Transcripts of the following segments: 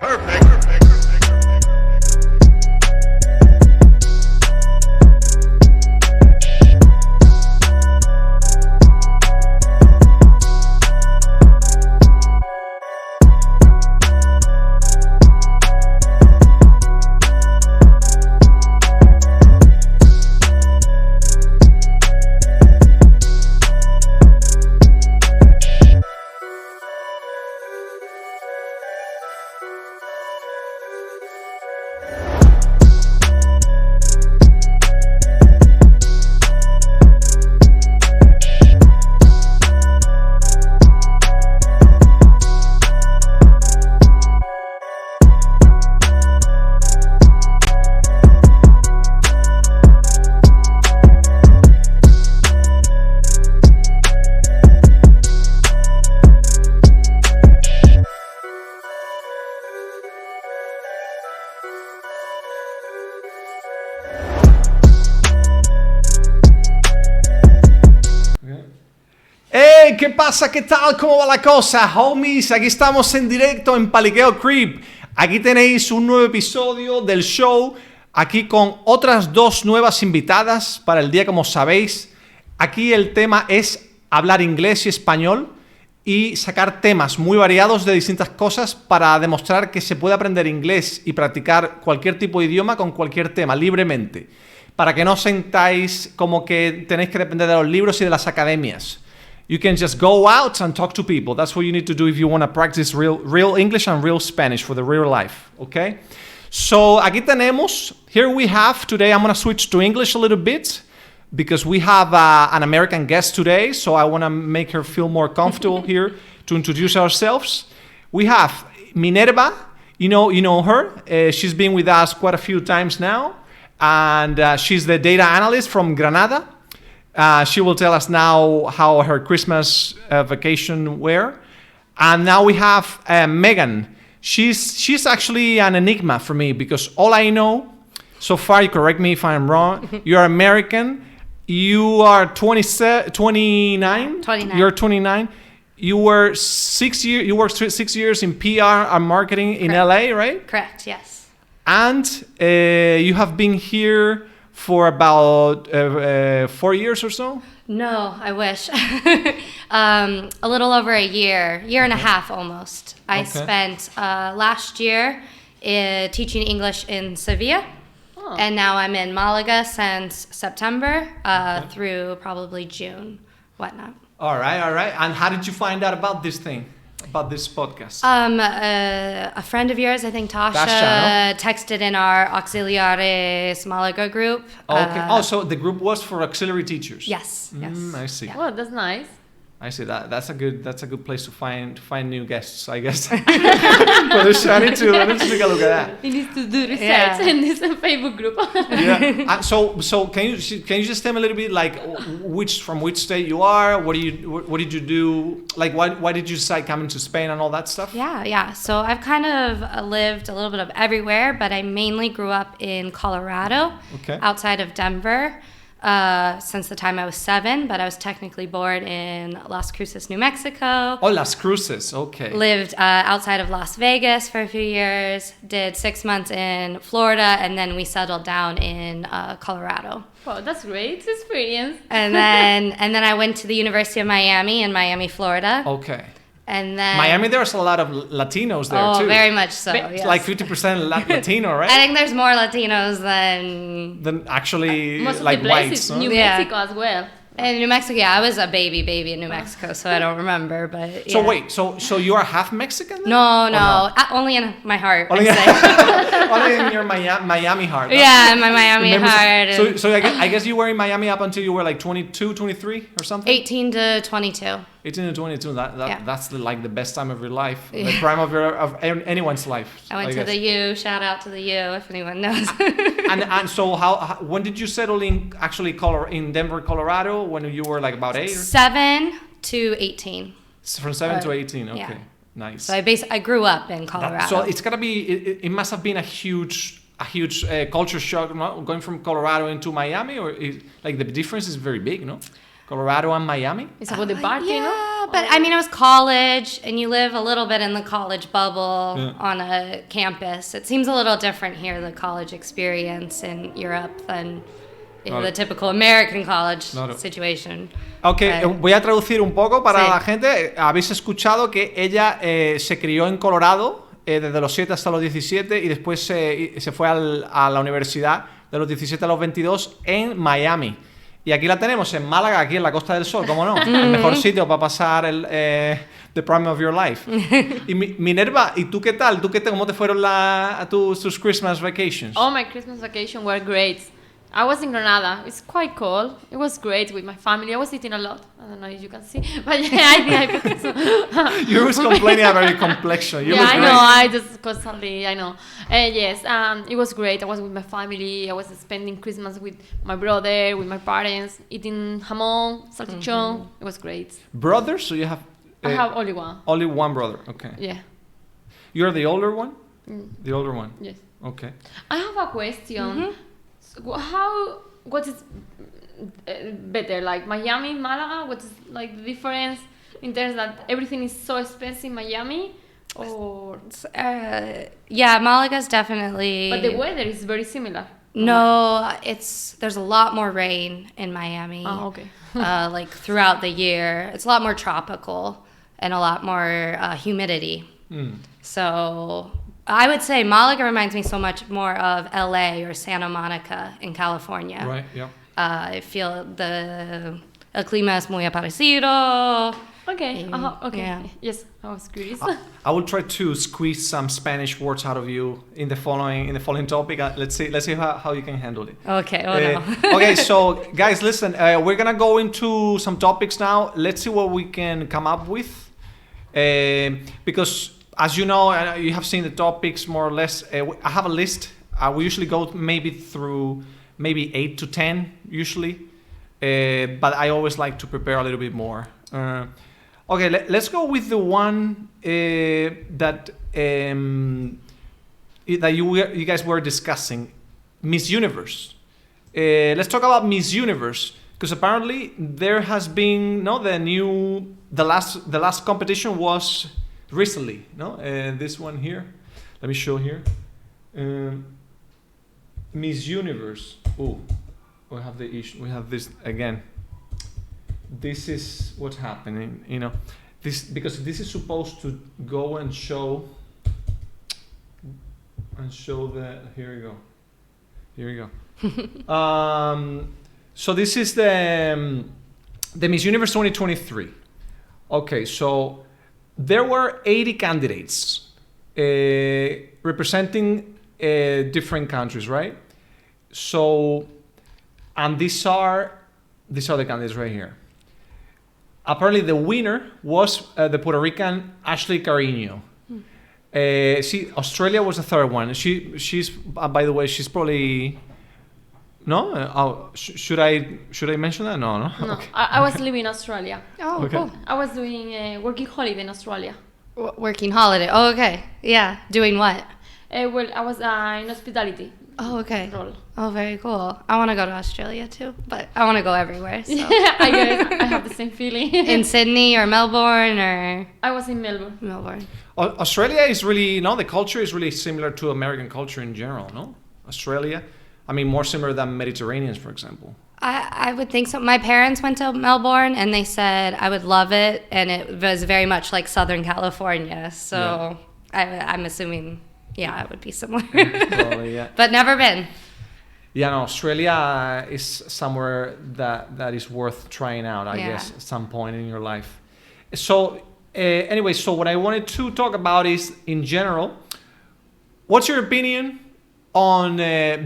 ¡Hey! ¿Qué pasa? ¿Qué tal? ¿Cómo va la cosa? Homies, aquí estamos en directo en PALIQUEO Crib. Aquí tenéis un nuevo episodio del show, aquí con otras dos nuevas invitadas para el día, como sabéis. Aquí el tema es hablar inglés y español y sacar temas muy variados de distintas cosas para demostrar que se puede aprender inglés y practicar cualquier tipo de idioma con cualquier tema, libremente. Para que no os sentáis como que tenéis que depender de los libros y de las academias. You can just go out and talk to people. That's what you need to do if you want to practice real English and real Spanish for the real life, okay? So, aquí tenemos, here we have, today I'm going to switch to English a little bit because we have an American guest today, so I want to make her feel more comfortable here to introduce ourselves. We have Minerva, you know her. She's been with us quite a few times now, and she's the data analyst from Granada. She will tell us now how her Christmas vacation were. And now we have Megan. She's actually an enigma for me because all I know so far, you correct me if I'm wrong, you're American, you are 29? 29. You're 29. You worked 6 years in PR and marketing in LA, right? Correct, yes. And you have been here for about 4 years or so? No, I wish. A little over a year and a half almost. I spent last year teaching English in Sevilla. Oh. And now I'm in Malaga since September through probably June, whatnot. All right. And how did you find out about this thing? About this podcast? A friend of yours, I think Tasha, texted in our Auxiliares Malaga group. Okay. So the group was for auxiliary teachers. Yes. I see. Yeah. Oh, that's nice. I see that. That's a good place to find new guests, I guess. But I need to take a look at that. You need to do research in this Facebook group. Yeah. So can you just tell me a little bit like from which state you are? What did you do? Like why did you decide coming to Spain and all that stuff? Yeah. So I've kind of lived a little bit of everywhere, but I mainly grew up in Colorado, outside of Denver. Since the time I was 7, but I was technically born in Las Cruces, New Mexico. Oh, Las Cruces, okay. Lived outside of Las Vegas for a few years, did 6 months in Florida, and then we settled down in Colorado. Wow, that's great experience. And then I went to the University of Miami in Miami, Florida. Okay. And then Miami, there's a lot of Latinos there too. Oh, very much so. Yes. Like 50% Latino, right? I think there's more Latinos than actually most like of the places, whites. New Mexico as well. In New Mexico, I was a baby in New Mexico, so I don't remember. But so wait, so you are half Mexican then? No, only in my heart. Only in your Miami heart. Yeah, in my Miami heart. So I guess you were in Miami up until you were like 22, 23 or something? 18 to 22. 18 to 22. That's like the best time of your life, the prime of anyone's life. I went to the U. Shout out to the U if anyone knows. and so when did you settle in actually in Denver, Colorado? When you were like about 8? 7 to 18. From 7 to 18. Okay, yeah. Nice. So I grew up in Colorado. So it's gotta be. It must have been a huge culture shock, no? Going from Colorado into Miami, or like the difference is very big, no? Colorado and Miami. It's about the party, yeah, no? but I mean, it was college, and you live a little bit in the college bubble on a campus. It seems a little different here, the college experience in Europe, than the typical American college situation. Ok, voy a traducir un poco para Sí. la gente. Habéis escuchado que ella se crió en Colorado desde los 7 hasta los 17 y después se fue a la universidad de los 17 a los 22 en Miami. Y aquí la tenemos, en Málaga, aquí en la Costa del Sol, ¿cómo no? El mejor sitio para pasar the prime of your life. Y Minerva, ¿y tú qué tal? ¿Cómo te fueron tus Christmas vacations? All my Christmas vacation were great. I was in Granada. It's quite cold. It was great with my family. I was eating a lot. I don't know if you can see, but yeah, I think You was complaining about your complexion. You yeah, look I great. know. I just constantly, I know. Yes, it was great. I was with my family. I was spending Christmas with my brother, with my parents, eating jamón, salchichón. It was great. Brothers? So you have... I have only one. Only one brother, okay. Yeah. You're the older one? Mm. The older one? Yes. Okay. I have a question. So what is better, like Miami, Malaga? What is like the difference in terms that everything is so expensive in Miami, or Yeah, Malaga's definitely... but the weather is very similar? No, there's a lot more rain in Miami. Oh, okay. Like throughout the year. It's a lot more tropical and a lot more humidity. So I would say Malaga reminds me so much more of LA or Santa Monica in California. Right, yeah. I feel el clima es muy parecido. Okay. Okay. Yeah. Yes, I was curious. I will try to squeeze some Spanish words out of you in the following topic. Let's see how you can handle it. Okay, no. Okay, so guys, listen, we're gonna go into some topics now. Let's see what we can come up with, because as you know, you have seen the topics more or less. I have a list. We usually go through 8 to 10 usually, but I always like to prepare a little bit more. Okay, let's go with the one that you guys were discussing, Miss Universe. Let's talk about Miss Universe, because apparently there has been the last competition was recently. This one here. Let me show here. Miss Universe. Oh, we have the issue. We have this again. This is what's happening, because this is supposed to go and show here we go. So this is the Miss Universe 2023. Okay, so there were 80 candidates representing different countries, right? So, and these are the candidates right here. Apparently, the winner was the Puerto Rican Ashley Carino. Australia was the third one. She's by the way, she's probably no. Should I mention that? No. No, Okay. I was living in Australia. Oh, Okay. cool. I was doing a working holiday in Australia. Working holiday. Oh, okay. Yeah. Doing what? Well, I was in hospitality Oh, okay. role. Oh, very cool. I want to go to Australia too, but I want to go everywhere. So. I guess I have the same feeling. In Sydney or Melbourne or I was in Melbourne. Melbourne. Australia is really the culture is really similar to American culture in general. No, Australia, I mean more similar than Mediterraneans, for example. I would think so. My parents went to Melbourne and they said I would love it, and it was very much like Southern California. So I'm assuming, it would be similar. Probably, yeah. But never been. Yeah, no, Australia is somewhere that is worth trying out, I guess, at some point in your life. So, anyway, so what I wanted to talk about is, in general, what's your opinion on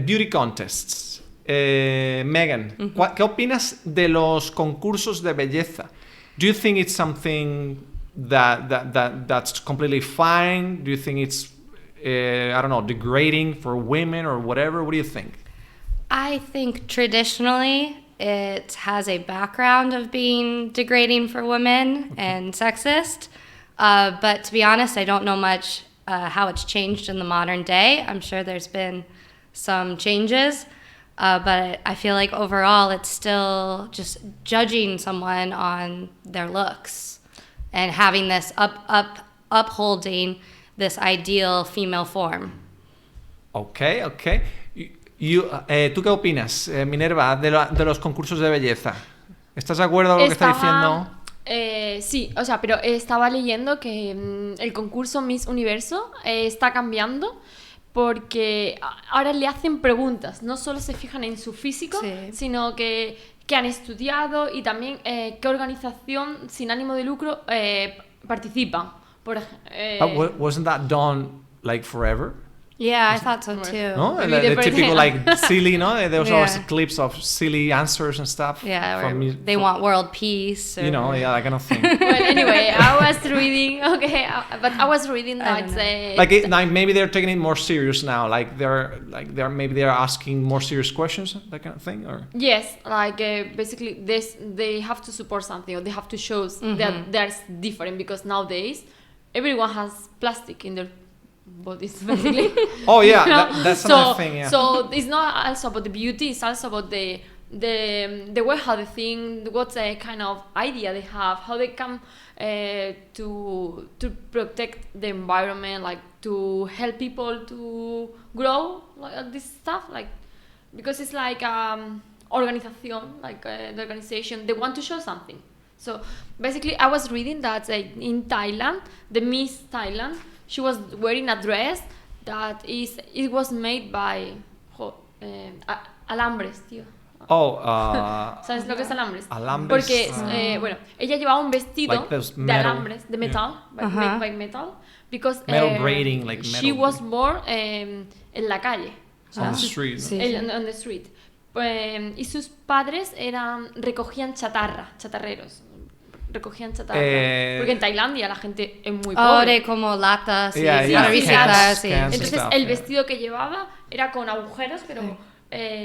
beauty contests? Megan, ¿qué opinas de los concursos de belleza? Do you think it's something that's completely fine? Do you think it's, I don't know, degrading for women or whatever? What do you think? I think traditionally it has a background of being degrading for women and sexist. But to be honest, I don't know much how it's changed in the modern day. I'm sure there's been some changes. But I feel like overall it's still just judging someone on their looks. and having this upholding this ideal female form. Okay. ¿Tú qué opinas, Minerva, de los concursos de belleza? ¿Estás de acuerdo con lo que está diciendo? Sí, o sea, pero estaba leyendo que el concurso Miss Universo está cambiando porque ahora le hacen preguntas, no solo se fijan en su físico, sino que han estudiado y también qué organización sin ánimo de lucro participa. Wasn't that done like forever? Yeah, I thought so too. No, the typical like silly, no? There was always clips of silly answers and stuff. Yeah, they want world peace. Or, that kind of thing. Well, anyway, I was reading. Okay, but I was reading that like maybe they're taking it more serious now. Like they're asking more serious questions, that kind of thing, or yes, like basically they have to support something or they have to show that that's different because nowadays everyone has plastic in their bodies basically. Oh yeah, that's another thing. Yeah. So it's not also about the beauty; it's also about the way how they think, what's the kind of idea they have, how they come to protect the environment, like to help people to grow, like this stuff, like because it's like organization, like the organization they want to show something. So basically, I was reading that in Thailand, the Miss Thailand. She was wearing a dress that it was made by alambres, tío. ¿Sabes lo que es alambres? Alambres. Porque, bueno, ella llevaba un vestido de alambres, de metal, made by metal, because metal braiding, like metal. She was born en la calle. On the street. On the street. Y sus padres recogían chatarreros. Recogían chatarra. Porque en Tailandia la gente es muy pobre. Como latas y cans. Entonces el vestido que llevaba era con agujeros, pero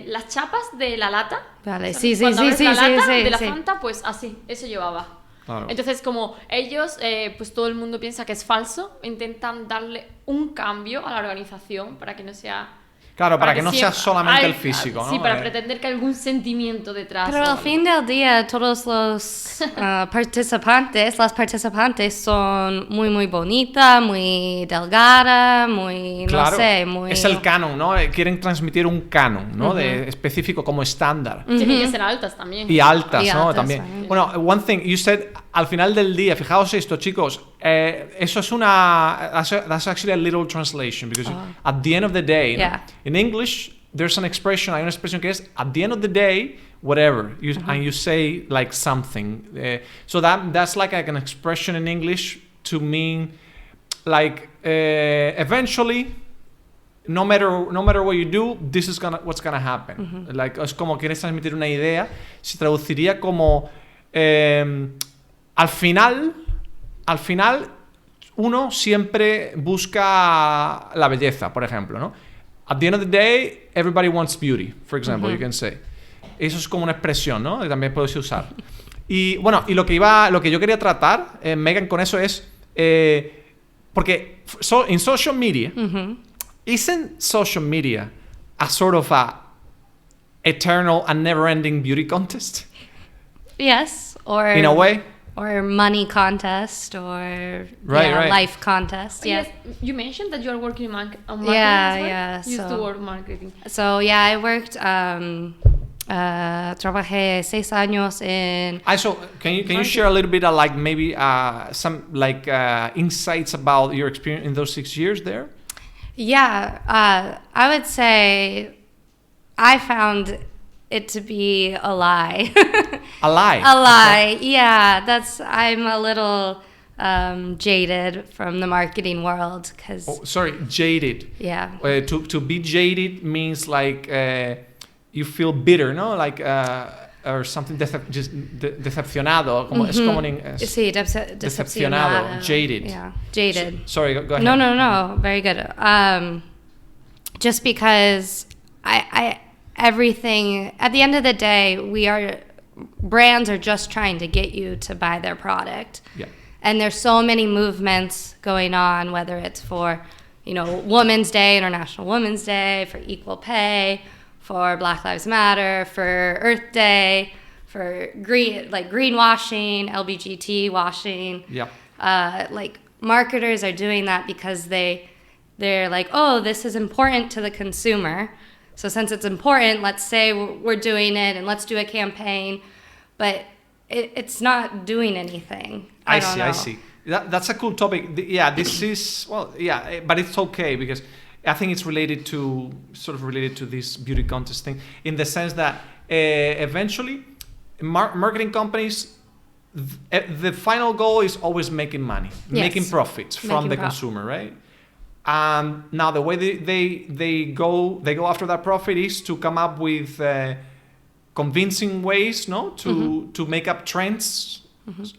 las chapas de la lata. Vale, cuando abres la lata de la Fanta, pues así, eso llevaba. Claro. Entonces como ellos, pues todo el mundo piensa que es falso, intentan darle un cambio a la organización para que no sea... Claro, para que no sea solamente el físico, ¿no? Sí, para pretender que hay algún sentimiento detrás. Pero al fin del día, todos los las participantes son muy, muy bonitas, muy delgadas, muy, claro, no sé, muy... Es el canon, ¿no? Quieren transmitir un canon, ¿no? De específico como estándar. Tienen que ser altas también. Y altas, ¿no? También. Right. Bueno, one thing, you said, al final del día, fijaos esto, chicos, eso es that's actually a little translation, because at the end of the day, ¿no? In English, there's an expression, hay una expresión que es, at the end of the day, whatever, and you say like something. So that's like an expression in English to mean like eventually, no matter what you do, this is what's gonna happen. Like, es como quieres transmitir una idea, se traduciría como al final uno siempre busca la belleza, por ejemplo, ¿no? At the end of the day, everybody wants beauty, for example, you can say. Eso es como una expresión, ¿no? Que también puedes usar. Y bueno, y lo que yo quería tratar, Megan, con eso es porque in social media, isn't social media a sort of a eternal and never-ending beauty contest? Yes, or in a way. Or money contest, or life contest. Yes. You mentioned that you are working on marketing as well? Yeah. You used to work marketing. So yeah, I worked. Trabajé 6 años in. So can you share a little bit of like maybe some like insights about your experience in those 6 years there? Yeah, I would say I found it to be a lie. A lie? A lie, okay. Yeah. I'm a little jaded from the marketing world. Jaded. Yeah. To be jaded means like you feel bitter, no? Like, or something decepcionado. Como, es como sí, decepcionado. Jaded. Yeah, jaded. Sorry, go ahead. No. Very good. Just because everything, at the end of the day, brands are just trying to get you to buy their product. Yeah. And there's so many movements going on, whether it's for, Women's Day, International Women's Day, for equal pay, for Black Lives Matter, for Earth Day, greenwashing, LGBT washing. Yeah. Like marketers are doing that because they're like, oh, this is important to the consumer. So since it's important, let's say we're doing it and let's do a campaign, but it's not doing anything. I see. That's a cool topic. This is, but it's okay because I think it's related to this beauty contest thing in the sense that eventually marketing companies, the final goal is always making money, making profits from the consumer, right? And now the way they go after that profit is to come up with convincing ways, to make up trends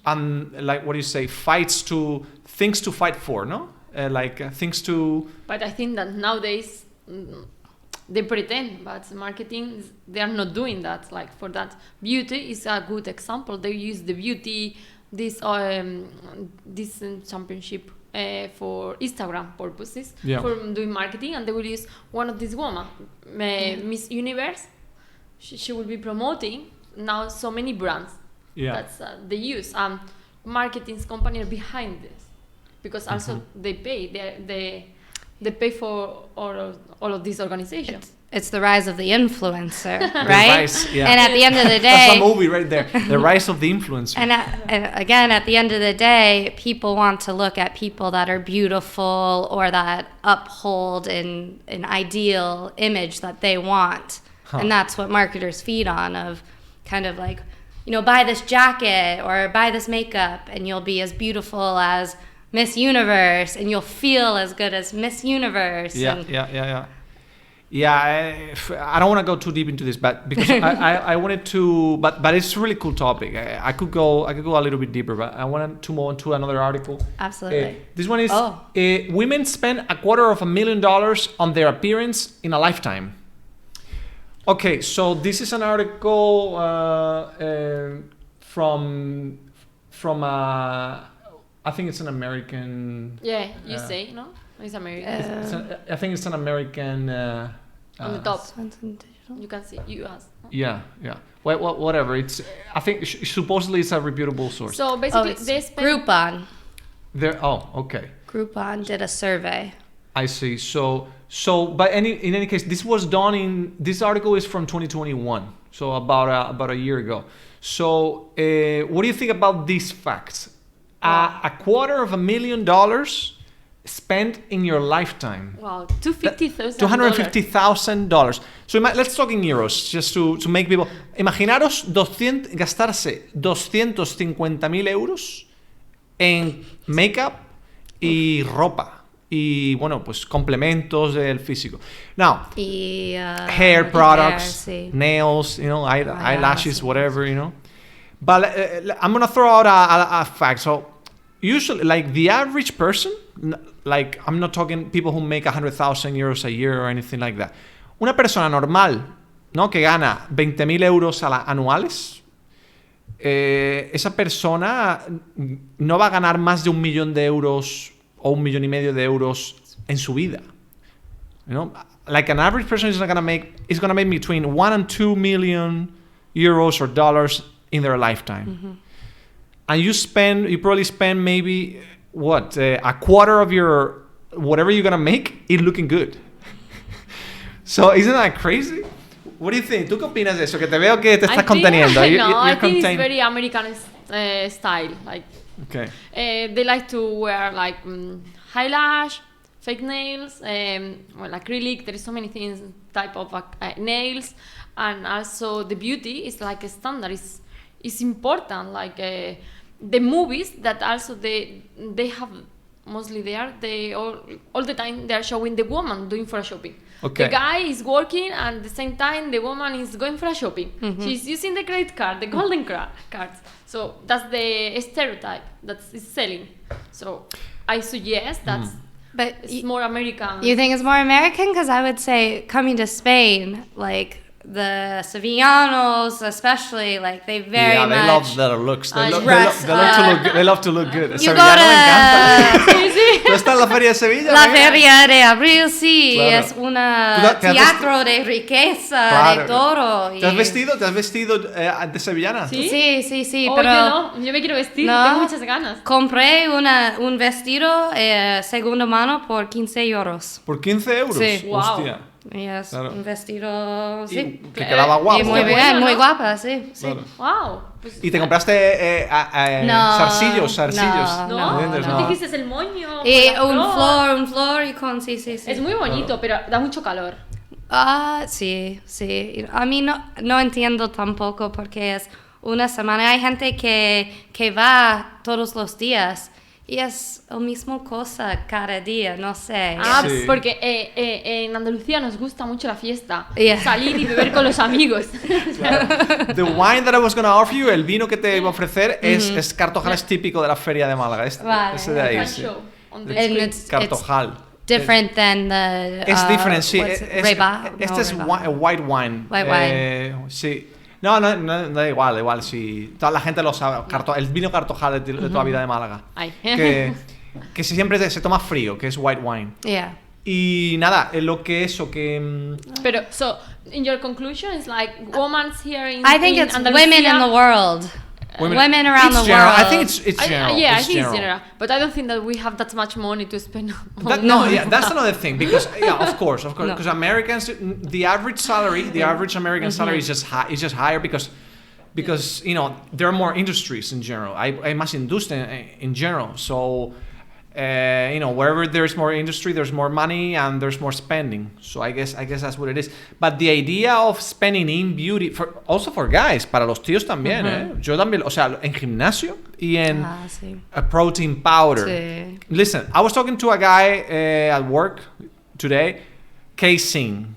and like what do you say, things to fight for, things to. But I think that nowadays they pretend, but marketing they are not doing that. Like for that, beauty is a good example. They use the beauty this championship. For Instagram purposes, for doing marketing, and they will use one of these women, Miss Universe. She will be promoting now so many brands. That's they use. Marketing company are behind this because also they pay. They pay for all of these organizations. It's the rise of the influencer, right? And at the end of the day, that's a movie right there. The rise of the influencer. And again, at the end of the day, people want to look at people that are beautiful or that uphold an ideal image that they want, and that's what marketers feed on. Of kind of like, buy this jacket or buy this makeup, and you'll be as beautiful as Miss Universe, and you'll feel as good as Miss Universe. Yeah, I don't want to go too deep into this, but because I wanted to, but it's a really cool topic. I could go a little bit deeper, but I wanted to move on to another article. Absolutely. This one is women spend $250,000 on their appearance in a lifetime. Okay, so this is an article from I think it's an American. Yeah, you say no? It's American. I think it's an American. On the top, you can see U.S. No? Yeah. Well, whatever. It's. I think supposedly it's a reputable source. So basically, they spend Groupon. Okay. Groupon did a survey. I see. So, but in any case, this was done this article is from 2021, so about a year ago. So, what do you think about these facts? $250,000 spent in your lifetime. Wow, $250,000. $250,000. So let's talk in euros, just to make people. Imaginaros gastarse 250,000 euros en make-up y ropa. Y bueno, pues complementos del físico. Now, hair products, nails, eyelashes, whatever, But I'm going to throw out a fact. So usually, like the average person, like I'm not talking people who make 100,000 euros a year or anything like that. Una persona normal, ¿no? Que gana 20,000 euros anuales, esa persona no va a ganar más de 1 millón de euros o 1,5 million de euros en su vida. Like an average person is going to make between 1 and 2 million euros or dollars in their lifetime. And you probably spend maybe a quarter of your whatever you're gonna make it looking good. So isn't that crazy? What do you think? ¿Tú qué opinas de eso? Que te veo que te estás conteniendo. I think it's very American style. Like, okay. They like to wear like eyelash, fake nails, acrylic. There is so many things type of nails, and also the beauty is like a standard. Is important. Like the movies that also they have mostly there. They all the time they are showing the woman doing for a shopping. Okay. The guy is working and at the same time the woman is going for a shopping. She's using the credit card, the golden cards. So that's the stereotype that is selling. So I suggest that's but it's more American. You think it's more American? Because I would say coming to Spain, like the Sevillanos, especially, like they very yeah, much. they love their looks. They love to look good. You Sevillano go me encanta. to Sí, sí. ¿Tú estás en la feria de Sevilla? la Megan? feria de abril, sí, Claro. es un ¿Te has teatro de riqueza, Claro. de todo. ¿Te has vestido de sevillana? ¿Sí? Sí, Oh, pero yo no, yo me quiero vestir, No. tengo muchas ganas. compré un vestido segunda mano por 15 euros. ¿Por 15 euros? Sí. Wow. Hostia. Y es Claro. un vestido, Y sí. que quedaba guapo. Y muy bien, bueno, muy ¿no? guapa, sí. Claro. Wow. Pues, ¿Y te compraste No, zarcillos? no, ¿Entiendes? no No. te dijiste el moño. Y con la un flor y con, sí. Es muy bonito, pero da mucho calor. Sí. A mí no entiendo tampoco porque es una semana. Hay gente que va todos los días y es la misma cosa cada día, no sé. Sí. Porque en Andalucía nos gusta mucho la fiesta. Yeah. Salir y beber con los amigos. The wine that I was going to offer you, el vino que te iba a ofrecer, es Cartojal, es típico de la feria de Málaga. Vale. Ese de ahí, Can sí. show on the And screen. it's Cartojal. different than the... Es diferente, sí. what's it? Reba? Este No, es Reba. white wine. White wine. Sí. No, da igual, sí. Toda la gente lo sabe. El vino Cartojal de toda la vida de Málaga. Ay. Que siempre se toma frío, que es white wine. Yeah. Y nada, lo que eso, que... Pero, so, in your conclusion, it's like women here in I think in it's Andalusia, women in the world. Women around it's the general. world. I think it's general. Yeah, I it's think general. it's general. But I don't think that we have that much money to spend on That's another thing because of course, No. because Americans, the average salary, the average American salary is just higher because there are more industries in general. Hay más industria in general, so wherever there's more industry, there's more money and there's more spending. So I guess that's what it is. But the idea of spending in beauty, also for guys, para los tíos también, Yo también, o sea, en gimnasio y en Sí. a protein powder. Sí. Listen, I was talking to a guy at work today, casein,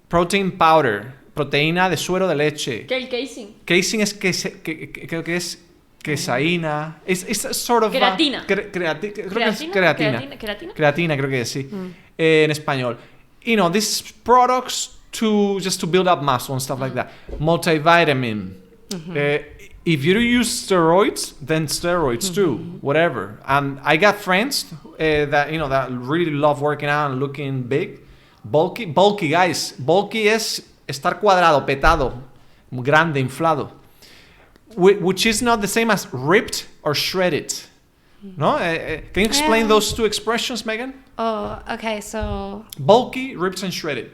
protein powder, proteína de suero de leche. ¿Qué el casing? Casein es creo que es quesaína. It's sort of Queratina. Creo que es ¿Creatina? creatina, creo que es, sí. En español. These products just to build up muscle and stuff like that. Multivitamin. If you use steroids, then steroids too, whatever. And I got friends that really love working out and looking big. Bulky guys. Bulky es estar cuadrado, petado, grande, inflado. Which is not the same as ripped or shredded. No? Can you explain those two expressions, Megan? Oh, okay, so... Bulky, ripped, and shredded.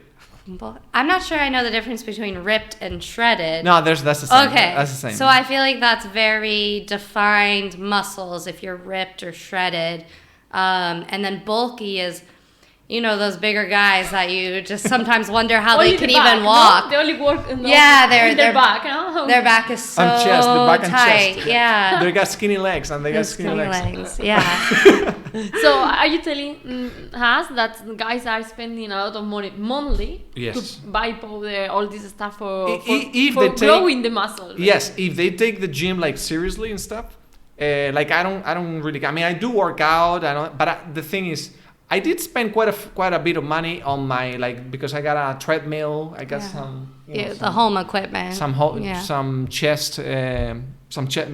I'm not sure I know the difference between ripped and shredded. No, that's the same. Okay, That's the same. so I feel like that's very defined muscles if you're ripped or shredded. And then bulky is, those bigger guys that you just sometimes wonder how Only they can the back, even walk. No? They only work in Yeah, their back, no? Their back is so And chest, the back and tight. chest. Yeah. They got skinny legs and they got skinny legs. Yeah. So are you telling us that guys are spending a lot of money monthly Yes. to buy powder, all this stuff for If for they take- growing the muscle? Yes, if they take the gym seriously and stuff, I don't really. I mean, I do work out, but the thing is, I did spend quite a bit of money on my because I got a treadmill, I got some The home equipment. some chest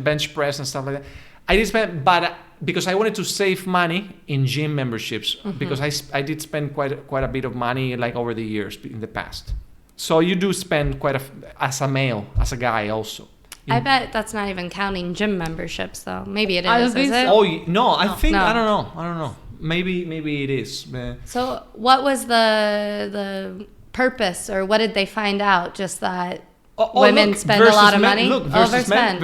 bench press and stuff like that. I did spend, but because I wanted to save money in gym memberships, because I did spend quite a bit of money over the years in the past. So you do spend as a male, as a guy also. I bet that's not even counting gym memberships, though. Maybe it is. I don't think is it? so. Oh no, I think No. I don't know. Maybe it is. So, what was the purpose, or what did they find out? Just that women spend a lot of money. Look, versus men.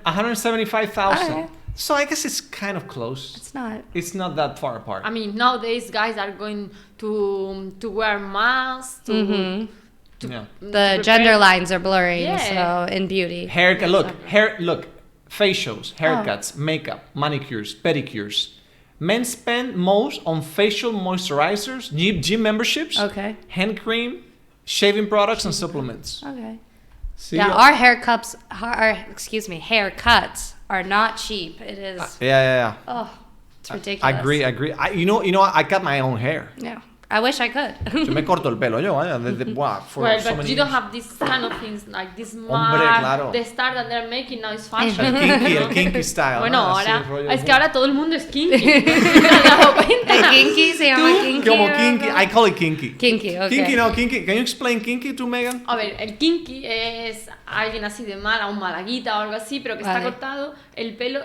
175,000. Okay. So I guess it's kind of close. It's not. It's not that far apart. I mean, nowadays guys are going to wear masks to Yeah. The gender lines are blurring. Yeah. So in beauty. Haircut. Look. Facials, haircuts, makeup, manicures, pedicures. Men spend most on facial moisturizers, gym memberships, Okay. hand cream, shaving products, and supplements. Okay. See, Yeah, our haircuts are not cheap. It is. yeah. Oh, it's ridiculous. I agree. I cut my own hair. Yeah. I wish I could. Yo me corto el pelo yo, for Well, so but many you don't years. have these kind of things like this Hombre, mark, claro. the star that they're making now is fashion. El kinky style. Bueno, ¿no? Así, ahora rollo es que muy- ahora todo el mundo es kinky. ¿Te has dado cuenta? The kinky se llama kinky. Como or kinky, algo? I call it kinky. Kinky, okay. Kinky, no, kinky. Can you explain kinky to Megan? A ver, el kinky es alguien así de mala, un malaguita o algo así, pero que está Vale. cortado, el pelo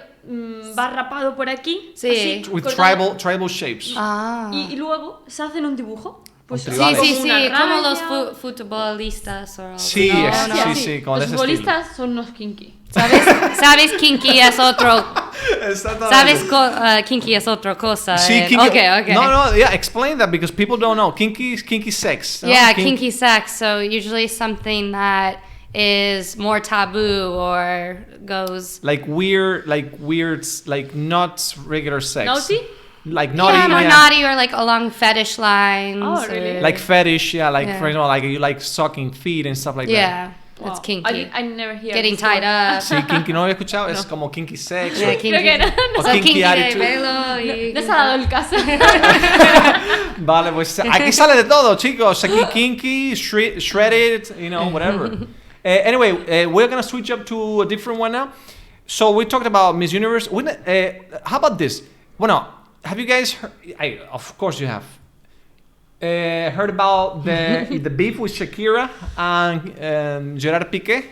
va rapado por aquí, Sí. así, With cortado, tribal shapes. Ah. y luego se hacen un dibujo. Pues Con así, tribales. Sí, como sí, una sí, como raya. los futbolistas o algo. Sí, No, es- no. sí, sí, como de Los ese futbolistas son los kinky. ¿Sabes kinky es otro? Exactamente. ¿Sabes kinky es otra cosa? Sí, kinky. Okay. No, yeah, explain that because people don't know. Kinky is kinky sex. No? Yeah, kinky sex. So usually something that is more taboo or goes. Like weird, like not regular sex. Naughty? Like naughty. Yeah, more yeah. naughty or like along fetish lines. Oh, really? or- Like fetish, yeah. Like Yeah. for example, like you like sucking feet and stuff like that. yeah, Wow. that's kinky. I never hear Getting this tied word. up. Sí, kinky, no había escuchado. Es como kinky sex. Yeah, o- kinky. Creo que no. O So kinky kinky de attitude. pelo y... No se ha dado el caso. Vale, pues aquí sale de todo, chicos. Aquí kinky, shredded, you know, whatever. Anyway, we're gonna switch up to a different one now. So we talked about Miss Universe. How about this? Bueno, have you guys heard? Of course you have. Heard about the beef with Shakira and Gerard Piqué?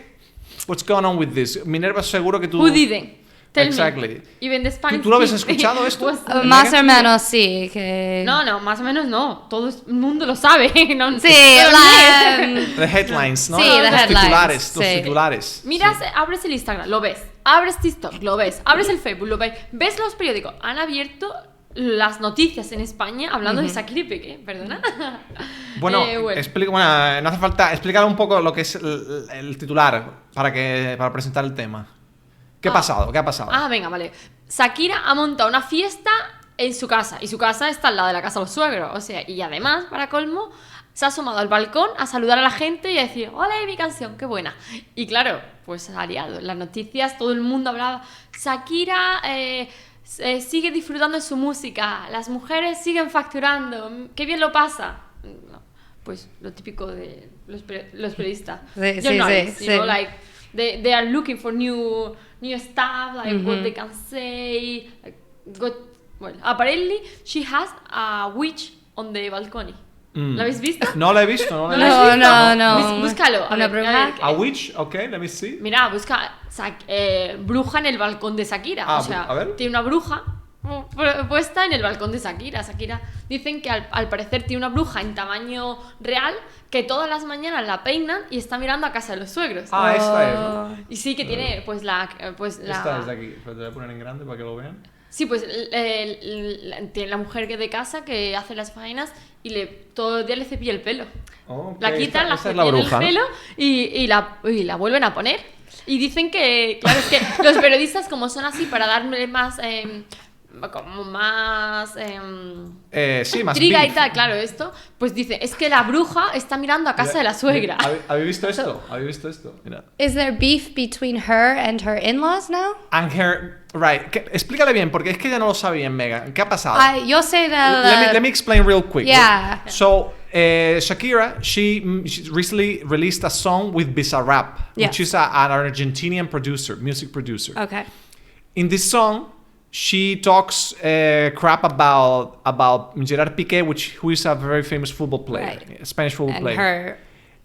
What's going on with this? Minerva, seguro que tú. Who didn't? Tell Exactly. me. Even the Spanish ¿Tú lo habías speaking escuchado esto? was- Más o menos sí. Que... No, más o menos no. Todo el mundo lo sabe. No, Sí, pero la... The headlines, ¿no? Sí, los the headlines, titulares, los sí. titulares. Miras, abres el Instagram, lo ves. Abres TikTok, lo ves. Abres el Facebook, lo ves. Ves los periódicos. Han abierto las noticias en España hablando de Shakira y Piqué. ¿Perdona? Bueno, Bueno. no hace falta explicar un poco lo que es el titular para presentar el tema. ¿Qué ha pasado? ¿Qué ha pasado? Ah, venga, vale. Shakira ha montado una fiesta en su casa. Y su casa está al lado de la casa de los suegros. O sea, y además, para colmo, se ha asomado al balcón a saludar a la gente y a decir: ¡Hola, mi canción! ¡Qué buena! Y claro, pues ha liado. En las noticias todo el mundo hablaba. Shakira sigue disfrutando de su música. Las mujeres siguen facturando. ¡Qué bien lo pasa! No, pues lo típico de los periodistas. Sí, Journalists, sí, you know, sí. like they are looking for new stuff, like what they can say. Like, well, apparently she has a witch on the balcony. ¿Lo habéis visto? No la he visto, no la he ¿No visto. lo has visto? No. Búscalo. ¿Una bruja? A witch, okay, let me see. Mira, busca bruja en el balcón de Shakira. Ah, o sea, a ver. tiene una bruja puesta en el balcón de Shakira. Shakira dicen que al parecer tiene una bruja en tamaño real que todas las mañanas la peinan y está mirando a casa de los suegros. Ah, esta es, ¿no? Y sí que tiene pues la Esta es de aquí, pero te voy a poner en grande para que lo vean. Sí, pues tiene la mujer que de casa que hace las faenas y todo el día le cepilla el pelo. Oh, ok, La quitan, la esta es la cepillan el bruja, ¿no? pelo y la vuelven a poner. Y dicen que, claro, es que los periodistas como son así para darle más, como más Sí, más intriga y beef. tal, claro, esto, pues dice, es que la bruja está mirando a casa de la suegra. ¿Habéis visto esto? ¿Habéis visto esto? Mira. Is there beef between her and her in-laws now? And her, right. Explícale bien, porque es que ella no lo sabe bien, Megan. ¿Qué ha pasado? Yo sé de... Let me explain real quick. Yeah. So, Shakira, she recently released a song with Bizarrap, Yeah. which is an Argentinian producer, music producer. Okay. In this song, she talks crap about Gerard Piqué, who is a very famous football player, Right. a Spanish football And player. her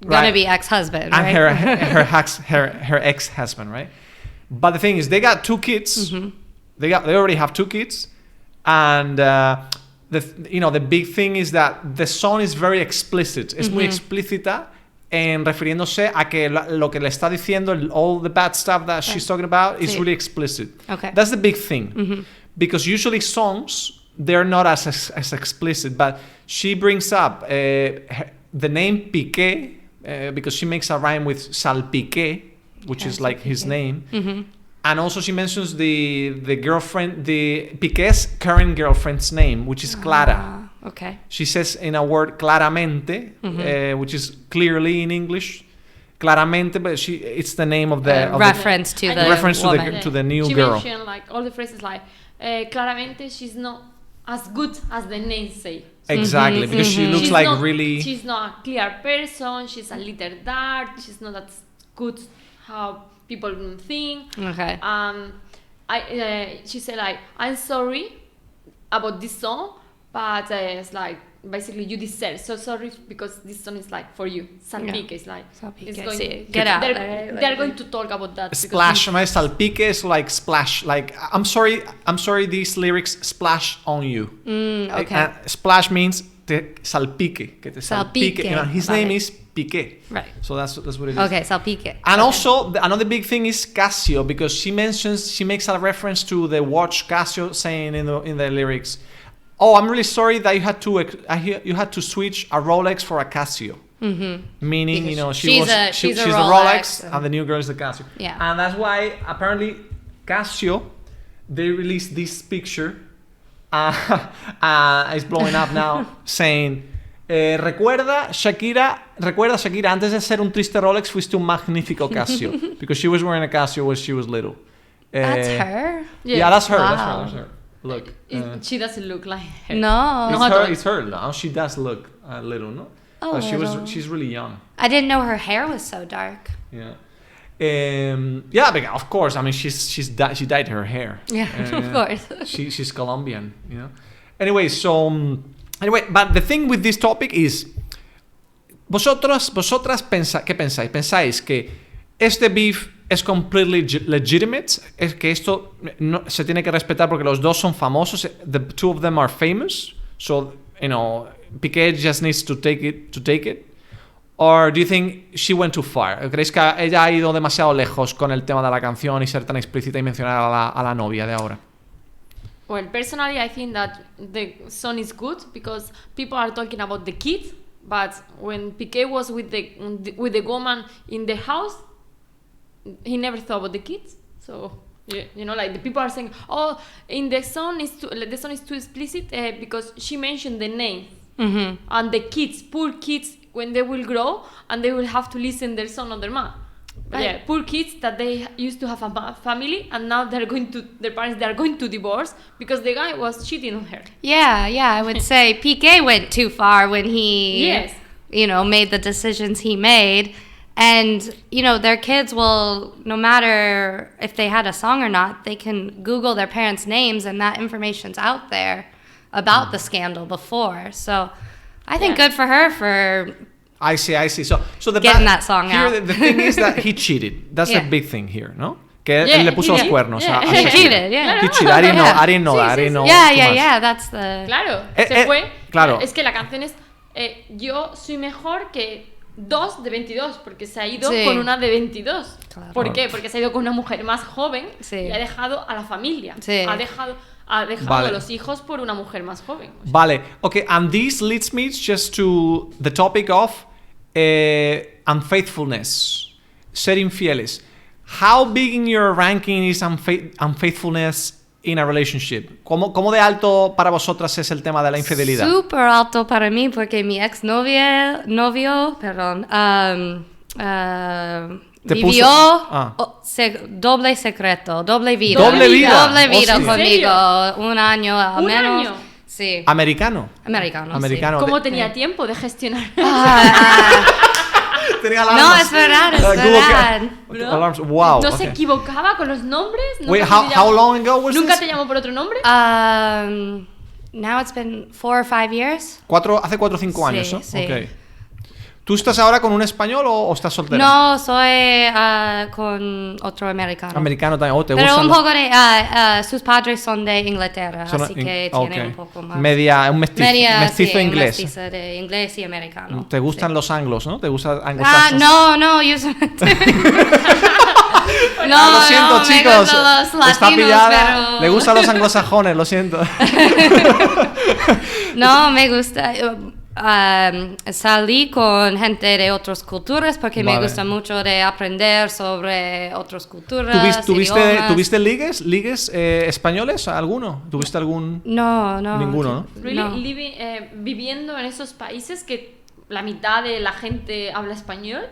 gonna Right. be ex-husband, And right? her ex-husband, right? But the thing is, they got 2 kids. Mm-hmm. They already have 2 kids, and the big thing is that the song is very explicit. Es muy explícita en refiriéndose a que lo que le está diciendo, all the bad stuff that she's talking about, is Sí. really explicit. Okay. That's the big thing, because usually songs they're not as explicit, but she brings up the name Piqué because she makes a rhyme with salpiqué, which is like his name. And also she mentions the girlfriend, the Piqué's current girlfriend's name, which is Clara. Okay. She says in a word claramente, which is clearly in English, claramente, but it's the name of the Reference to And the reference woman. to the new she girl. mentioned like all the phrases like claramente she's not as good as the names say. Exactly, because she looks She's not a clear person. She's a little dark. She's not that good how people think. Okay. She said like, I'm sorry about this song, but it's like basically you deserve. So sorry because this song is like for you. Salpique is like it's going. Get out. They're going to talk about that. Splash. Salpique is like splash. Like I'm sorry. These lyrics splash on you. Okay. Splash means te salpique. Que te salpique. You know, his name is Piqué. Right. So that's what it is. Okay, salpique. And also another big thing is Casio, because she makes a reference to the watch Casio, saying in the lyrics, "Oh, I'm really sorry that you had to switch a Rolex for a Casio." Meaning, Because you know, she's a the Rolex, and the new girl is the Casio. Yeah. And that's why apparently Casio, they released this picture. It's blowing up now, saying. Recuerda Shakira, antes de ser un triste Rolex fuiste un magnífico Casio, because she was wearing a Casio when she was little. That's her? Yeah, that's her. Wow. That's her. Look, she doesn't look like her. No. it's her. No, she does look a little, no? Oh, But she's really young. I didn't know her hair was so dark. Yeah. Yeah, but of course. I mean, she dyed her hair. Yeah, of course. She's Colombian, you know. Anyway, but the thing with this topic is, vosotras ¿qué pensáis? ¿Pensáis que este beef es completely legitimate? ¿Es que esto no, se tiene que respetar porque los dos son famosos? The two of them are famous, so you know Piqué just needs to take it. Or do you think she went too far? ¿Creéis que ella ha ido demasiado lejos con el tema de la canción y ser tan explícita y mencionar a la novia de ahora? Well, personally, I think that the song is good because people are talking about the kid, but when Piqué was with the woman in the house, he never thought about the kids. So you know, like the people are saying, "Oh, in the song the song is too explicit because she mentioned the name and the kids, poor kids, when they will grow and they will have to listen their son or their mom." Right. Yeah, poor kids that they used to have a family and now their parents are going to divorce because the guy was cheating on her. Yeah, I would say Piqué went too far when he, made the decisions he made. And, their kids will, no matter if they had a song or not, they can Google their parents' names and that information's out there about the scandal before. So I think good for her for... I see. So the getting that song here, out. The thing is that he cheated. That's the big thing here, ¿no? Que él le puso los cuernos. He cheated, yeah. He cheated. I didn't know that. Yeah, that's the... Claro, se fue. Claro. Es que la canción es yo soy mejor que 2 de 22 porque se ha ido con una de 22. Claro. ¿Por qué? Porque se ha ido con una mujer más joven y ha dejado a la familia. Sí. Ha dejado a los hijos por una mujer más joven. Vale. Okay, and this leads me just to the topic of unfaithfulness, ser infieles. How big in your ranking is unfaithfulness in a relationship? ¿Cómo de alto para vosotras es el tema de la infidelidad? Súper alto para mí porque mi novio, vivió doble secreto, doble vida. Doble vida conmigo, un año al menos. ¿Un año? Sí. Americano. Sí. ¿Cómo tenía tiempo de gestionar? Tenía alarmas. No, es verdad. Alarms. Wow. ¿No se equivocaba con los nombres? Wait, how long ago was ¿Nunca this? te llamó por otro nombre? Now it's been 4 or 5 years. Hace 4 o 5 años, ¿no? Sí. Okay. ¿Tú estás ahora con un español o estás soltera? No, soy con otro americano. Americano también. ¿Te Pero gustan un poco de... sus padres son de Inglaterra, así que tienen un poco más... Un mestizo inglés. Mestizo de inglés y americano. ¿Te gustan los anglos, no? ¿Te gustan anglosajones? No, usualmente... lo siento, chicos. Los latinos, está pillada. pero... Le gustan los anglosajones, lo siento. No, me gusta... salí con gente de otras culturas porque me gusta mucho de aprender sobre otras culturas. ¿Tuviste ligues españoles? ¿Alguno? ¿Tuviste algún? No. Ninguno, ¿no? Really, viviendo en esos países que la mitad de la gente habla español,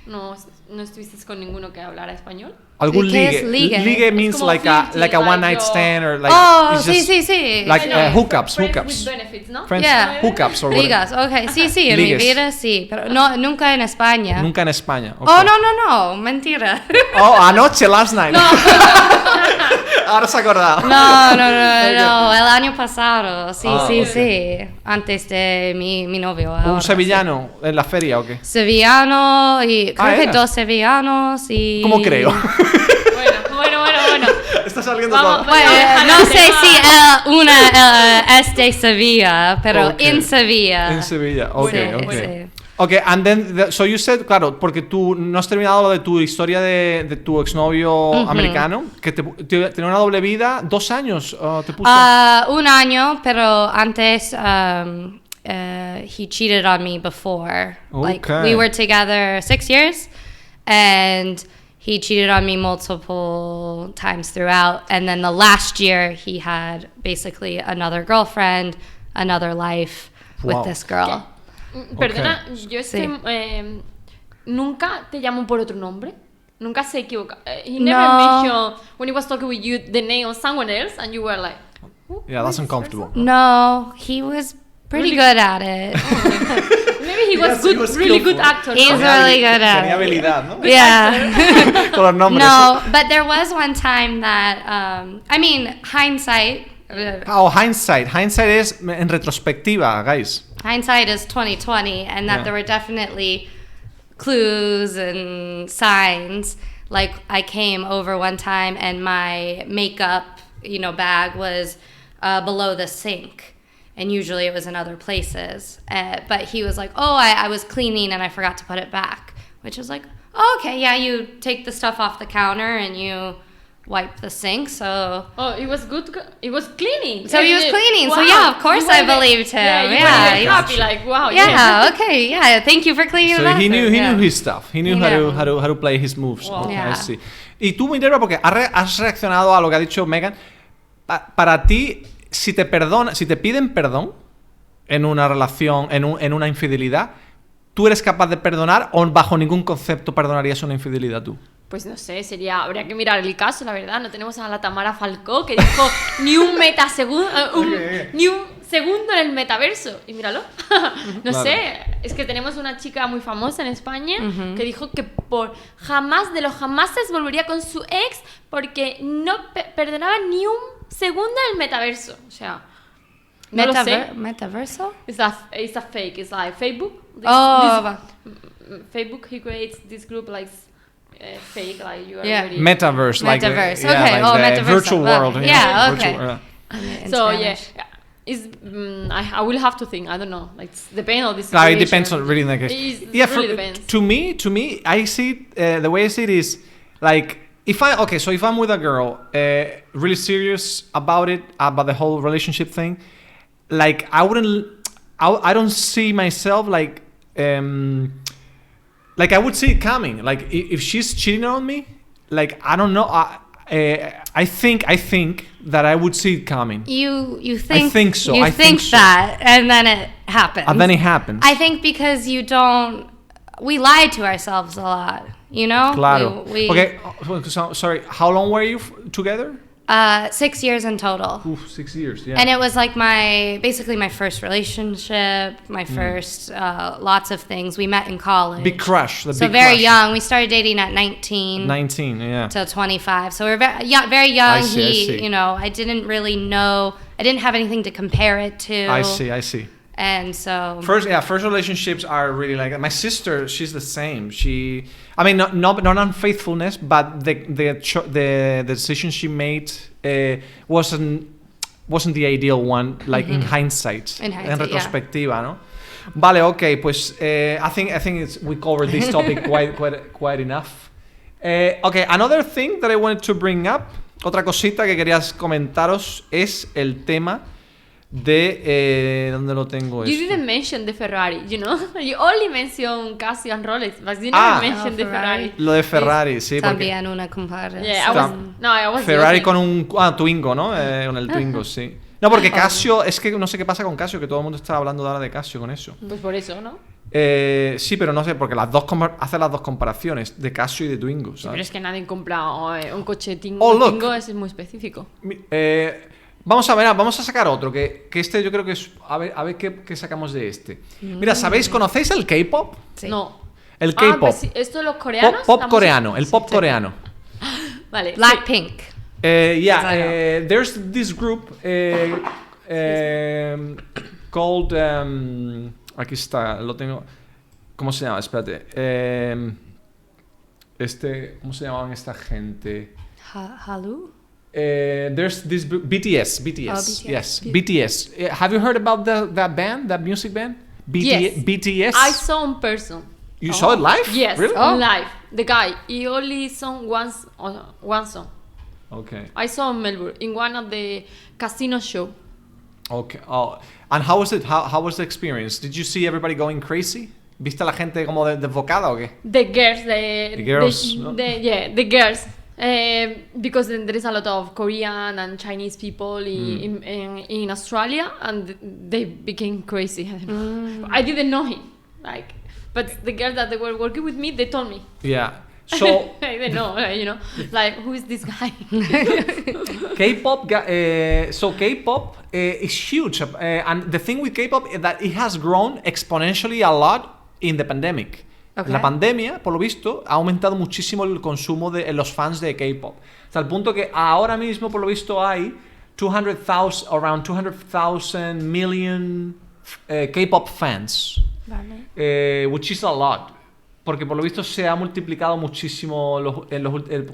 ¿no estuviste con ninguno que hablara español? Algún ¿Qué es ligue. ligue? Ligue means como like a flirting, one like night your- stand or like. Oh, it's sí, just sí, sí. Like I know, hookups, friends hookups. with benefits, ¿no? Friends, Yeah. hookups or whatever. Ligas, ok. Sí, sí, en Ligues. mi vida sí, pero no, nunca en España. Nunca en España. Oh, ok. no, mentira. Oh, anoche, last night. Ahora se ha acordado. No, el año pasado, sí, Ah, sí, ok. sí, antes de mi novio. ahora, ¿Un sevillano en la feria o qué? sí. Sevillano y creo que era. 2 sevillanos y... ¿Cómo creo? Bueno. Está saliendo Vamos, todo. Bueno, Vamos, no sé tema. si una es de Sevilla, pero Ok. en Sevilla. En Sevilla, ok, Sí, ok. sí. Ok, and then, so you said, claro, porque tú no has terminado lo de tu historia de tu exnovio americano, que tenía una doble vida, 2 años te puso. 1 año, pero antes he cheated on me before. Like Okay. we were together 6 years, and he cheated on me multiple times throughout. And then the last year, he had basically another girlfriend, another life Wow. with this girl. Perdona, yo Sí. nunca te llamo por otro nombre. Nunca se equivoca. He never No. mentioned when he was talking with you the name of someone else, and you were like, "Who Yeah, is that's this uncomfortable. No, he was pretty good at it. person?" Maybe he was Yes, he good, was really skillful. good actor. He's no? really good at Tenía it. habilidad, ¿no? Yeah. Con los nombres. No, but there was one time that, I mean, hindsight. Oh, hindsight. Hindsight es en retrospectiva, guys. Hindsight is 2020, and that Yeah. there were definitely clues and signs. Like I came over one time, and my makeup, bag was below the sink, and usually it was in other places. But he was like, "Oh, I was cleaning and I forgot to put it back," which was like, "Oh, okay, yeah, you take the stuff off the counter and you wipe the sink." So Oh, it was good. It was cleaning. So he was cleaning. So Wow. yeah, of course You were I like- believed him. Yeah, you Yeah, were he like was- happy, like wow. yeah, okay, yeah. Thank you for cleaning So it up. he knew Yeah. his stuff. He knew He how knew. to play his moves. Wow. Okay, I Yeah. see. Y tú, Minerva, porque has reaccionado a lo que ha dicho Megan. Para ti, si te piden perdón en una relación, en una infidelidad, ¿tú eres capaz de perdonar o bajo ningún concepto perdonarías una infidelidad tú? Pues no sé, habría que mirar el caso, la verdad. No tenemos a la Tamara Falcó que dijo ni un ni un segundo en el metaverso. Y míralo. No Claro. sé, es que tenemos una chica muy famosa en España que dijo que por jamás de los jamases volvería con su ex porque no perdonaba ni un segundo en el metaverso. O sea, no lo sé. Metaverso? It's a fake. It's like Facebook. Facebook, he creates this group like fake, like you are Yeah. already. Metaverse, like Metaverse. yeah, Okay. like the Metaverso. virtual Well, world. yeah, virtual- okay. In So Spanish. yeah, it's I will have to think. I don't know. Like depending on this. It depends on really like It yeah. really depends. To me, I see it, the way I see it is like if I'm with a girl, really serious about it, about the whole relationship thing, like I don't see myself like I would see it coming. Like if she's cheating on me, like I don't know. I think that I would see it coming. You think I think so. You I think so. that, and then it happens. And then it happens. I think because we lie to ourselves a lot, Claro. We, Okay. So, sorry. How long were you together? 6 years in total. Oof, 6 years. Yeah. And it was like basically my first relationship, my first lots of things. We met in college. Big crush. The So big very crush. young. We started dating at 19. 19. Yeah. Till 25. So we were very young. I see. I didn't really know. I didn't have anything to compare it to. I see. And so First relationships are really like my sister. She's the same. Not unfaithfulness, but the decision she made wasn't the ideal one. Like in hindsight, In hindsight, en retrospectiva, ¿no? Vale, okay. Pues I think we covered this topic quite enough. Okay, another thing that I wanted to bring up, otra cosita que querías comentaros es el tema de ¿dónde lo tengo You esto? didn't mention the Ferrari, you only mention Casio and Rolex, but you never mentioned the Ferrari. Lo de Ferrari, sí, porque también una comparación. Yeah, I was Ferrari joking. con un Twingo, ¿no? Con el Twingo, sí. No, porque Casio, es que no sé qué pasa con Casio, que todo el mundo está hablando ahora de Casio con eso. Pues por eso, ¿no? Sí, pero no sé, porque hace las dos comparaciones de Casio y de Twingo, ¿sabes? Sí, pero es que nadie compra un coche Oh, look. Twingo, es muy específico. Vamos a sacar otro, que este yo creo que es... A ver qué sacamos de este. Mira, ¿conocéis el K-pop? Sí. No. El K-pop. Pues sí, ¿esto de los coreanos? Pop coreano, el pop coreano. Vale. Blackpink. There's this group called... aquí está, lo tengo... ¿Cómo se llama? Espérate. ¿Cómo se llamaban esta gente? Halu? There's this BTS. BTS. Yes, BTS. Have you heard about that band, that music band? Yes. BTS. I saw in person. You saw it live? Yes, Really? live. The guy, he only sang one song. Okay. I saw in Melbourne in one of the casino show. Okay. Oh, and how was it? How was the experience? Did you see everybody going crazy? ¿Viste a la gente como desbocada o qué? The girls, The girls, no? the girls. Because there is a lot of Korean and Chinese people in Australia, and they became crazy. I didn't know him, but the girls that they were working with me, they told me. Yeah. So I didn't know, who is this guy? K-pop. So K-pop is huge, and the thing with K-pop is that it has grown exponentially a lot in the pandemic. Okay. La pandemia, por lo visto, ha aumentado muchísimo el consumo de los fans de K-pop. Hasta el punto que ahora mismo, por lo visto, hay around 200,000 million K-pop fans. Vale. Which is a lot. Porque por lo visto se ha multiplicado muchísimo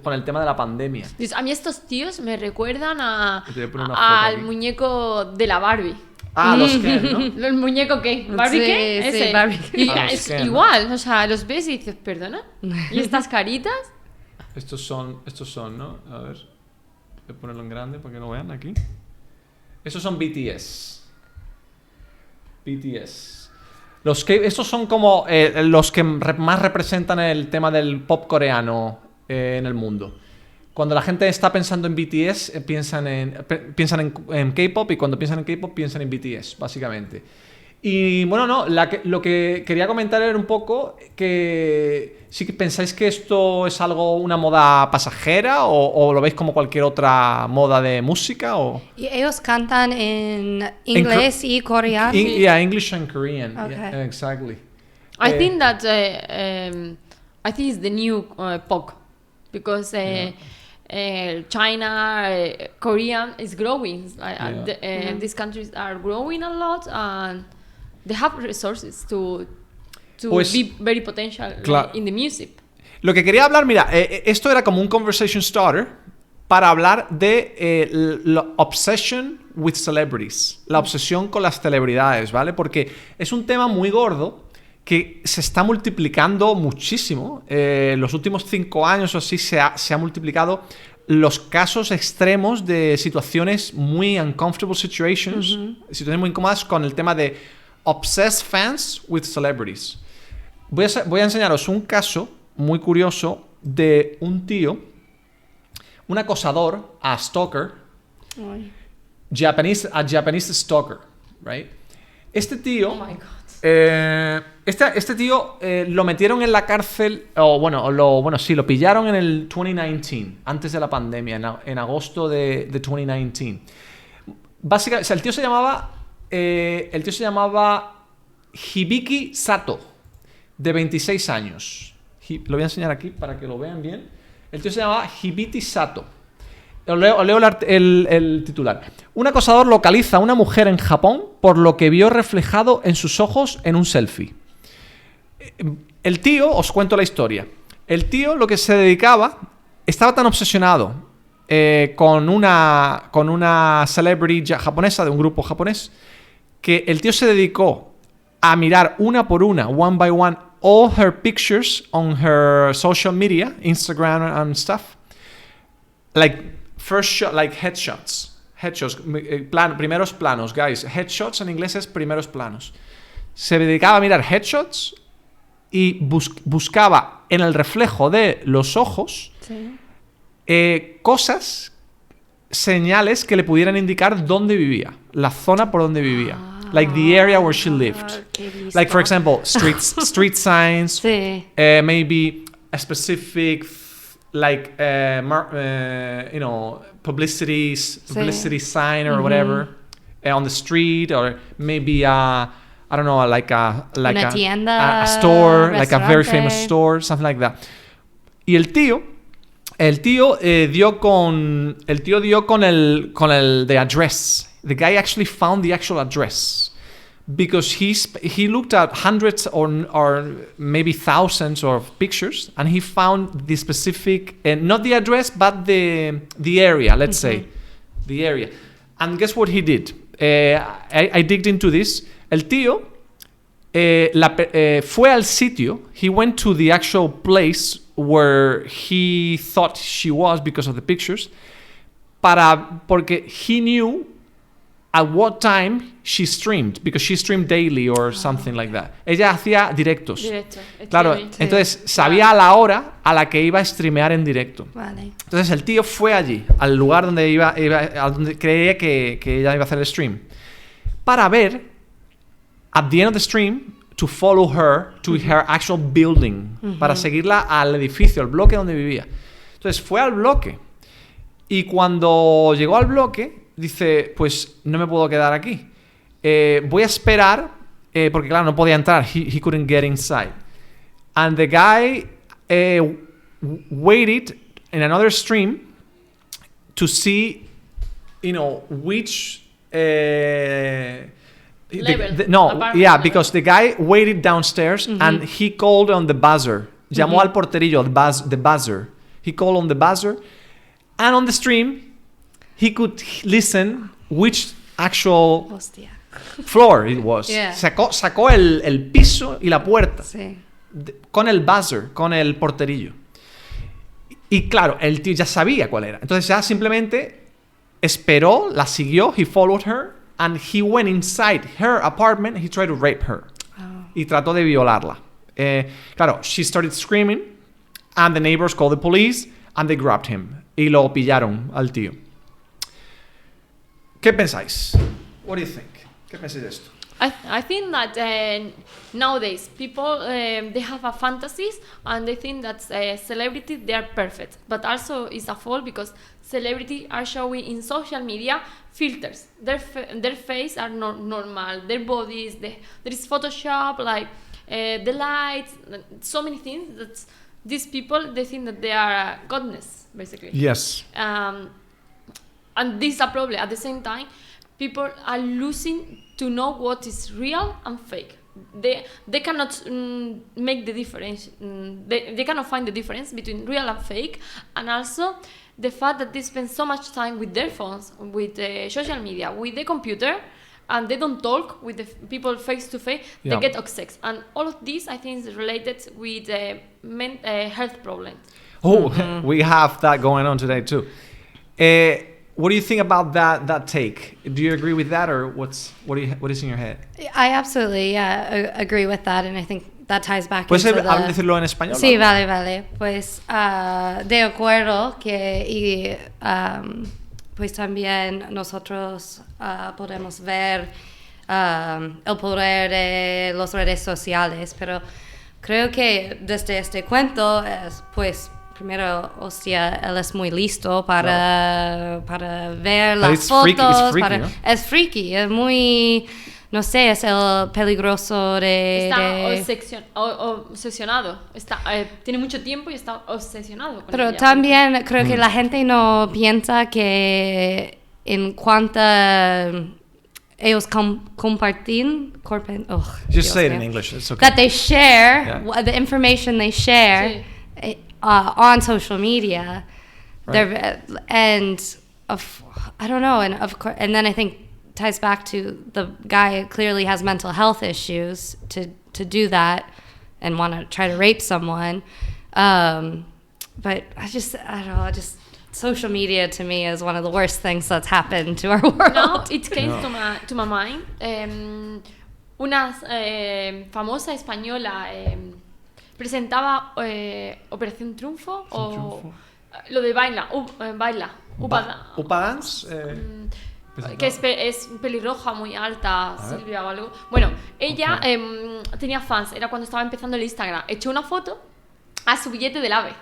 con el tema de la pandemia. A mí estos tíos me recuerdan Te voy a poner una foto al aquí. muñeco de la Barbie. Los Ken, ¿no? ¿El muñeco qué? ¿Barbie Sí, qué? sí, Ese. Barbie. Y Ah, los es Ken, ¿no? igual, o sea, los ves y dices, perdona. ¿Y estas caritas? Estos son, ¿no? A ver, voy a ponerlo en grande para que lo vean aquí. Estos son BTS. Estos son como los que más representan el tema del pop coreano en el mundo. Cuando la gente está pensando en BTS, piensan en K-pop, y cuando piensan en K-pop piensan en BTS, básicamente. Y bueno, no, lo que quería comentar era un poco que sí que pensáis que esto es una moda pasajera o lo veis como cualquier otra moda de música o... ¿Y ellos cantan en inglés y coreano? Yeah, English and Korean. Okay. Yeah, exactly. I think that I think it's the new pop because China, Korean is growing. These countries are growing a lot and they have resources to be very potential in the music. Lo que quería hablar, mira, esto era como un conversation starter para hablar de la obsession with celebrities, la obsesión con las celebridades, ¿vale? Porque es un tema muy gordo que se está multiplicando muchísimo. Los últimos 5 años o así se ha multiplicado los casos extremos de situaciones muy uncomfortable situations, situaciones muy incómodas con el tema de obsessed fans with celebrities. Voy a enseñaros un caso muy curioso de un tío, un acosador, a stalker, Japanese stalker, right? Este tío... Oh my God. Este tío lo metieron en la cárcel, lo pillaron en el 2019, antes de la pandemia, en agosto de 2019. Básicamente, o sea, el tío se llamaba Hibiki Sato, de 26 años. Lo voy a enseñar aquí para que lo vean bien. El tío se llamaba Hibiki Sato. Os leo el titular. Un acosador localiza a una mujer en Japón por lo que vio reflejado en sus ojos en un selfie. El tío, os cuento la historia. El tío lo que se dedicaba, estaba tan obsesionado con una celebrity japonesa de un grupo japonés, que el tío se dedicó a mirar una por una, one by one, all her pictures on her social media, Instagram and stuff. First shot, headshots. Primeros planos, guys. Headshots en inglés es primeros planos. Se dedicaba a mirar headshots y buscaba en el reflejo de los ojos cosas, señales que le pudieran indicar dónde vivía, la zona por donde vivía. like the area where she lived. Like, for example, street signs, Sí. Maybe a specific, like, publicity sign or whatever on the street, or maybe I don't know, like a tienda, a store, like a very restaurante. famous store, something like that. Y el tío dio con the address. The guy actually found the actual address because he looked at hundreds or maybe thousands of pictures, and he found the specific, not the address, but the area. Let's say the area. And guess what he did? I digged into this. El tío fue al sitio. He went to the actual place where he thought she was because of the pictures, porque he knew at what time she streamed, because she streamed daily or something like that. Ella hacía directos. Claro, entonces sabía la hora a la que iba a streamear en directo. Vale. Entonces el tío fue allí, al lugar donde iba a donde creía que ella iba a hacer el stream, para ver, at the end of the stream, to follow her to her actual building, para seguirla al edificio, al bloque donde vivía. Entonces fue al bloque, y cuando llegó al bloque, dice, pues no me puedo quedar aquí. Voy a esperar, porque claro, no podía entrar. He couldn't get inside. And the guy waited in another stream to see, which... because the guy waited downstairs and he called on the buzzer. Llamó al porterillo, the buzzer. He called on the buzzer, and on the stream, he could listen which actual floor it was. Yeah. Sacó el piso y la puerta. Sí. Con el buzzer, con el porterillo. Y claro, el tío ya sabía cuál era. Entonces ya simplemente esperó, la siguió, he followed her, and he went inside her apartment, he tried to rape her. Y trató de violarla. Claro, she started screaming, and the neighbors called the police, and they grabbed him. Y lo pillaron al tío. ¿Qué pensáis? What do you think? ¿Qué pensáis de esto? I think that nowadays people they have a fantasies and they think that celebrity they are perfect, but also it's a fault because celebrity are showing in social media filters. Their face are not normal. Their bodies, there is Photoshop, like the lights, so many things that these people they think that they are godness basically. Yes. And this is a problem. At the same time, people are losing to know what is real and fake. They cannot make the difference. They cannot find the difference between real and fake. And also the fact that they spend so much time with their phones, with social media, with the computer, and they don't talk with the people face to face. They get obsessed. And all of this, I think, is related with health problems. Oh, we have that going on today too. What do you think about that take? Do you agree with that, or what is in your head? I absolutely agree with that, and I think that ties back ¿Puedes into decirlo en español? Sí, vale. Pues de acuerdo que pues también nosotros podemos ver el poder de las redes sociales, pero creo que desde este cuento pues primero, hostia, él es muy listo para ver las fotos. Freaky, ¿no? Es freaky, es muy, no sé, es el peligroso de... Está obsesionado. Tiene mucho tiempo y está obsesionado con Pero ella. También creo que la gente no piensa que en cuanto ellos comparten... Just say it in English, it's okay. That they share, the information they share... Sí. On social media, right. I don't know, and of course, and then I think ties back to the guy clearly has mental health issues to do that and want to try to rape someone, but I don't know, social media to me is one of the worst things that's happened to our world. Now it came to my mind. Una famosa española. Presentaba Operación Triunfo lo de baila, Upa Dance. que es pelirroja, muy alta, Silvia o algo. Bueno, ella tenía fans, era cuando estaba empezando el Instagram. Echó una foto a su billete del AVE.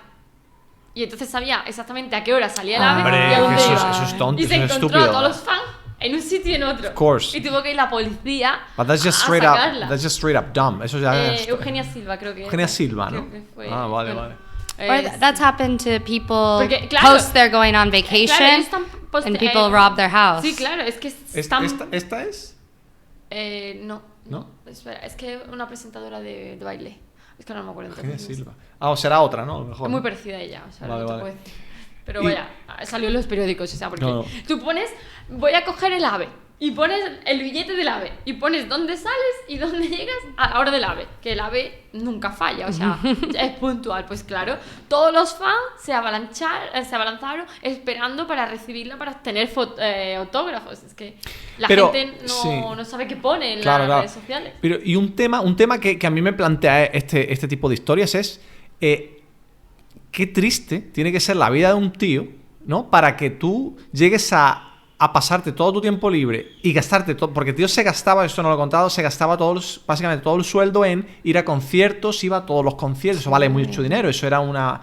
Y entonces sabía exactamente a qué hora salía el AVE y a dónde iba. Eso es tonto, y se eso es encontró estúpido. a todos los fans en un sitio y en otro. Of course. Y tuvo que ir la policía But that's just a straight sacarla. up. That's just straight up dumb. Eso ya es... Eugenia Silva, creo que Eugenia Silva, ¿no? que fue, Vale. Or that's happened to people Porque, claro, post they're going on vacation claro, están and people rob their house. Sí, claro, es que están... ¿Esta es? No. ¿No? Espera, es que una presentadora de baile. Es que no me acuerdo Eugenia entonces. Silva. O será otra, ¿no? A lo mejor. Es muy parecida a ella, o sea, Vale, no te vale. puedo decir. Pero vaya, salió en los periódicos, o sea, porque No. tú pones, voy a coger el AVE, y pones el billete del AVE, y pones dónde sales y dónde llegas a la hora del AVE, que el AVE nunca falla, o sea, ya es puntual. Pues claro, todos los fans se abalanzaron esperando para recibirla, para tener autógrafos. Es que la gente no sabe qué pone en las redes sociales. Pero, y un tema que a mí me plantea este tipo de historias es... qué triste tiene que ser la vida de un tío, ¿no? Para que tú llegues a pasarte todo tu tiempo libre y gastarte todo, porque el tío se gastaba, esto no lo he contado, se gastaba básicamente todo el sueldo en ir a conciertos, iba a todos los conciertos, eso vale mucho dinero, eso era una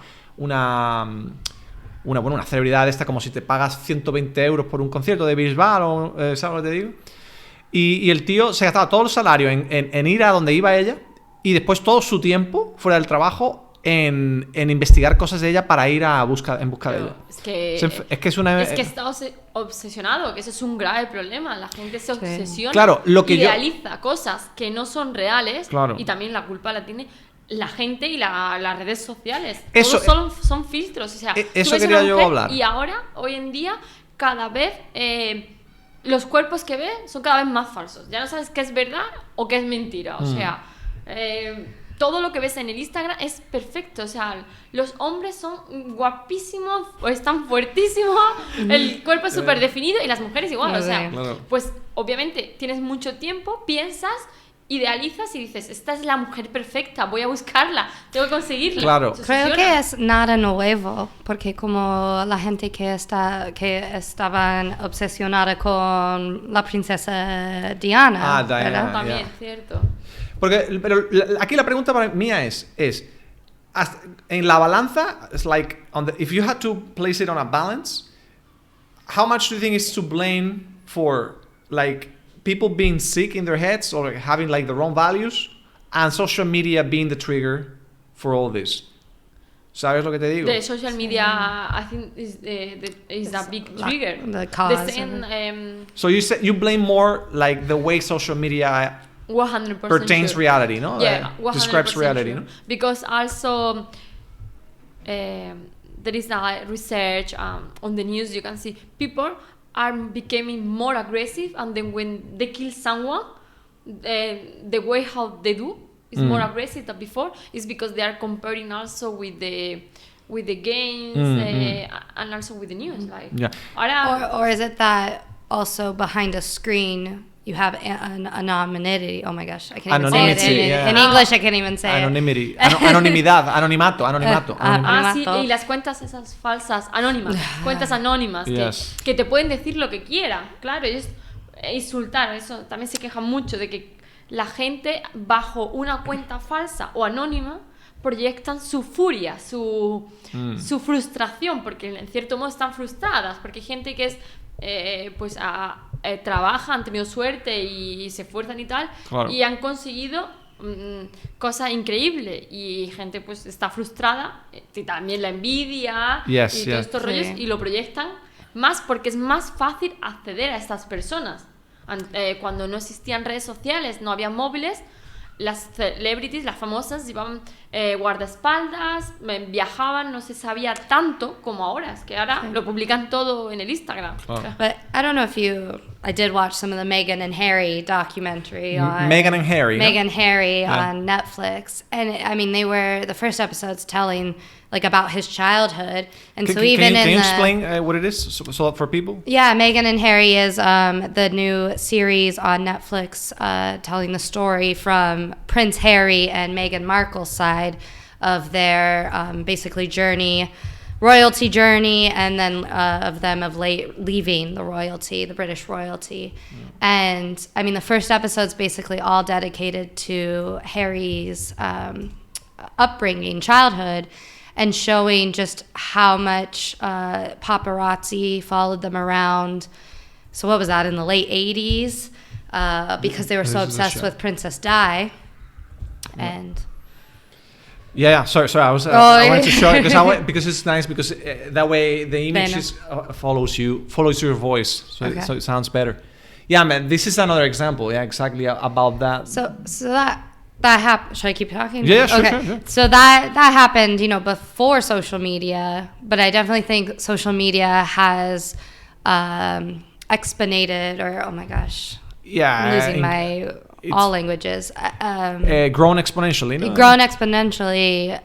celebridad esta, como si te pagas 120 euros por un concierto de Bisbal, ¿sabes lo que te digo? Y el tío se gastaba todo el salario en ir a donde iba ella y después todo su tiempo fuera del trabajo en investigar cosas de ella para ir en busca de ella. Es que está obsesionado, que ese es un grave problema. La gente se obsesiona, claro, idealiza cosas que no son reales, claro. Y también la culpa la tiene la gente y las redes sociales. Eso, todos son filtros, o sea, eso quería yo hablar. Y ahora, hoy en día, cada vez los cuerpos que ves son cada vez más falsos. Ya no sabes qué es verdad o qué es mentira. O sea, todo lo que ves en el Instagram es perfecto. O sea, los hombres son guapísimos, o están fuertísimos, el cuerpo es súper definido y las mujeres igual. O sea, pues obviamente tienes mucho tiempo, piensas, idealizas y dices, esta es la mujer perfecta, voy a buscarla, tengo que conseguirla. Claro. Creo que es nada nuevo, porque como la gente que estaban obsesionada con la princesa Diana, Diana, también, cierto. Pero aquí la pregunta para mía es en la balanza, it's like if you had to place it on a balance, how much do you think is to blame for like people being sick in their heads or having like the wrong values and social media being the trigger for all this? ¿Sabes lo que te digo? The social media, I think, is a big trigger. The cause. The same, so you blame more like the way social media 100% pertains sure. reality, no? Yeah, 100% describes reality, sure. no? Because also there is a research on the news. You can see people are becoming more aggressive, and then when they kill someone, the way how they do is more aggressive than before. Is because they are comparing also with the games and also with the news. Like, or is it that also behind a screen you have an anonymity? Oh my gosh, I can't even say it in English. I can't even say anonymity. it. Anonimato. Sí, y las cuentas esas falsas, anónimas, cuentas anónimas que te pueden decir lo que quieran, claro, ellos insultar, eso también se quejan mucho de que la gente bajo una cuenta falsa o anónima proyectan su furia, su frustración, porque en cierto modo están frustradas, porque hay gente que es trabaja, han tenido suerte y se esfuerzan y tal, claro, y han conseguido cosas increíbles, y gente pues está frustrada, y también la envidia y todos estos rollos, y lo proyectan más porque es más fácil acceder a estas personas. Cuando no existían redes sociales, no había móviles, las celebrities, las famosas, llevaban guardaespaldas, viajaban, no se sabía tanto como ahora. Es que ahora lo publican todo en el Instagram. But I don't know if I did watch some of the Meghan and Harry documentary on Meghan and Harry on Netflix, and I mean they were the first episodes telling like about his childhood, and can you explain what it is so for people? Yeah, Meghan and Harry is the new series on Netflix telling the story from Prince Harry and Meghan Markle's side of their basically journey royalty journey, and then of them leaving the royalty, the British royalty. And I mean, the first episode's basically all dedicated to Harry's upbringing, childhood, and showing just how much paparazzi followed them around. So what was that, in the late 80s? Because they were so obsessed with Princess Di. And sorry. I wanted to show it because it's nice, because that way the image follows your voice, so it sounds better. Yeah, man, this is another example. Yeah, exactly about that. So that happened. Should I keep talking? Yeah, sure. So that happened, before social media, but I definitely think social media has expedited, or oh my gosh, I'm losing all languages. Grown exponentially, no? Grown exponentially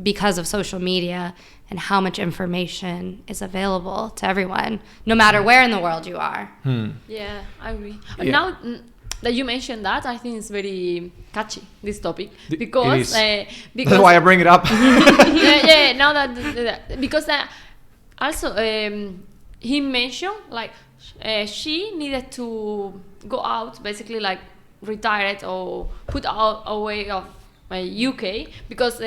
because of social media and how much information is available to everyone, no matter where in the world you are. Yeah, I agree. Yeah. Now that you mentioned that, I think it's very catchy, this topic, because that's why I bring it up. Now that because also he mentioned like she needed to go out, basically like retired or put out away of UK, because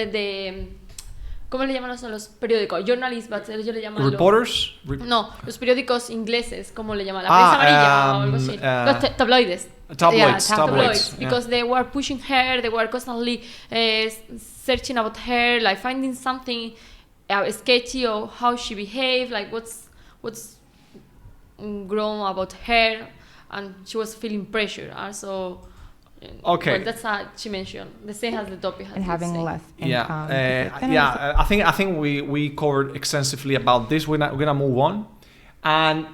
¿cómo le llaman los periódicos? Journalists, but ellos le llaman reporters. No, los periódicos ingleses, ¿cómo le llaman? La prensa amarilla o algo así. Los tabloides. Tabloids. Because they were pushing her, they were constantly searching about her, like finding something sketchy or how she behaved, like what's grown about her, and she was feeling pressure also. Okay. Well, that's how she mentioned. The same as the topic has. And having less income. I think we covered extensively about this. We're gonna move on, and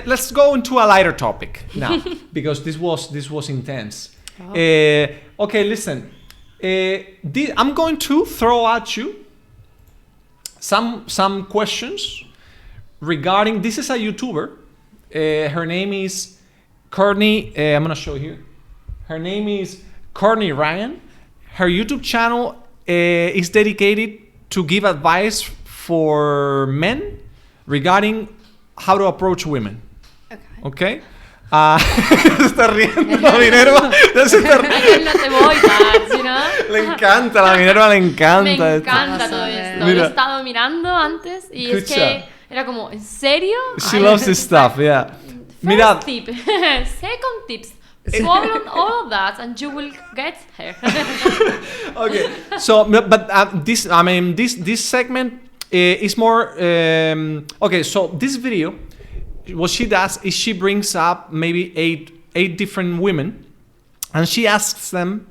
let's go into a lighter topic now because this was intense. Okay, listen. I'm going to throw at you some questions regarding. This is a YouTuber. Her name is Courtney. I'm gonna show here. Her name is Courtney Ryan. Her YouTube channel is dedicated to give advice for men regarding how to approach women. Okay. Se está riendo la Minerva. Le encanta, la Minerva le encanta. Me encanta todo esto. Lo he estado mirando antes y es que era como, ¿en serio? She loves this stuff, yeah. First tip. Second tips. Follow all of that and you will get her. Okay, so but this segment is more okay. So this video, what she does is she brings up maybe eight different women, and she asks them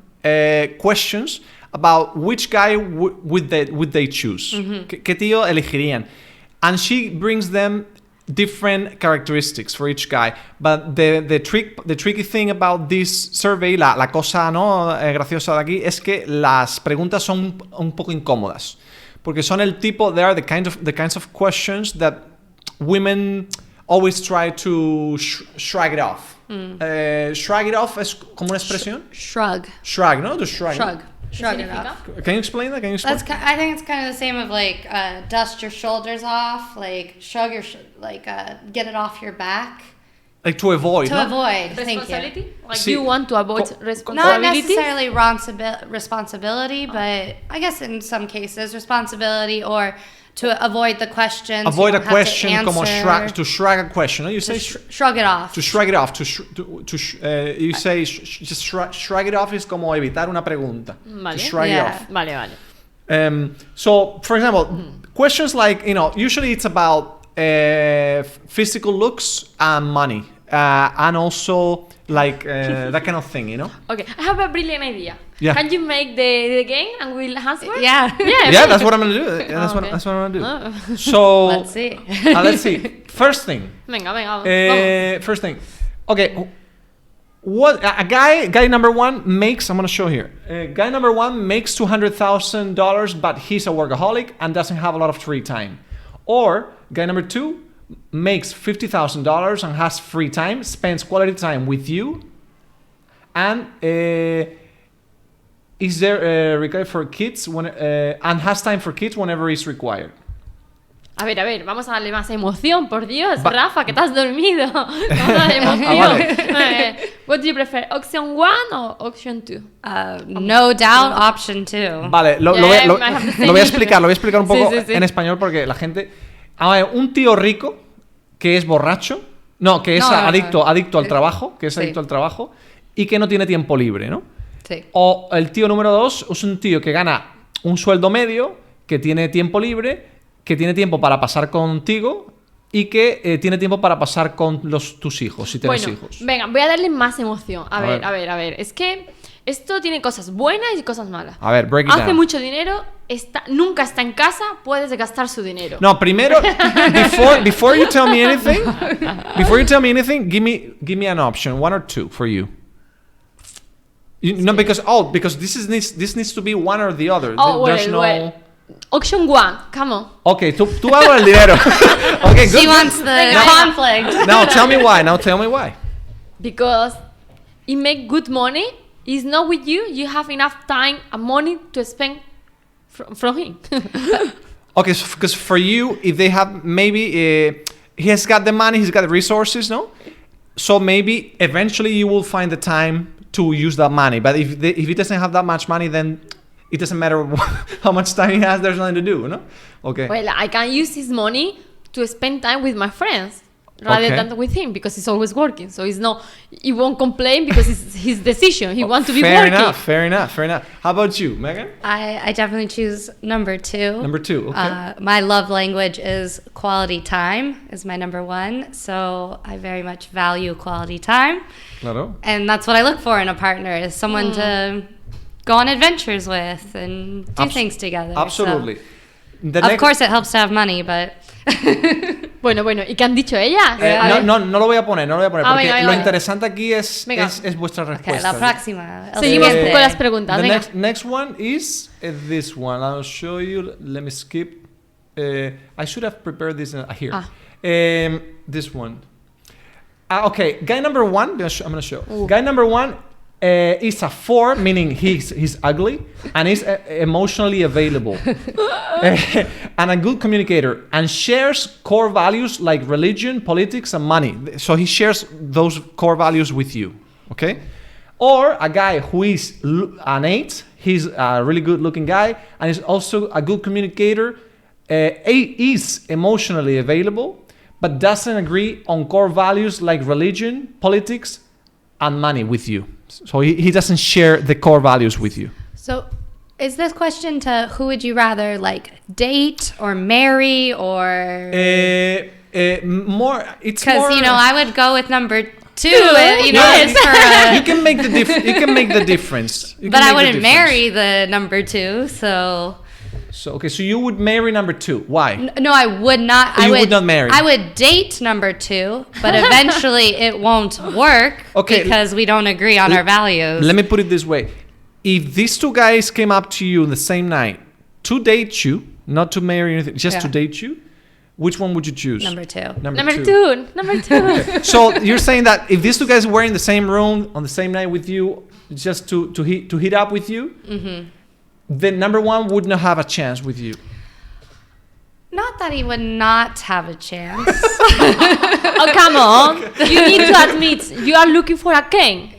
questions about which guy would they choose. ¿Qué tío elegirían? And she brings them different characteristics for each guy, but the tricky thing about this survey, la cosa graciosa de aquí, es que las preguntas son un poco incómodas, porque son el tipo, they are the kinds of questions that women always try to shrug it off. Shrug it off es como una expresión. Shrug, no? To shrug. Shrug it off. Can you explain that? I think it's kind of the same of like dust your shoulders off, like shrug your get it off your back. Like to avoid. Avoid. Responsibility? Thank you. Like you want to avoid responsibility? Not necessarily responsibility, but I guess in some cases responsibility, or to avoid the questions. Avoid a question, como to shrug a question. No? You say shrug it off. To shrug it off. You say just shrug it off is como evitar una pregunta. Vale. To shrug it off. Vale. So, for example, questions like, usually it's about physical looks and money, and also like that kind of thing, Okay, I have a brilliant idea. Yeah. Can you make the game and we'll answer? Yeah. Yeah, that's what I'm gonna do. That's what I'm gonna do. So let's see. Let's see. First thing. Venga. First thing. Okay. What a guy number one makes? I'm gonna show here. Guy number one makes $200,000, but he's a workaholic and doesn't have a lot of free time. Or guy number two makes $50,000 and has free time, spends quality time with you, and is there required for kids and has time for kids whenever it's required. A ver, vamos a darle más emoción, por Dios. Rafa, que te has dormido. Vamos a darle emoción. Vale. What do you prefer, option 1 o option 2? No doubt, option 2. Vale, lo voy a explicar un poco Sí. en español porque la gente... A ver, un tío rico que es borracho, que es adicto al trabajo, adicto al trabajo y que no tiene tiempo libre, ¿no? Sí. O el tío número 2 es un tío que gana un sueldo medio, que tiene tiempo libre, que tiene tiempo para pasar contigo y que tiene tiempo para pasar con tus hijos, si tienes hijos. Venga, voy a darle más emoción. A ver. Es que esto tiene cosas buenas y cosas malas. A ver, break it down. Hace mucho dinero, nunca está en casa, puedes gastar su dinero. No, primero, before you tell me anything, give me an option, 1 or 2 for you. No, because this needs to be one or the other. There's no... Option 1, come on. Okay, tú vas por el dinero. Okay, good. She wants the conflict. Now tell me why. Because it make good money. It's not with you. You have enough time and money to spend from him. Okay, because for you, if they have maybe he has got the money, he's got the resources, no? So maybe eventually you will find the time to use that money. But if he doesn't have that much money, then it doesn't matter how much time he has. There's nothing to do, no? Okay. Well, I can use his money to spend time with my friends rather than with him because he's always working. So he won't complain because it's his decision. He wants to be working. Fair enough. How about you, Megan? I definitely choose number 2. Number 2, okay. My love language is quality time, is my number 1. So I very much value quality time. Claro. And that's what I look for in a partner, is someone to go on adventures with and do things together. Absolutely. So, of course it helps to have money, but... Bueno, ¿y qué han dicho ellas? No lo voy a poner, porque lo interesante aquí es vuestra respuesta. La próxima. Seguimos con las preguntas. The next one is this one. I'll show you. Let me skip. I should have prepared this here. This one. Okay, guy number 1. I'm gonna show. Guy number 1 is a 4, meaning he's ugly and is emotionally available and a good communicator and shares core values like religion, politics, and money. So he shares those core values with you. Okay. Or a guy who is an 8. He's a really good-looking guy and is also a good communicator. Is emotionally available, but doesn't agree on core values like religion, politics, and money with you. So he doesn't share the core values with you. So is this question to who would you rather date or marry or? More. It's because more, I would go with number 2. You can make the difference. But I wouldn't marry the number 2. So you would marry number 2. Why? No, I would not. You would not marry. I would date number 2, but eventually it won't work because we don't agree on our values. Let me put it this way. If these 2 guys came up to you in the same night to date you, not to marry anything, just to date you, which one would you choose? Number 2. Number two. Okay. So you're saying that if these 2 guys were in the same room on the same night with you, just to hit up with you, then number 1 would not have a chance with you. Not that he would not have a chance. Oh, come on. You need to admit you are looking for a king.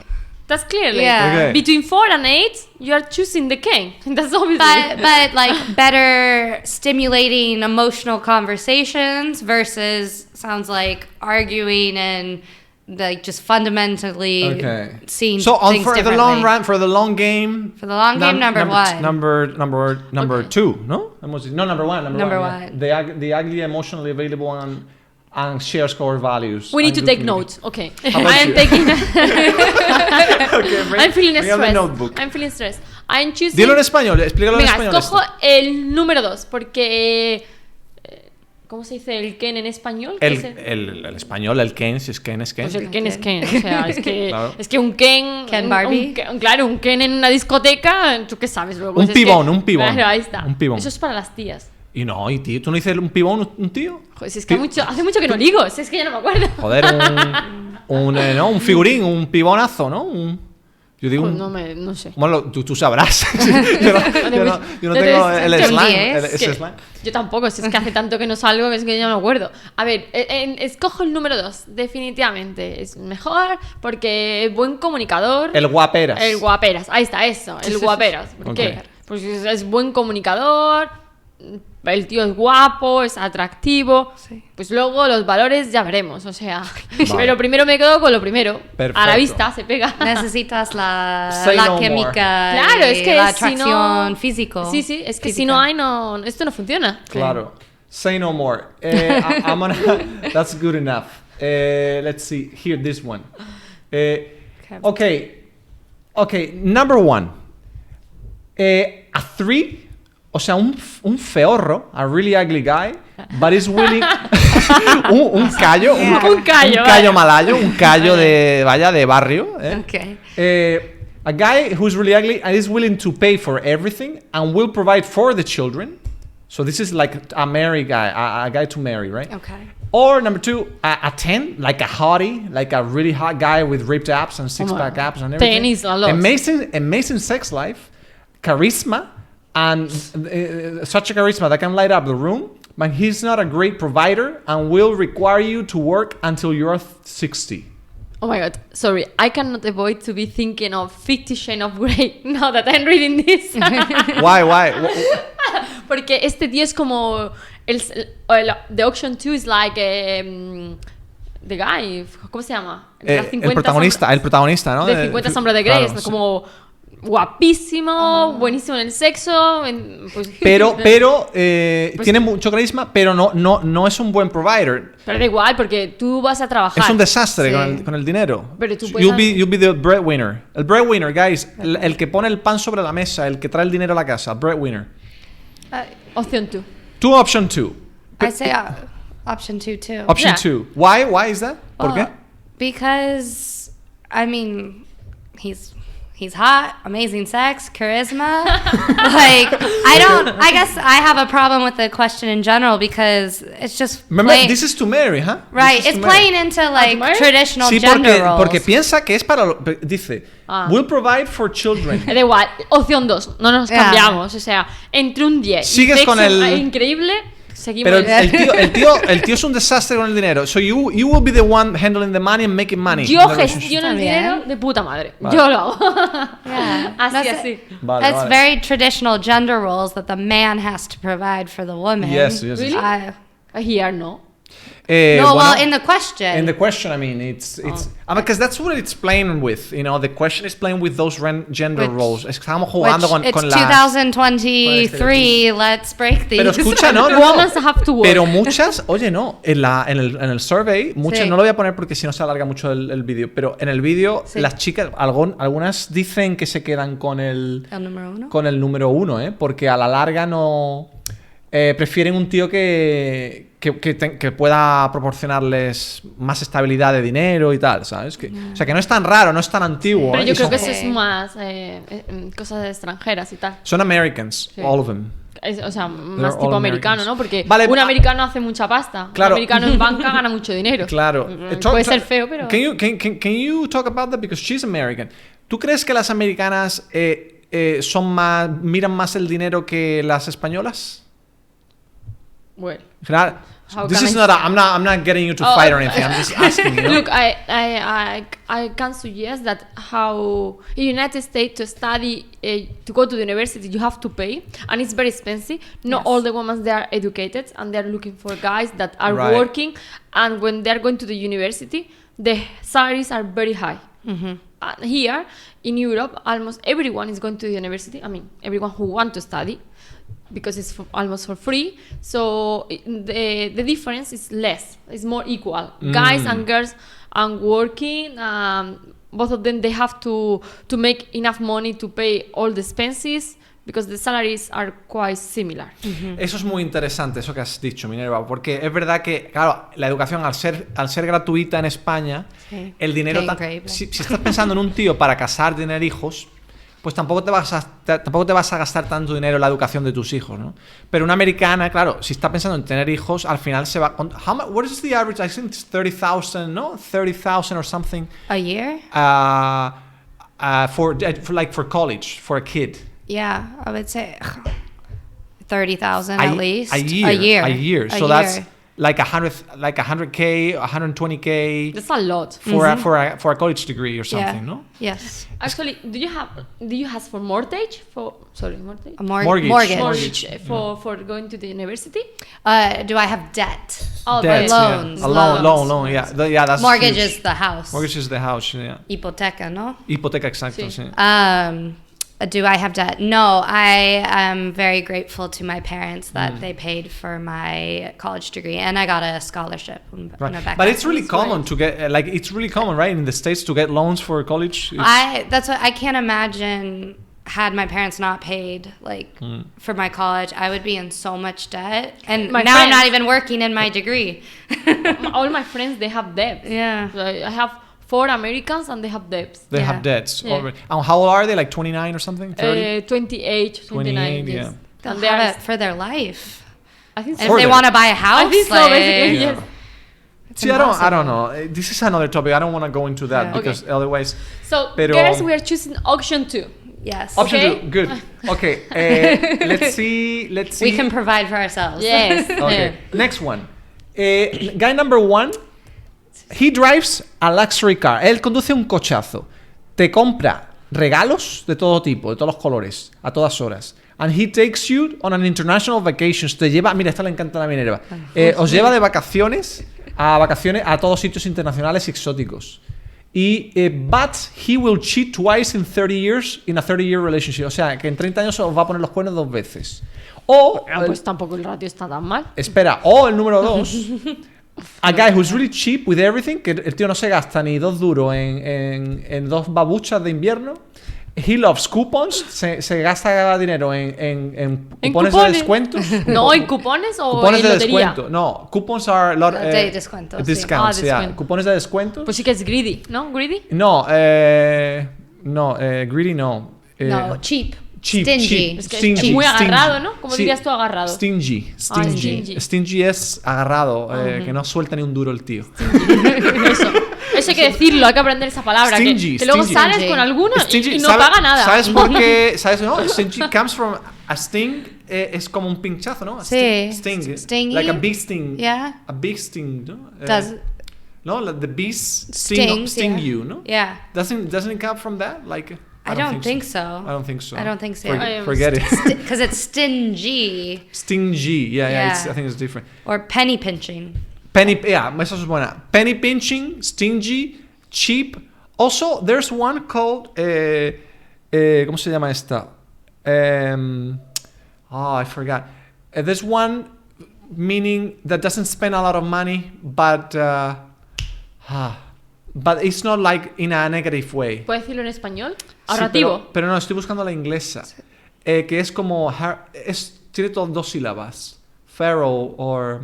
That's clearly. Yeah. Okay. Between 4 and 8, you are choosing the king. That's obviously. But better stimulating emotional conversations versus sounds like arguing and just fundamentally seeing things for differently. the long run, for the long game. For the long game, number 1. Number 2, no? No, number 1. Number 1. The ugly, emotionally available and shares core values. We need to take notes. Okay. I am taking. I'm feeling stressed. Notebook. I'm feeling stressed. I'm choosing. Dilo en español, explícalo en español. Escojo el número 2 porque. ¿Cómo se dice el Ken en español? El español, el Ken, si es Ken, es Ken. Pues el Ken es Ken. O sea, es que, claro. Es que un Ken. Ken Barbie. Claro, un Ken en una discoteca, ¿tú qué sabes luego? Un pibón. Claro, ahí está. Un pibón. Eso es para las tías. Y tío, ¿tú no dices un pibón, un tío? Joder, si es que hace mucho que no ligo, si es que ya no me acuerdo. Joder, un figurín, un pibonazo, ¿no? Yo digo no sé. Bueno, tú sabrás. yo no tengo el slang. Yo tampoco, si es que hace tanto que no salgo que es que ya no me acuerdo. A ver, escojo el número 2, definitivamente. Es mejor porque es buen comunicador. El guaperas. Ahí está, eso, el guaperas. ¿Por qué? Pues es buen comunicador, el tío es guapo, es atractivo. Sí. Pues luego los valores ya veremos, o sea. Vale. Pero primero me quedo con lo primero. Perfecto. A la vista se pega. Necesitas la química. Claro, es que la atracción física. Sí, es que si no hay, esto no funciona. Claro. Say no more. That's good enough. Let's see. Here, this one. Okay, number 1. A 3. O sea, un feorro, a really ugly guy, but is willing... un callo malayo, un callo de barrio. Okay. A guy who's really ugly and is willing to pay for everything and will provide for the children. So this is like a marry guy, a guy to marry, right? Okay. Or number 2, a 10, like a hottie, like a really hot guy with ripped abs and six-pack abs and everything. Tennis a lot. Amazing sex life, charisma, and such a charisma that can light up the room, but he's not a great provider and will require you to work until you're 60. Oh my god, sorry, I cannot avoid to be thinking of 50 Shades of Grey now that I'm reading this. Why? Porque este tío es como the option 2 is like the guy, ¿cómo se llama? El protagonista, ¿no? De 50 sombras de Grey, claro, es como guapísimo, buenísimo en el sexo, pues, pero tiene mucho carisma, pero no es un buen provider. Pero da igual, porque tú vas a trabajar. Es un desastre con el dinero. Pero tú you'll be the breadwinner. El breadwinner, guys, el que pone el pan sobre la mesa, el que trae el dinero a la casa, breadwinner. Option 2. Option 2. I say option 2 too. Option 2. Why is that? ¿Por qué? Because I mean, he's hot, amazing sex, charisma. I guess I have a problem with the question in general because it's just Remember, this is to marry, huh? Right, it's playing into like traditional gender roles. Porque piensa que es para... Dice, will provide for children. Da igual, opción 2, no nos cambiamos. O sea, entre un 10 sigues y con el... increíble... Seguimos. Pero el tío es un desastre con el dinero. So you will be the one handling the money and making money. Yo gestiono el dinero de puta madre. Vale. Yo lo hago. Yeah. así. That's very traditional gender roles that the man has to provide for the woman. Yes. Really? Here, no. In the question. In the question, I mean, it's because that's what it's playing with. You know, the question is playing with those gender roles. Estamos jugando con la... It's 2023. Let's break these. Pero escucha, no. Women have to work. Pero muchas, oye, no. En el survey, muchas no lo voy a poner porque si no se alarga mucho el vídeo. Pero en el vídeo, las chicas, algunas dicen que se quedan con el número 1. Con el número 1, porque a la larga no. Prefieren un tío que pueda proporcionarles más estabilidad de dinero y tal, ¿sabes? O sea, que no es tan raro, no es tan antiguo. Pero yo creo que eso es más cosas extranjeras y tal. Son Americans, all of them. O sea, más tipo americano, ¿no? Porque un americano hace mucha pasta. Claro. Un americano en banca gana mucho dinero. Claro. Puede ser feo, pero... Can you talk about that? Because she's American. ¿Tú crees que las americanas miran más el dinero que las españolas? Well, this is not. I'm not getting you to fight or anything. I'm just asking you. Look, I can suggest that how in the United States to study to go to the university you have to pay, and it's very expensive. Not all the women they are educated, and they are looking for guys that are working. And when they are going to the university, the salaries are very high. And here in Europe, almost everyone is going to the university. I mean, everyone who wants to study. Because it's almost for free, so the difference is less. It's more equal. Guys and girls are working. Both of them they have to make enough money to pay all the expenses because the salaries are quite similar. Eso es muy interesante eso que has dicho, Minerva, porque es verdad que claro la educación al ser gratuita en España, el dinero si estás pensando en un tío para casar y tener hijos, pues tampoco te vas a gastar tanto dinero en la educación de tus hijos, ¿no? Pero una americana, claro, si está pensando en tener hijos, al final se va... what is the average? I think it's 30,000, ¿no? 30,000 or something. A year? for college for a kid? Yeah, I would say 30,000 at least. A year. So that's like 100K, 120K. That's a lot. For a college degree or something, no? Yes. Actually, do you have for mortgage? Mortgage? A mortgage. For going to the university? Do I have debt? Oh, Debt, loans. Yeah. Loan, yeah. That's mortgage huge. is the house. Mortgage is the house, yeah. Hipoteca, no? Hipoteca, exacto, sí. Do I have debt? No, I am very grateful to my parents that they paid for my college degree, and I got a scholarship. Right. But it's really common to get, it's really common, right, in the States to get loans for college. That's what I can't imagine. Had my parents not paid for my college, I would be in so much debt. And I'm not even working in my degree. All my friends, they have debt. Yeah. So I have 4 Americans and they have debts. They have debts. Yeah. And how old are they? Like 29 or something? 30? 28, 29. 28, yes. They'll And have it for their life. I think And if they want to buy a house, I think so, basically, yes. See, I don't know. This is another topic. I don't want to go into that because otherwise. So, girls, we are choosing option 2. Yes. Option 2, good. Okay, let's see. We can provide for ourselves. Yes. Okay, next one. Guy number 1, he drives a luxury car. Él conduce un cochazo. Te compra regalos de todo tipo, de todos los colores, a todas horas. And he takes you on an international vacation. Te lleva, mira, esta le encanta a la Minerva. Os lleva de vacaciones a todos sitios internacionales y exóticos. But he will cheat twice in 30 years in a 30-year relationship. O sea, que en 30 años os va a poner los cuernos 2 veces. Pues tampoco el ratio está tan mal. Espera, o el número 2. A guy who's really cheap with everything, que el tío no se gasta ni 2 duros en 2 babuchas de invierno. He loves coupons, se gasta dinero en cupones de descuento. No, ¿en cupones o cupones en de lotería? Descuento. No, coupons are de descuentos. Discounts, yeah. Cupones de descuento. Pues sí que es greedy, ¿no? ¿Greedy? No, greedy no. No, cheap. Cheap, Stingy. cheap. Es que Stingy, es muy stingy. agarrado, ¿no? ¿Cómo Sí, dirías tú agarrado? Stingy. Stingy. Stingy es agarrado, que no suelta ni un duro el tío. Eso hay que decirlo, hay que aprender esa palabra. Stingy, que luego stingy. sales con alguno y no ¿sabe- paga nada. ¿Sabes por qué? ¿Sabes? No, stingy comes from a sting, es como un pinchazo, ¿no? A Sí. Sting. Stingy. Like a bee sting. Yeah. A big sting, ¿no? No, like the bees Stings, sting yeah. you, ¿no? Yeah. Doesn't it come from that? Like I don't think so. I don't think so. I don't think so. Forget it. Because it's stingy. Stingy. Yeah. Yeah. I think it's different. Or penny pinching. Esa es buena. Penny pinching, stingy, cheap. Also, there's one called ¿cómo se llama esta? I forgot. There's one meaning that doesn't spend a lot of money, but it's not like in a negative way. ¿Puedes decirlo en español? Sí, Ahorrativo. pero no, estoy buscando la inglesa. Que es como tiene todas 2 sílabas. Pharaoh or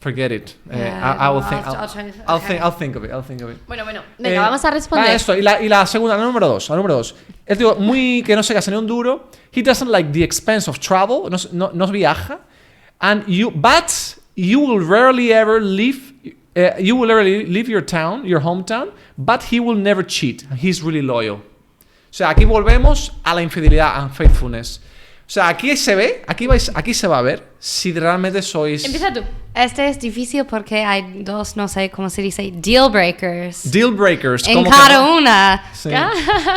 forget it. I will think. I'll think of it. Bueno, venga, vamos a responder. Esto, y la segunda, la número 2. El tío muy que no se gasta ni un duro. He doesn't like the expense of travel. No viaja. But you will rarely ever leave. You will rarely leave your hometown, but he will never cheat. He's really loyal. O sea, aquí volvemos a la infidelidad, unfaithfulness. O sea, aquí se ve, aquí se va a ver si realmente sois... Empieza tú. Este es difícil porque hay 2, no sé cómo se dice, deal breakers. Deal breakers. En como cada que no. una. Sí.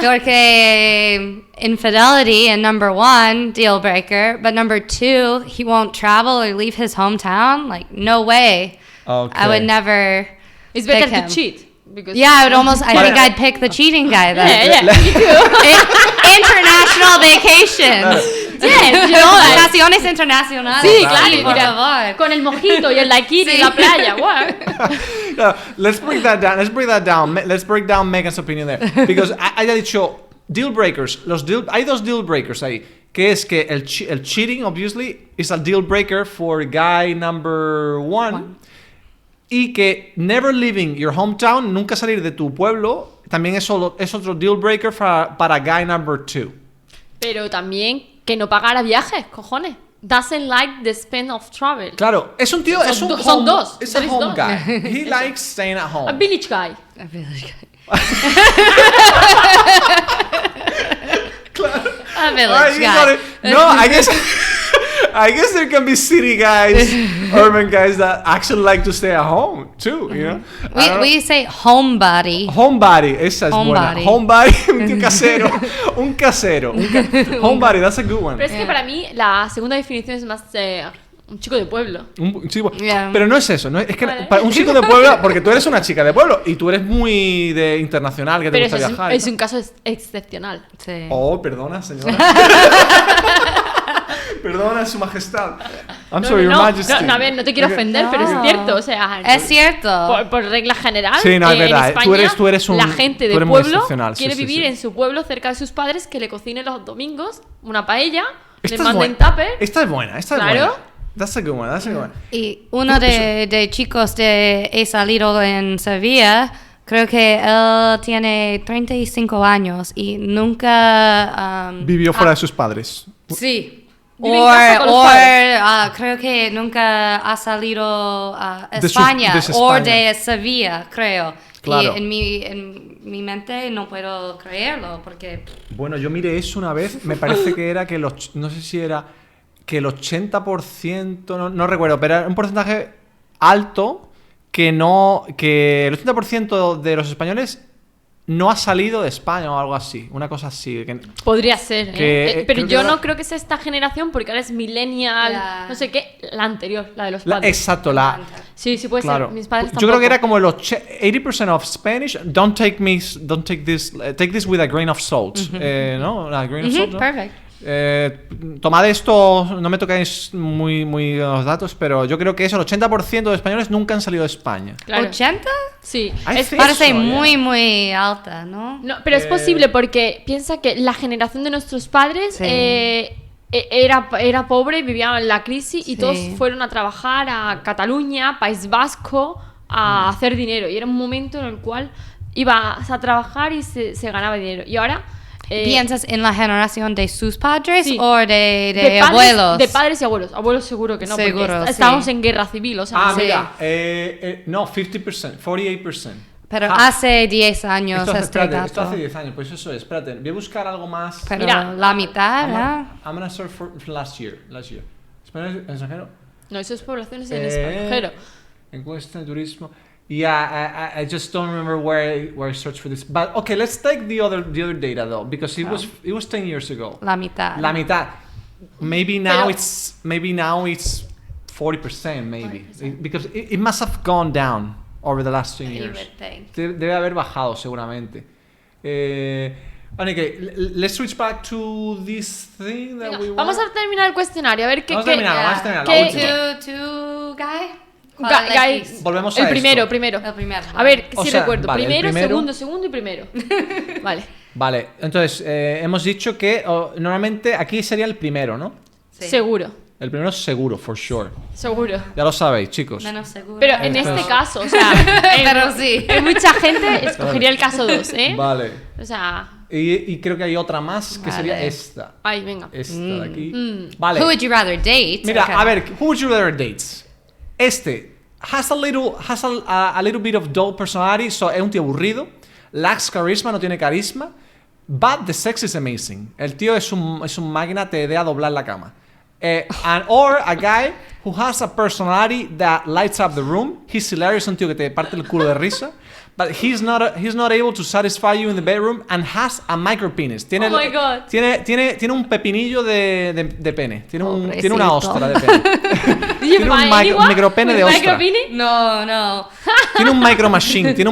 Porque infidelity in number 1, deal breaker. But number 2, he won't travel or leave his hometown. Like, no way. Okay. I would never It's better pick him. to cheat. Because Yeah, I would almost, I think I'd pick the cheating guy then. Yeah, me too. International vacations. Yes, you know, Vacaciones internacionales. Sí, claro, por mira, favor. con el mojito y el daiquiri Sí. en la playa. Wow. No, let's break that down. Let's break down Megan's opinion there. Because haya dicho deal breakers. Hay 2 deal breakers ahí. Que es que el cheating, obviously, is a deal breaker for guy number 1. Y que never leaving your hometown, nunca salir de tu pueblo, también es otro deal breaker para guy number 2. Pero también que no pagara viajes, cojones. Doesn't like the spend of travel. Claro, es un tío, Son dos. Es a home guy. He likes staying at home. A village guy. A village guy. No, I guess there can be city guys, urban guys that actually like to stay at home too, you know? We say homebody. Homebody, esa es buena. Homebody. Homebody, un casero. Un casero. Homebody, that's a good one. Pero es que para mí la segunda definición es más un chico de pueblo. Yeah. Pero no es eso, no es que Vale. para un chico de pueblo, porque tú eres una chica de pueblo y tú eres muy de internacional, que te Pero gusta eso viajar. es un caso excepcional. Sí. Oh, perdona, señora. Perdona, su majestad. I'm No, sorry, no, your no, majesty. no, a ver, no te quiero ofender, pero es No. cierto, o sea, Es cierto. por regla general, Sí, no, es verdad, en España, tú eres un- la gente tú de eres muy pueblo excepcional, sí, quiere sí, vivir sí. en su pueblo cerca de sus padres, que le cocinen los domingos una paella, Esta le es manden buena. tupper. Esta es buena, esta es Claro. buena. That's a good one, that's a good one. Y uno de chicos de he salido en Sevilla, creo que él tiene 35 años y nunca... Vivió fuera de sus padres. Sí. Vive en casa con los padres. Creo que nunca ha salido a De España de o España. de Sevilla, creo. Claro. Y en mi mente no puedo creerlo porque... Bueno, yo miré eso una vez, me parece que era que no sé si era que el 80%, no recuerdo, pero era un porcentaje alto que el 80% de los españoles no ha salido de España o algo así, una cosa así. Podría ser, Que, pero creo que yo ahora- no creo que sea esta generación, porque ahora es millennial, Ya. no sé qué, la anterior, la de los padres. Exacto, Sí, sí puede claro. ser, mis padres Yo creo tampoco. que era como el 80% of Spanish. Don't take this with a grain of salt, ¿no? A grain of salt, ¿no? Perfect. Tomad esto, no me tocáis muy los datos, pero yo creo que eso, el 80% de españoles nunca han salido de España. Claro. ¿80? Sí, I es, think Parece so, muy alta, ¿no? no, pero es posible porque piensa que la generación de nuestros padres Sí. era pobre, vivían en la crisis y Sí. todos fueron a trabajar a Cataluña, País Vasco, a hacer dinero. Y era un momento en el cual ibas a trabajar y se ganaba dinero. Y ahora... ¿Piensas en la generación de sus padres sí. o de padres, abuelos? De padres y abuelos. Abuelos seguro que no, Seguro, porque sí. estábamos en guerra civil, o sea... Ah, Sí. mira, no, 50%, 48%. Pero Ah, hace 10 años esto, este espérate, dato. esto hace 10 años, pues eso es, espérate, voy a buscar algo más. Pero Mira, la mitad, I'm ¿no? gonna start for last year. Español extranjero. No, eso es poblaciones en Eh, extranjero. Encuesta de turismo. Yeah, I just don't remember where I searched for this. But okay, let's take the other data though, because it was 10 years ago. La mitad. La mitad. Maybe now Pero- it's 40%, maybe. Because it must have gone down over the last 10 You years. would think. Debe haber bajado seguramente. Okay, let's switch back to this thing that Venga, we were... vamos a terminar el cuestionario, a ver qué... Vamos a terminar, vamos a terminar, la ¿Qué- última. ¿Tú, Guy? Guy- ¿Cuál Guy- elegís? Volvemos el a primero, esto. primero. El primero. A ver, O si sea, recuerdo. vale, el Primero, primero- segundo y primero. Vale. Vale, entonces hemos dicho que normalmente aquí sería el primero, ¿no? Sí. Seguro. El primero es seguro, for sure. Seguro. Ya lo sabéis, chicos. Menos seguro. Pero en Esto este es- caso, o sea... Pero sí. En mucha gente escogería el caso 2, ¿eh? Vale. O sea... Y creo que hay otra más que Vale. sería esta. Ay, venga. Esta de aquí. Vale. Who would you rather date? Mira, Okay. a ver, who would you rather date? Este has a little bit of dull personality, so es un tío aburrido, lacks charisma, no tiene carisma, but the sex is amazing. El tío es un máquina, te idea doblar la cama. Or a guy who has a personality that lights up the room. He's hilarious, un tío que te parte el culo de risa. But he's not able to satisfy you in the bedroom and has a micro penis. Tiene, Oh my God. Tiene un pepinillo de pene. Tiene Pobrecito. una ostra de pene. Did you Tiene un find anyone micropene with de ostra. micropene? No. Tiene un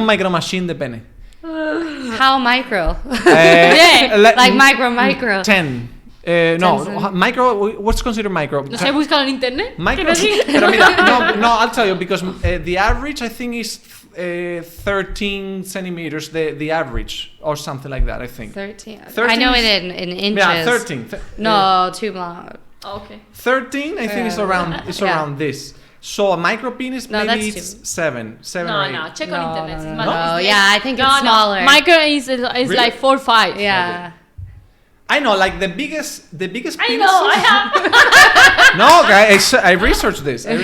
micro machine de pene. How micro? Yeah, like micro. 10. No, 10. micro, what's considered micro? ¿Los he buscado en internet? Micro, ¿Qué me digas? pero mira, no, I'll tell you, because the average I think is 13 centimeters, the average, or something like that, I think. 13. 13 I know is- it in inches. Yeah, 13. No, too long. Oh, okay. 13, I think is around Yeah. this. So a micro penis, No, maybe that's it's too- 7 No, or 8. no, check No, on internet. no, It's no, más- no. it's- Yeah, I think it's no, smaller. No. Micro is like 4 or 5. Yeah. I know, like the biggest I penises. know, I have. No, guys, I researched this. The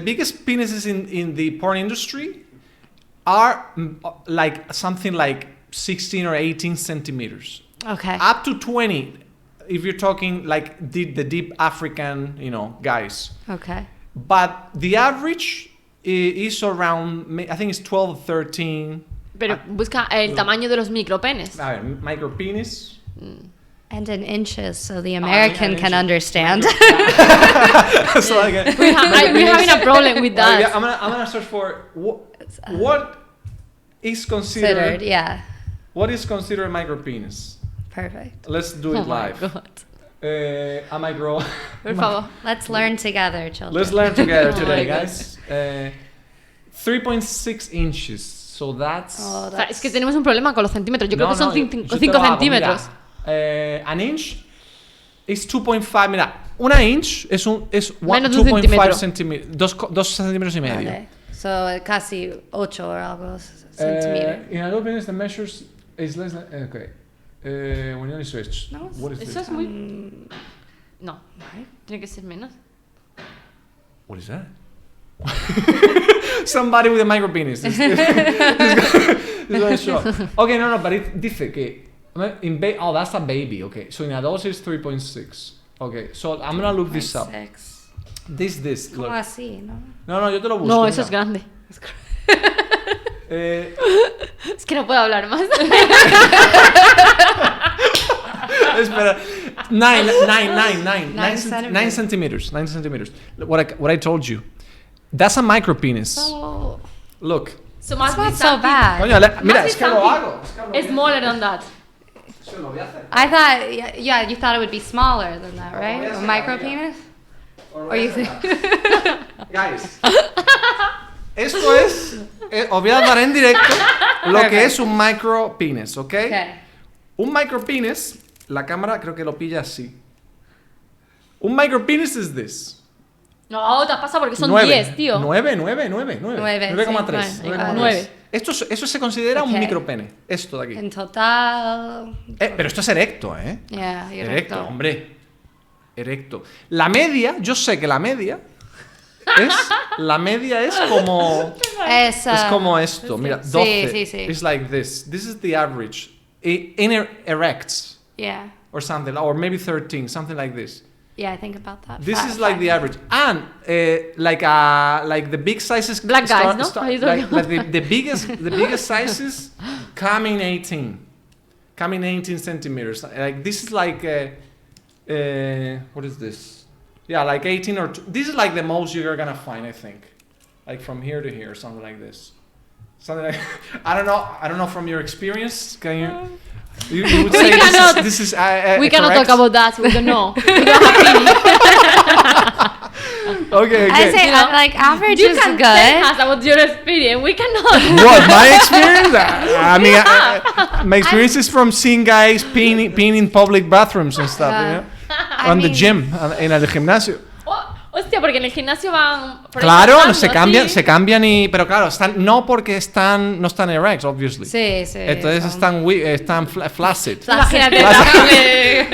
biggest penises in the porn industry are like something like 16 or 18 centimeters. Okay. Up to 20 if you're talking like the deep African, guys. Okay. But the average is around, I think it's 12 or 13. Pero busca el tamaño de los micropenes. A ver, micropenis. And in inches, so the American can understand. So like We're having a problem with that. yeah, I'm gonna search for what is considered. What is considered a micropenis? Perfect. Let's do it live. God. A micro. Por favor. Let's learn together, children. Let's learn together today, my guys. 3.6 inches. So that's. Oh, O sea, es que tenemos un problema con los centímetros. Yo creo que son 5 centímetros. An inch is 2.5. Mira, una inch es 2.5 centímetros. 2 centímetros y medio. Vale. So casi 8 o algo centímetros. In an opinion, the measures is less than. Okay. When you only switch. No, What is Eso this? es muy... No, tiene que ser menos. What is that? Somebody with a micropenis. It's gonna show. Okay, no, but it dice que oh, that's a baby. Okay, so in adults it's 3.6. Okay, so I'm gonna look this up. 6. This. ¿Cómo Look. así, no? No, yo te lo busco. No, mira. eso es grande. Es que no puedo hablar más. Espera. 9 centimeters. 9 centimeters. What I told you. That's a micropenis. So, Look. So it's not so bad. Coño, mira, es que lo something. hago. It's smaller than that. Es que lo voy a hacer. I thought, yeah, you thought it would be smaller than that, right? A micro penis? Or you think? Guys, esto es, os voy a dar en directo lo que es un micropenis, ¿ok? Okay. Un micropenis, la cámara creo que lo pilla así. Un micropenis es this. No, te has pasado porque son 10, tío. 9,3. 9. Eso se considera un micropene. Esto de aquí. En total. Pero esto es erecto, ¿eh? Yeah, Erecto, hombre. Erecto. La media, yo sé que la media es como... Es como esto, mira, 12. Sí. It's like this. This is the average. In erects Yeah. or something, or maybe 13, something like this. Yeah, I think about that. This is like the average. And like the big sizes... Black guys, ¿no? Like the biggest sizes come in 18. Come in 18 centimeters. Like this is like... what is this? Yeah, like 18 or... This is like the most you're gonna find, I think. Like from here to here, something like this. Something like... I don't know from your experience. Can you... You would say this is we cannot correct? talk about that. We don't know. We don't have feeling. Okay. I say like average You is can good. tell us about your experience. We cannot. What, my experience? I mean, my experience is from seeing guys peeing in public bathrooms and stuff, you know? On the gym, en el gimnasio. Hostia, porque en el gimnasio van... Claro, pasando, se cambian y... Pero claro, no porque no están erect, obviously. Sí. Entonces están flaccid. Imagínate.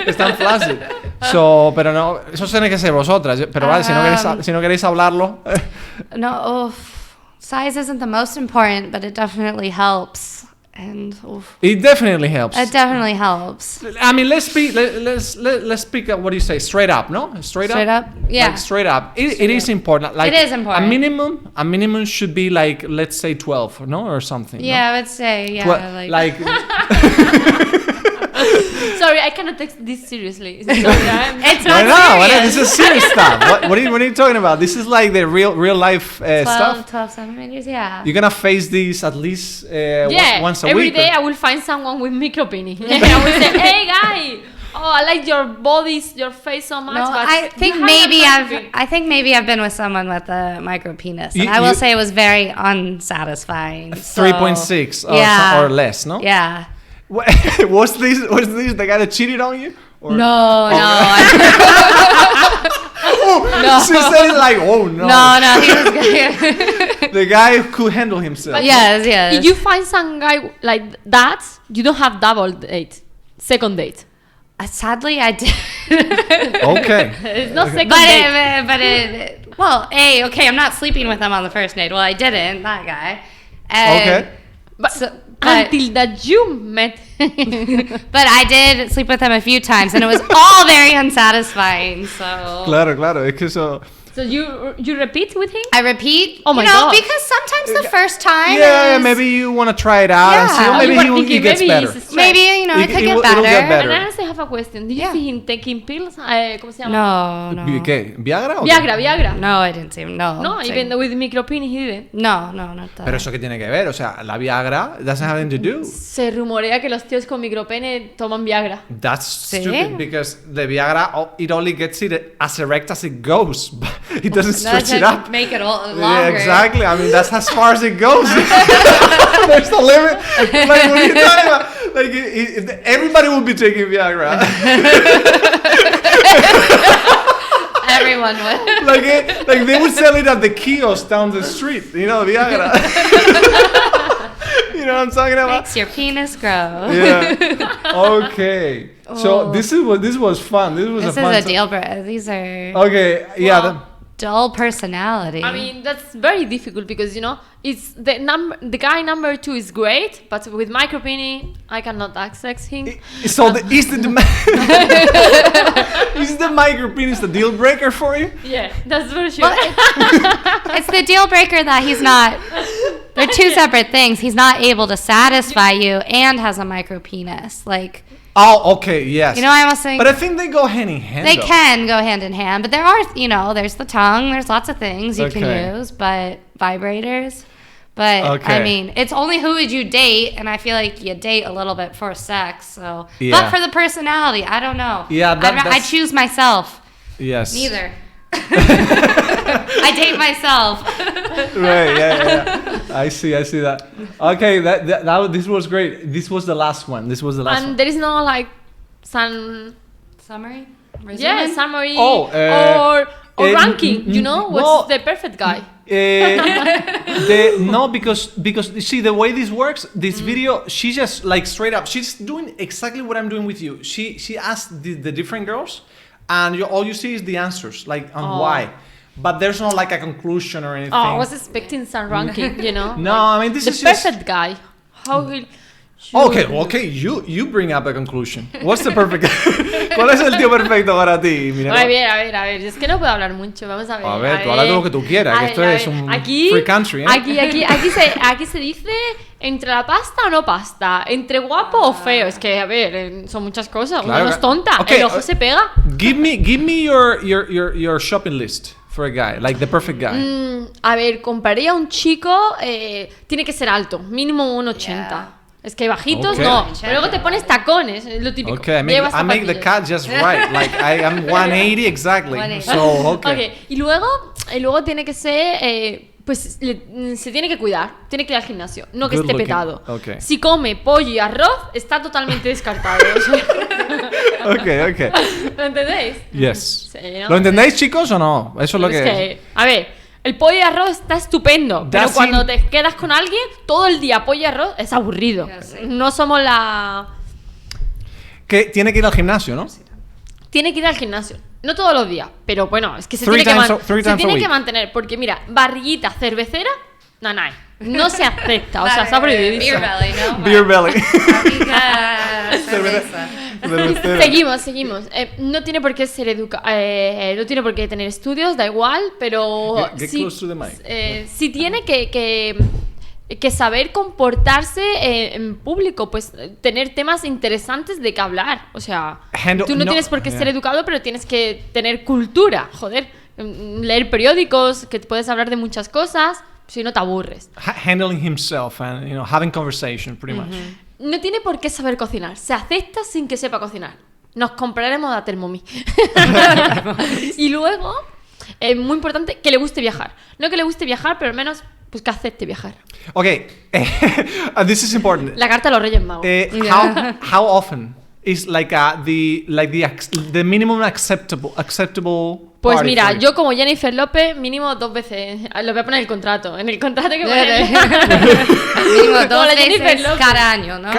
Están flaccid. Pero no, eso tiene que ser vosotras. Pero vale, si no queréis hablarlo. No, size isn't the most important, but it definitely helps. And It definitely helps. it definitely helps. I mean, let's speak. Let's speak. What do you say? Straight up, no? Straight up. Yeah. Like straight up. It is important. Like It is important. A minimum should be like, let's say 12, no, or something. Yeah, no? I would say, yeah. Like Sorry, I cannot take this seriously. It's it's I not know. serious. This is serious stuff. What are you talking about? This is like the real life stuff. 12 centimeters, yeah. You're gonna face these at least once a every week. day I will find someone with micropeni. And I will say, hey guy, I like your bodies, your face so much. No, but I think you have maybe a micropeni." I think maybe I've been with someone with a micro penis, and I will say it was very unsatisfying. 3.6 or less, no? Yeah. Was this the guy that cheated on you? Or? No. She said it like, oh no. No, he was good. The guy could handle himself. Yes. If you find some guy like that, you don't have double date, second date. Sadly, I did. Okay. It's not second date. But I'm not sleeping with him on the first date. Well, I didn't, that guy. Okay. Until that you met. But I did sleep with him a few times, and it was all very unsatisfying. So Claro, es que eso... So you repeat with him? I repeat. Oh my you know, God. because sometimes the first time. Yeah, is, maybe you want to try it out and see. Yeah. Or maybe You were he gets thinking maybe better. it's Maybe it could It'll get get better. better. And I honestly have a question. Did you see him taking pills? ¿Cómo se llama? No. ¿Qué? ¿Viagra o qué? Viagra. No, I didn't see him. No. No, even with micropenis he didn't. No, not that. Pero eso qué tiene que ver, o sea, la Viagra doesn't have anything to do. Se rumorea que los tíos con micropene toman Viagra. That's ¿Sí? stupid because the Viagra it only gets it as erect as it goes. It doesn't stretch it up. Make it longer. Yeah, exactly. I mean, that's as far as it goes. There's the limit. Like, what are you talking about? Like, everybody will be taking Viagra. Everyone would. like they would sell it at the kiosk down the street. You know, Viagra. You know what I'm talking about? Makes your penis grow. Yeah. Okay. So this was fun. This This fun is a deal breaker. These are Okay. Yeah. Wow. dull personality. I mean, that's very difficult because it's the guy number 2 is great, but with micropene, I cannot access him. So is the micropenis the deal breaker for you? Yeah, that's for sure. Well, it's the deal breaker that he's not. They're two separate things. He's not able to satisfy you and has a micro penis. Like, Oh, okay, yes. you know what I'm saying? But I think they go hand in hand. They though. can go hand in hand, but there are, there's the tongue. There's lots of things you Okay. can use, but vibrators. But Okay. I mean, it's only who would you date, and I feel like you date a little bit for sex. So, Yeah. but for the personality, I don't know. Yeah, I that's- choose myself. Yes. Neither. I date myself. Right. Yeah. I see that. Okay. This was great. This was the last one. And there is no like some Summary? summary Oh, or ranking. What's well, the perfect guy? No, because you see the way this works. This video, she just like straight up. She's doing exactly what I'm doing with you. She asked the different girls, and all you see is the answers, like on why. But there's not like a conclusion or anything. Oh, I was expecting some ranking. No, I mean this the is just. perfect guy. How will? Okay, you bring up a conclusion. What's the perfect? ¿Cuál es el tío perfecto para ti? Mira, A ver, es que no puedo hablar mucho, vamos a ver. A ver, tú habla todo lo que tú quieras, que esto es un free country, ¿eh? Aquí se dice entre la pasta o no pasta, entre guapo o feo, es que, a ver, son muchas cosas, Claro, uno no es tonta, okay, el ojo se pega. Give me your shopping list for a guy, like the perfect guy. A ver, compraría a un chico, tiene que ser alto, mínimo 1,80. Yeah. Es que bajitos Okay. no, pero luego te pones tacones, es lo típico. Okay, Llevas I make the zapatillas. cut just right. Like I am 180 exactly. 180. So okay. Okay. Y luego tiene que ser, pues se tiene que cuidar, tiene que ir al gimnasio, no que Good esté looking. petado. Okay. Si come pollo y arroz, está totalmente descartado. Okay. ¿Lo entendéis? Yes. Sí, ¿no? ¿Lo entendéis, chicos, o no? Eso es lo Es que. que, a ver, el pollo y arroz está estupendo, pero That's cuando in- te quedas con alguien, todo el día pollo y arroz es aburrido. Ya sé. No somos la... Que tiene que ir al gimnasio, ¿no? Tiene que ir al gimnasio. No todos los días, pero bueno, es que se Three tiene, times a week. que mantener. Porque mira, barriguita cervecera, no se acepta. O sea, está prohibidísimo. Beer belly, ¿no? Beer belly. Cerveza. Seguimos. No tiene por qué ser no tiene por qué tener estudios, da igual, pero Get sí, close to the mic. sí tiene que saber comportarse en público, pues tener temas interesantes de que hablar. O sea, tú no tienes por qué ser educado, pero tienes que tener cultura, joder. Leer periódicos, que puedes hablar de muchas cosas, si no te aburres. Handling himself and having conversation, pretty much. No tiene por qué saber cocinar. Se acepta sin que sepa cocinar. Nos compraremos a Thermomix. Y luego, es muy importante que le guste viajar. No que le guste viajar, pero al menos pues que acepte viajar. Okay, this is important. La carta de los Reyes Magos. How often is like the minimum acceptable? Pues party mira, for you? yo como Jennifer López, mínimo 2 veces. Lo voy a poner en el contrato. En el contrato que pone. Mínimo Como 2 la Jennifer veces López. cada año, ¿no?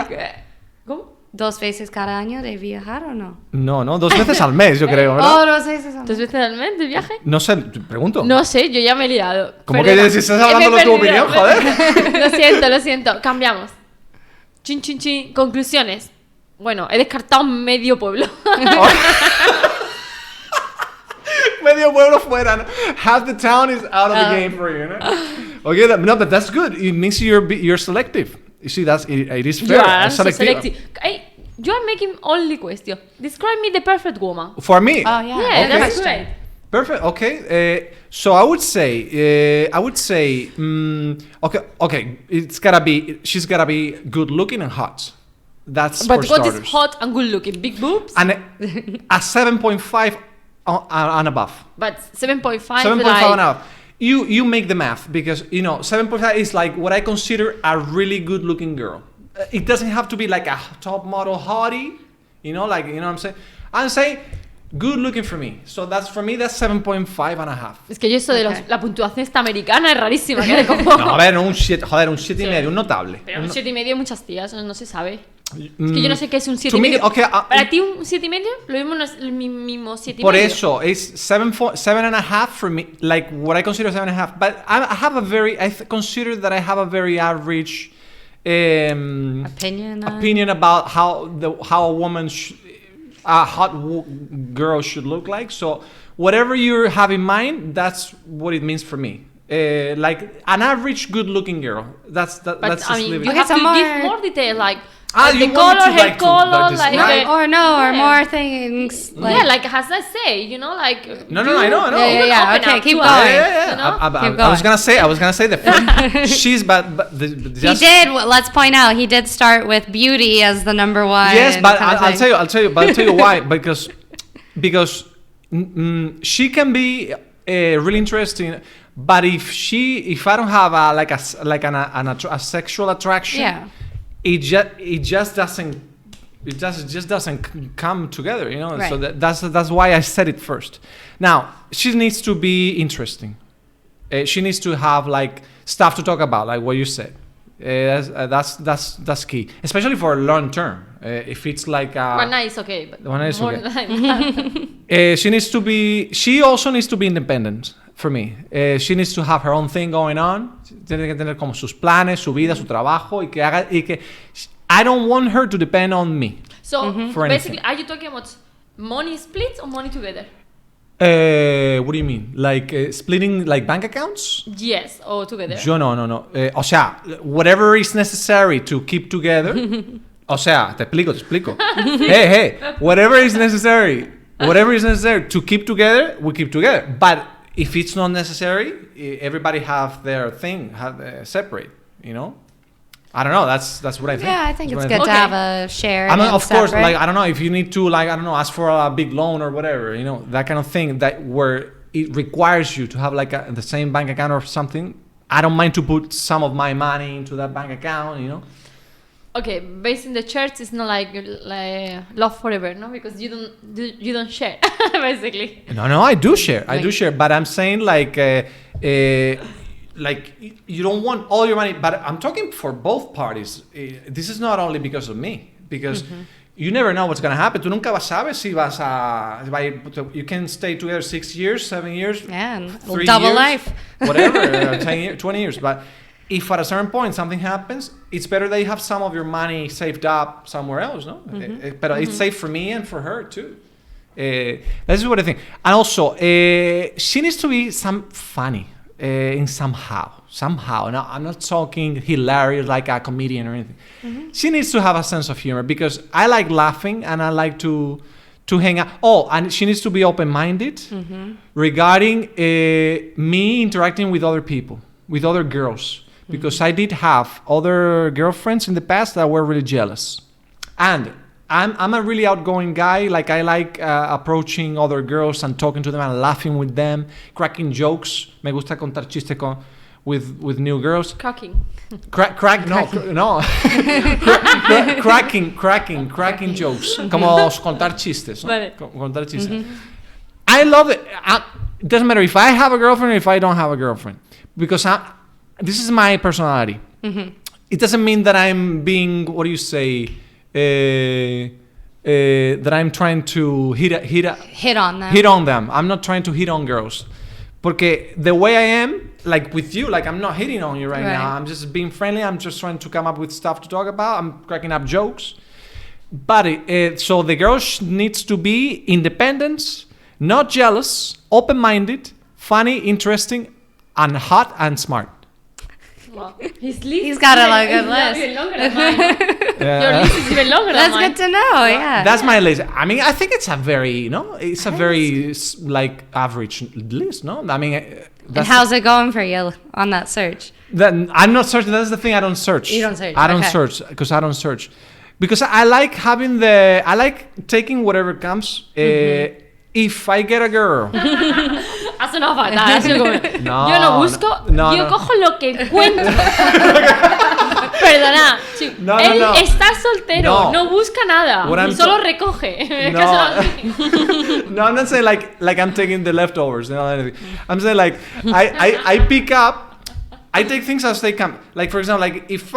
¿Cómo? 2 veces cada año de viajar o no? No, 2 veces al mes, yo creo, ¿verdad? Oh, 2 veces al mes. 2 veces al mes de viaje? No sé, te pregunto. No sé, yo ya me he liado. ¿Cómo Perdona. que si estás hablando de tu opinión, joder? Lo siento. Cambiamos. Chin, chin, chin. Conclusiones. Bueno, he descartado medio pueblo. Medio pueblo fuera, ¿no? Half the town is out of the game for you, ¿no? Okay, no, but that's good. It means you're selective. You see, it is fair. You are so Selective. selective. You are making only question. Describe me the perfect woman. For me. Oh, yeah. Yeah, Okay. that's great. Perfect. Okay. So I would say, okay. She's gotta be good looking and hot. That's But for what starters. is hot and good looking? Big boobs? And a 7.5 and above. But 7.5 7.5 like... and above. You make the math because 7.5 is like what I consider a really good looking girl. It doesn't have to be like a top model hottie, what I'm saying. I'm saying good looking for me. So that's 7.5 and a half. Es que yo eso de Okay. la puntuación esta americana es rarísima. Que como... No, a ver, un 7 y medio, un notable. Pero un 7,5 hay muchas tías, no se sabe. Es que yo no sé qué es un To me, 7,5. okay, Para ti un 7,5 lo mismo no es el mismo 7,5. por eso, it's 7 and a half for me, like what I consider 7 and a half. But I consider that I have a very average opinion about how a woman, a hot girl should look like. So whatever you have in mind, that's what it means for me. Like an average good-looking girl. Let's But just I mean, leave you it. have to some give more- more detail, like you the want color, me to, hair like, to color, describe? like Or no, or Yeah. more things. yeah, like as I say, like No, I know. Yeah, open okay, up keep to going. us, Yeah. you know? I was gonna say the first. She's He did. Let's point out, he did start with beauty as the number one. Yes, but kind of I'll thing. tell you why. Because she can be really interesting, but if I don't have a sexual attraction, Yeah. it just doesn't come together, Right. So that's why I said it first. Now she needs to be interesting. She needs to have like stuff to talk about, like what you said. That's key, especially for long term. If it's like One night is okay, but One night is more okay. than she also needs to be independent for me. She needs to have her own thing going on. Tiene que tener como sus planes, su vida, su trabajo y que I don't want her to depend on me. So For basically, anything. are you talking about money split or money together? What do you mean? Like splitting like bank accounts? Yes, or together. Yo no. O sea, whatever is necessary to keep together. O sea, te explico. Hey, whatever is necessary to keep together, we keep together. But if it's not necessary, everybody have their thing, separate. I don't know. That's what I think. Yeah, I think That's it's what good to Okay. have a share. I mean, and of course, separate. like I don't know if you need to, ask for a big loan or whatever, that kind of thing that where it requires you to have like the same bank account or something. I don't mind to put some of my money into that bank account, Okay, based in the church, it's not like love forever, no? Because you don't share, basically. No, I do share, but I'm saying like you don't want all your money, but I'm talking for both parties. This is not only because of me, because you never know what's gonna happen. Tú nunca sabes si you can stay together 6 years, 7 years, Yeah, and 3 double years, life. whatever, 10 years, 20 years. But if at a certain point something happens, it's better that you have some of your money saved up somewhere else, no? But it's safe for me and for her too. This is what I think. And also, she needs to be funny in somehow. No, I'm not talking hilarious like a comedian or anything. She needs to have a sense of humor because I like laughing and I like to hang out. Oh, and she needs to be open-minded regarding me interacting with other people, with other girls. Because I did have other girlfriends in the past that were really jealous. And I'm a really outgoing guy. Like I like approaching other girls and talking to them and laughing with them, cracking jokes. Me gusta contar chistes with new girls. Cracking. Cracking jokes. Como contar chistes. ¿No? Vale. Contar chistes. I love it. It doesn't matter if I have a girlfriend or if I don't have a girlfriend. Because this is my personality. It doesn't mean that I'm being, what do you say, that I'm trying to hit on them. Hit on them. I'm not trying to hit on girls. Porque the way I am, like with you, like I'm not hitting on you right now. I'm just being friendly. I'm just trying to come up with stuff to talk about. I'm cracking up jokes. But so the girl needs to be independent, not jealous, open-minded, funny, interesting, and hot and smart. Wow. He's got a good list. Even longer than mine. Your list is even longer than mine. That's good to know. Yeah. That's my list. I mean, I think it's a very, it's a very like average list, no? I mean, and how's it going for you on that search? I'm not searching. That's the thing. I don't search. You don't search. I don't search because I don't search. Because I like I like taking whatever comes. If I get a girl. Has sonado fatal. Ha sido como, No, yo no busco, no, yo no. cojo lo que encuentro. Perdona, chico. No, Él no. está soltero, No. no busca nada, What I'm solo recoge. No. No, I'm not saying like I'm taking the leftovers. Anything. I'm saying like I pick up, I take things as they come. Like for example, like if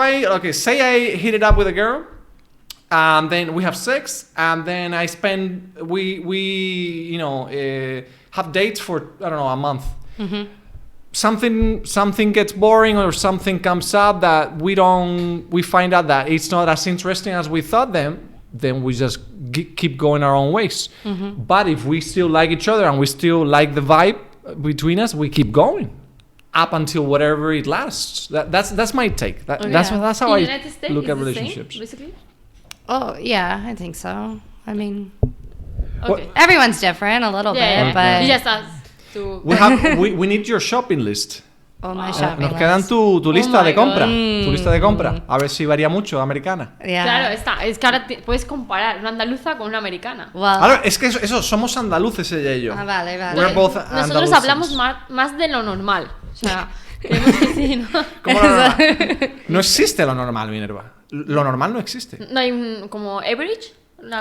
say I hit it up with a girl, then we have sex, and then I spend we have dates for I don't know a month. Mm-hmm. Something gets boring or something comes up that we find out that it's not as interesting as we thought. Then we just keep going our own ways. Mm-hmm. But if we still like each other and we still like the vibe between us, we keep going up until whatever it lasts. That's my take. That's how In I United States, look at it's the same, relationships. basically? Oh yeah, I think so. I mean, Okay. everyone's different a little bit, but Y ya estás. Tú. We need your shopping list. oh my shopping Nos quedan list. tu lista my de compra. God. Tu lista de compra. A ver si varía mucho, americana. Yeah. Claro, es que ahora puedes comparar una andaluza con una americana. Well, Ahora, es que eso somos andaluces ella y yo. vale. We're both Nosotros Andalusians. hablamos más de lo normal. O sea, creemos que sí, ¿no? ¿Cómo lo normal? No existe lo normal, Minerva. Lo normal no existe. No hay un como average.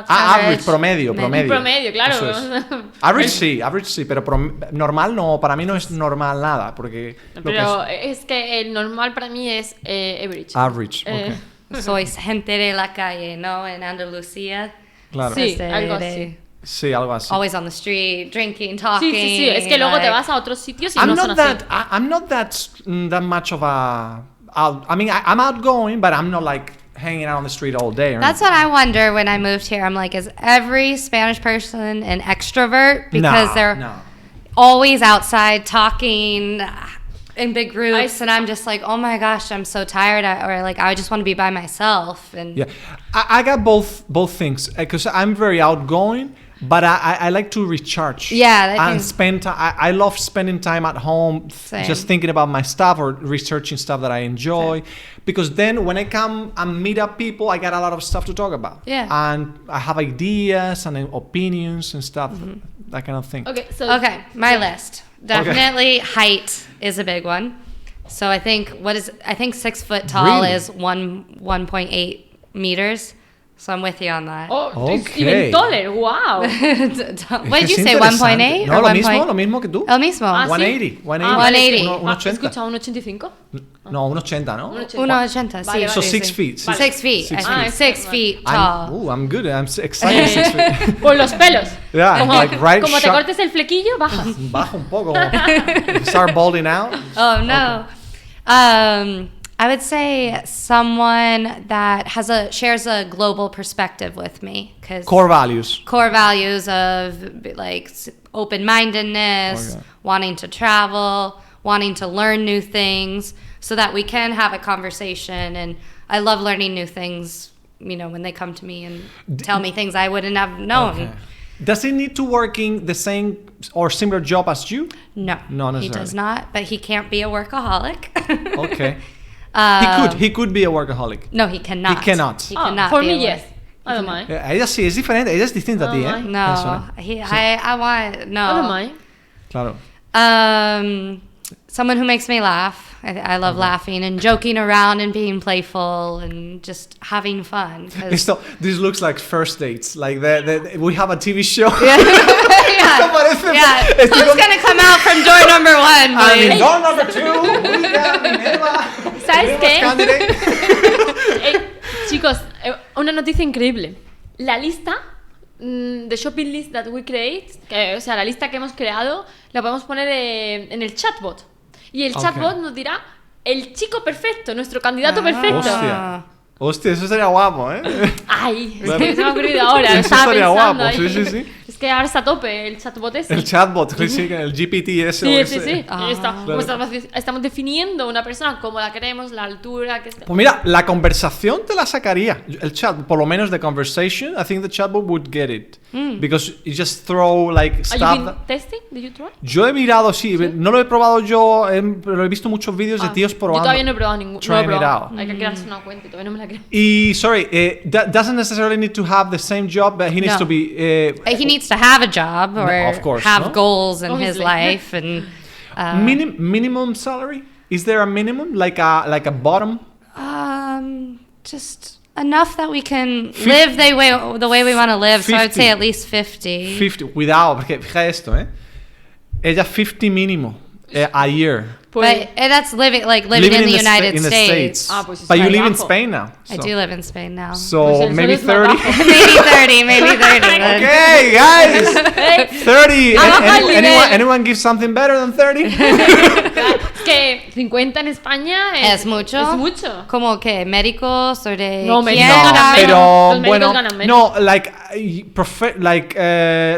Average, promedio. Promedio, claro. Eso es. Average sí, pero normal no, para mí no es normal nada, porque lo que Pero es que el normal para mí es average. average, ok. sois gente de la calle, ¿no? En Andalucía. Claro. Sí, algo así. Sí, algo así. Always on the street, drinking, talking. Sí. Es que luego te vas a otros sitios y I'm no not son that así. I'm not that much of a I mean I'm outgoing, but I'm not like hanging out on the street all day. That's what I wonder when I moved here. I'm like, is every Spanish person an extrovert? Because they're always outside talking in big groups, and I'm just like, oh my gosh, I'm so tired, or like I just want to be by myself. And Yeah, I got both things because I'm very outgoing, but I like to recharge. Yeah, and spend time. I love spending time at home, just thinking about my stuff or researching stuff that I enjoy. Because then when I come and meet up people, I got a lot of stuff to talk about. Yeah, and I have ideas and opinions and stuff, that kind of thing. Okay, my list. Definitely height is a big one. So I think 6 foot tall Really? is 1.8 meters. So I'm with you on that. Oh, Okay. even taller, wow. What did you say, 1.8? No, or lo mismo que tú. El mismo. Ah, 180. 180. Un 80. Escucha, un 85. No, un 80, ¿no? 1.80, sí. So sí, 6 sí. feet. Vale. 6 feet. 6 I think 6 feet tall. I'm good. I'm exactly 6 feet. Por los pelos. Yeah, Como, like right como te sharp. cortes el flequillo, bajas. Baja un poco. Start balding out. Oh no. I would say someone that shares a global perspective with me, because Core values. of like open-mindedness, wanting to travel, wanting to learn new things, so that we can have a conversation. And I love learning new things, when they come to me and tell me things I wouldn't have known. Okay. Does he need to work in the same or similar job as you? No, Not he necessarily. does not, but he can't be a workaholic. Okay. He could be a workaholic. No, he cannot. He cannot. He cannot For be me, a yes. I don't mind. Ella sí es diferente. Ella es distinta a ti, ¿eh? No, Eso, ¿eh? I want no. I don't mind. Claro. Someone who makes me laugh. I love laughing and joking around and being playful and just having fun. This looks like first dates. Like we have a TV show. Yeah. Who's gonna come out from door number 1? I mean, door number 2. We got Minerva. ¿Sabes qué? Candidate. Chicos, una noticia increíble. La lista, the shopping list that we create, o sea, la lista que hemos creado, la podemos poner en el chatbot. Y el chatbot nos dirá el chico perfecto, nuestro candidato perfecto. Hostia, eso sería guapo, ¿eh? Ay, es que se me ha ocurrido ahora. Eso estaría guapo, sí. Es que ahora está a tope el chatbot ese. El chatbot, sí, el GPT ese. Sí. Claro. Estamos definiendo una persona como la queremos, la altura... Pues mira, la conversación te la sacaría. El chat, por lo menos the conversation, I think the chatbot would get it. Because you just throw like stuff... Have you been testing? Did you try? Yo he mirado, sí. No lo he probado yo, pero he visto muchos vídeos de tíos probando. Yo todavía no he probado ninguno. Trying it out. Hay que crearse una cuenta y todavía no me la creo. Y, sorry, doesn't necessarily need to have the same job, but he needs to be... he needs to have a job or of course, have goals in his life. And minimum salary? Is there a minimum, like a bottom? Just enough that we can live the way we want to live. 50. So I would say at least 50. 50, cuidado, porque fija esto, Ella 50 mínimo a year. But that's living in the United States. But you live in Spain now. So. I do live in Spain now. So maybe 30. maybe 30. Okay, guys. 30. Anyone give something better than 30? Es que 50 en España es mucho. Es mucho. Como que médicos o de no, pero los bueno, ganan menos. No,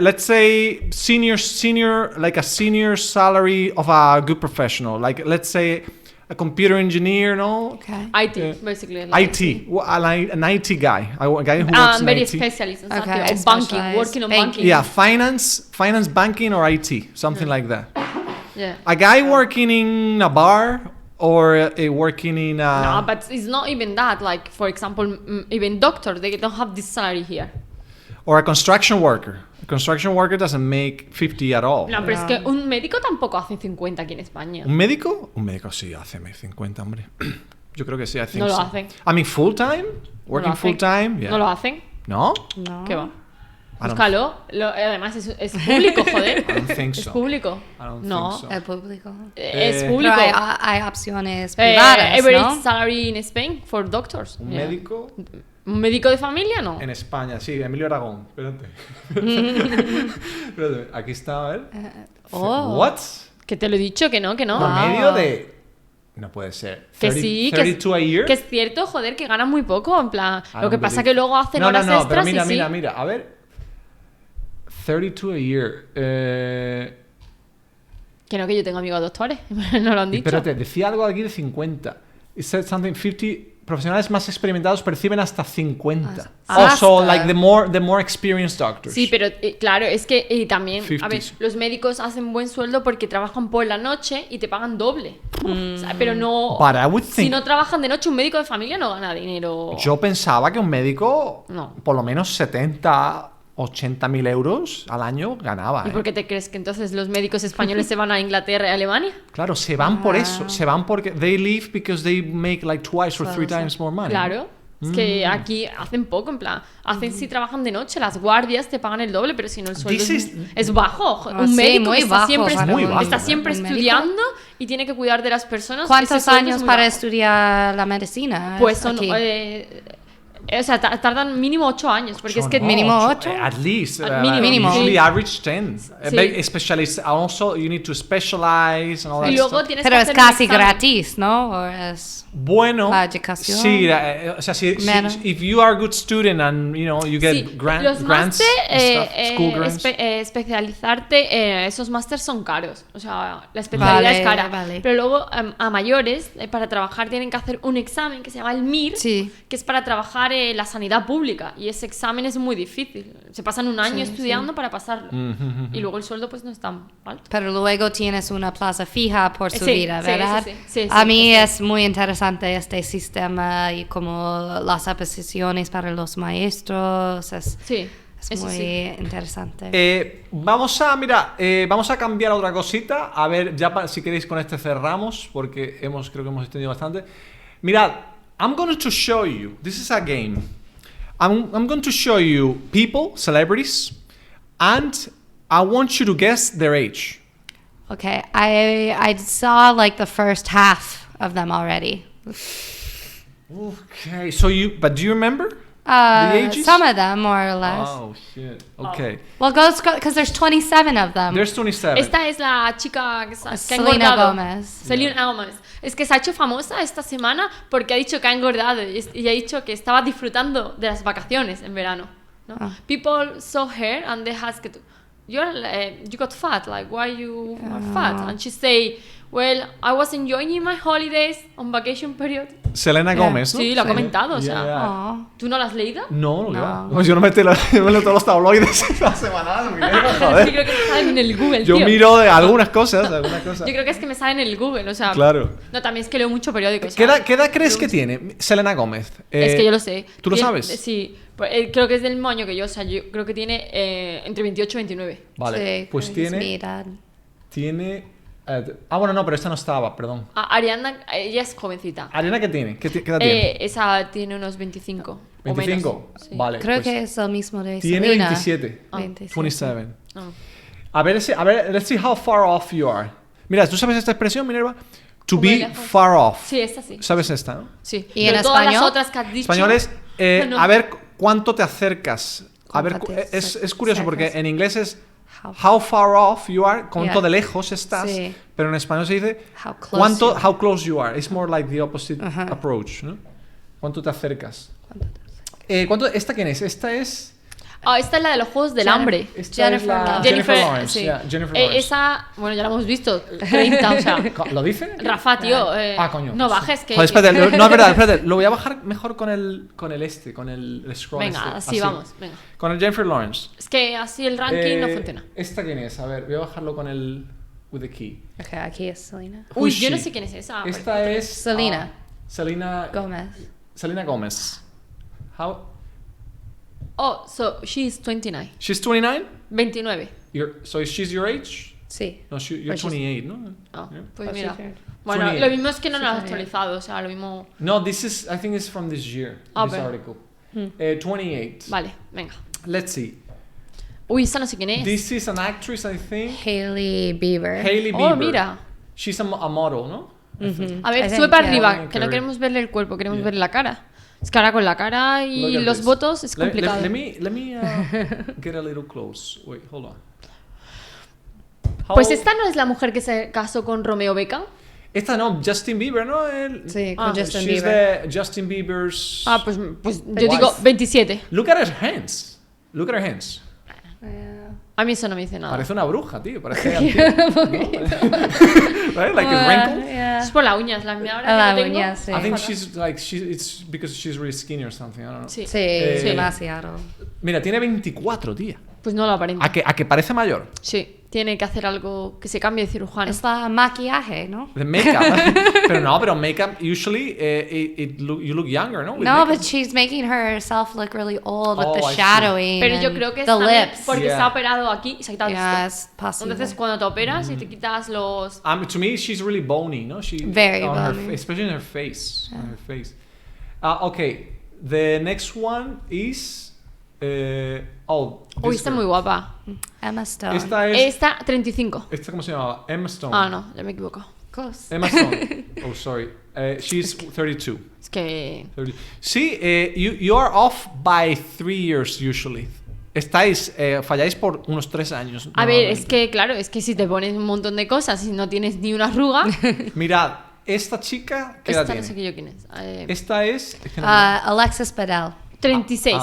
let's say senior, like a senior salary of a good professional. Like, let's say a computer engineer, no? Okay. IT, basically. Like IT. An IT guy. A guy who works in very IT. Specialist in something. Or banking, working on banking. Yeah, finance, banking, or IT. Something like that. Yeah. A guy working in a bar or working in a... No, but it's not even that. Like, for example, even doctors, they don't have this salary here. Or a construction worker. A construction worker doesn't make 50 at all. No, pero es que un médico tampoco hace 50 aquí en España. ¿Un médico? Un médico sí hace 50, hombre. Yo creo que sí, I think no lo so. hacen. I mean, full time? Working full time? Yeah. ¿No lo hacen? ¿No? No. ¿Qué va? Búscalo. Además, es público, joder. I don't think so. Es público. I don't no. think so. Es público. Es público. Pero hay opciones privadas, average salary in Spain for doctors. ¿Un médico? ¿Un médico de familia? No. En España, sí, Emilio Aragón. Espérate. Espérate, aquí está, a ver. What? Que te lo he dicho, que no. Promedio de... No puede ser. Que sí, 32 a year. Que es cierto, joder, que ganan muy poco, en plan... Lo que pasa que luego hacen horas extras pero mira, y sí. mira, a ver. 32 a year. Que no, que yo tengo amigos doctores, no lo han dicho. Espérate, decía algo aquí de 50. It said something 50... Profesionales más experimentados perciben hasta 50. Also, like the more experienced doctors. Sí, pero claro, es que también, 50s. A ver, los médicos hacen buen sueldo porque trabajan por la noche y te pagan doble. O sea, pero no... But I would think, si no trabajan de noche, un médico de familia no gana dinero. Yo pensaba que un médico, no, por lo menos 70, 80.000 euros al año ganaba. ¿Y por qué te crees que entonces los médicos españoles se van a Inglaterra y Alemania? Claro, se van por eso. Se van porque they leave because they make like twice or three times more money. Claro. Es que aquí hacen poco, en plan, si trabajan de noche, las guardias te pagan el doble, pero si no el sueldo es bajo. Un médico muy que está bajo, siempre, está siempre estudiando y tiene que cuidar de las personas. ¿Cuántos años para estudiar la medicina? Pues son... o sea, tardan mínimo 8 años, porque es que... ¿Mínimo 8? At least. Mínimo. Usually average 10. Sí. Also, you need to specialize and all that y luego stuff. tienes Pero que es hacer casi gratis, ¿no? ¿O es bueno, la educación? Sí, o sea, if you are a good student and, you get grants and stuff, school grants. Especializarte, esos másters son caros. O sea, la especialidad es cara. Vale. Pero luego, a mayores, para trabajar tienen que hacer un examen que se llama el MIR, que es para trabajar la sanidad pública, y ese examen es muy difícil. Se pasan un año estudiando para pasarlo. Y luego el sueldo pues no es tan alto. Pero luego tienes una plaza fija por su vida, ¿verdad? Sí, a mí es muy interesante este sistema y como las oposiciones para los maestros. Es muy interesante. Vamos a cambiar a otra cosita. A ver, ya si queréis con este cerramos, porque creo que hemos extendido bastante. Mirad, I'm going to show you, this is a game. I'm going to show you people, celebrities, and I want you to guess their age. Okay, I saw like the first half of them already. Okay, but do you remember? The ages? Some of them, more or less. Oh, shit. Okay. Well, because there's 27 of them. There's 27. Esta es la chica que ha Selena engordado. Gomez. Selena Gomez. Es que se ha hecho famosa esta semana porque ha dicho que ha engordado y ha dicho que estaba disfrutando de las vacaciones en verano, ¿no? People saw her and they asked, you got fat, like why you are fat? And she say, well, I was enjoying my holidays on vacation period. Selena Gomez, ¿no? Sí, lo ha comentado, o sea. Oh. ¿Tú no lo has leído? No, No. va. Pues yo no me leo todos los tabloides la semana. Yo creo que me salen en el Google, Yo tío. miro de algunas cosas. Yo creo que es que me salen en el Google, o sea. Claro. No, también es que leo mucho periódico. ¿Qué edad crees que tiene Selena Gómez? Es que yo lo sé. ¿Tú lo Tiene- sabes? Sí. Pues, creo que es del mismo año que yo, o sea, yo creo que tiene entre 28 y 29. Vale, Sí, pues es mi tiene... edad. bueno, no, pero esta no estaba, perdón. Ariana, ella es jovencita. ¿Ariana qué tiene? ¿Qué edad tiene? Esa tiene unos 25. o 25. menos. Sí. Vale. Creo pues que es el mismo de tiene Selena. 27. 27. 27. Ah. A ver, let's see how far off you are. Mira, ¿tú sabes esta expresión, Minerva? To Muy be lejos. far off. Sí, esta sí. ¿Sabes esta, no? Sí. ¿Y en Pero todas las español? otras que has dicho. Español es, No. a ver cuánto te acercas. A ver, ¿Cuánto te es curioso porque acercas? en inglés es How- how far off you are, cuánto Yeah. de lejos estás, Sí. pero en español se dice How close you are. how close you are. It's more like the opposite Ajá. approach, ¿no? ¿Cuánto te acercas? ¿Esta quién es? Esta es... Esta es la de los Juegos del Jennifer- Hambre. Esta es la Lawrence. Jennifer Lawrence. sí. yeah, Jennifer Lawrence. Esa, bueno, ya la hemos visto. 30, o sea. ¿Lo dice? Rafa, tío. Coño. No pues, bajes, que. Joder, espérate, no es verdad, espérate. Lo voy a bajar mejor con el scroll. Venga, este, así vamos. Venga. Con el Jennifer Lawrence. Es que así el ranking no funciona. ¿Esta quién es? A ver, voy a bajarlo con el... with the key. Okay, aquí es Selena. Who Uy, is yo no she? sé quién es esa. Esta es... Selena. Selena Gomez. Selena Gomez. How... Oh, so she's 29. She's 29? 29. So she's your age? Sí. No, you're Pues she's- 28, ¿no? Oh, Yeah. pues But mira. she's your- Bueno, 28. lo mismo es que no lo han She's actualizado, o sea, lo mismo. No, this is... I think it's from this year, Ah, this pero- article. 28. Vale, venga. Let's see. Uy, esta no sé quién es. This is an actress, I think. Hailey Bieber. Hailey Bieber. Oh, mira. She's a model, ¿no? A ver, I sube think, para yeah. arriba, que no Career. queremos verle el cuerpo, queremos Yeah. verle la cara. Es que ahora con la cara y Look at los this. votos es complicado. Let me get a little close. Wait, hold on. Pues How- esta no es la mujer que se casó con Romeo Beckham. Esta no, Justin Bieber, ¿no? Sí, con Justin she's Bieber. the Justin Bieber's... Pues yo Wife. digo 27. Look at her hands. Look at her hands. A mí eso no me dice nada. Parece una bruja, tío. Parece antigua, ¿no? Right? Like a wrinkle. Es por las uñas, las mías ahora que La no tengo. uña, sí. I think it's because she's really skinny or something. I don't know. Sí. Sí, demasiado. Mira, tiene 24, tía. Pues no lo aparenta. ¿A que parece mayor? Sí, tiene que hacer algo que se cambie de cirujano. Es la maquillaje, ¿no? The makeup. pero makeup usually you look younger, ¿no? With No, makeup. but she's making herself look really old with Oh, the I see. shadowing. Pero yo and creo que es the también lips. porque Yeah. se ha operado aquí y se ha quitado Yeah, esto. it's possible. Entonces cuando te operas y te quitas los... To me, she's really bony, no? Very on her bony. especially in her face. On her face. Okay, the next one is. Uy, está muy guapa. Emma Stone. Esta es. Esta, 35. ¿Esta cómo se llamaba? Emma Stone. Ah, no, ya me equivoco. Close. Emma Stone. Oh, sorry. She's 32. Es que... 30. Sí, you are off by 3 years usually. Falláis por unos 3 años. A ver, es normalmente. que, claro, es que si te pones un montón de cosas y no tienes ni una arruga... Mirad, esta chica, ¿qué edad esta no tiene? sé que yo quién es. Esta es. que no- Alexis Bledel. 36.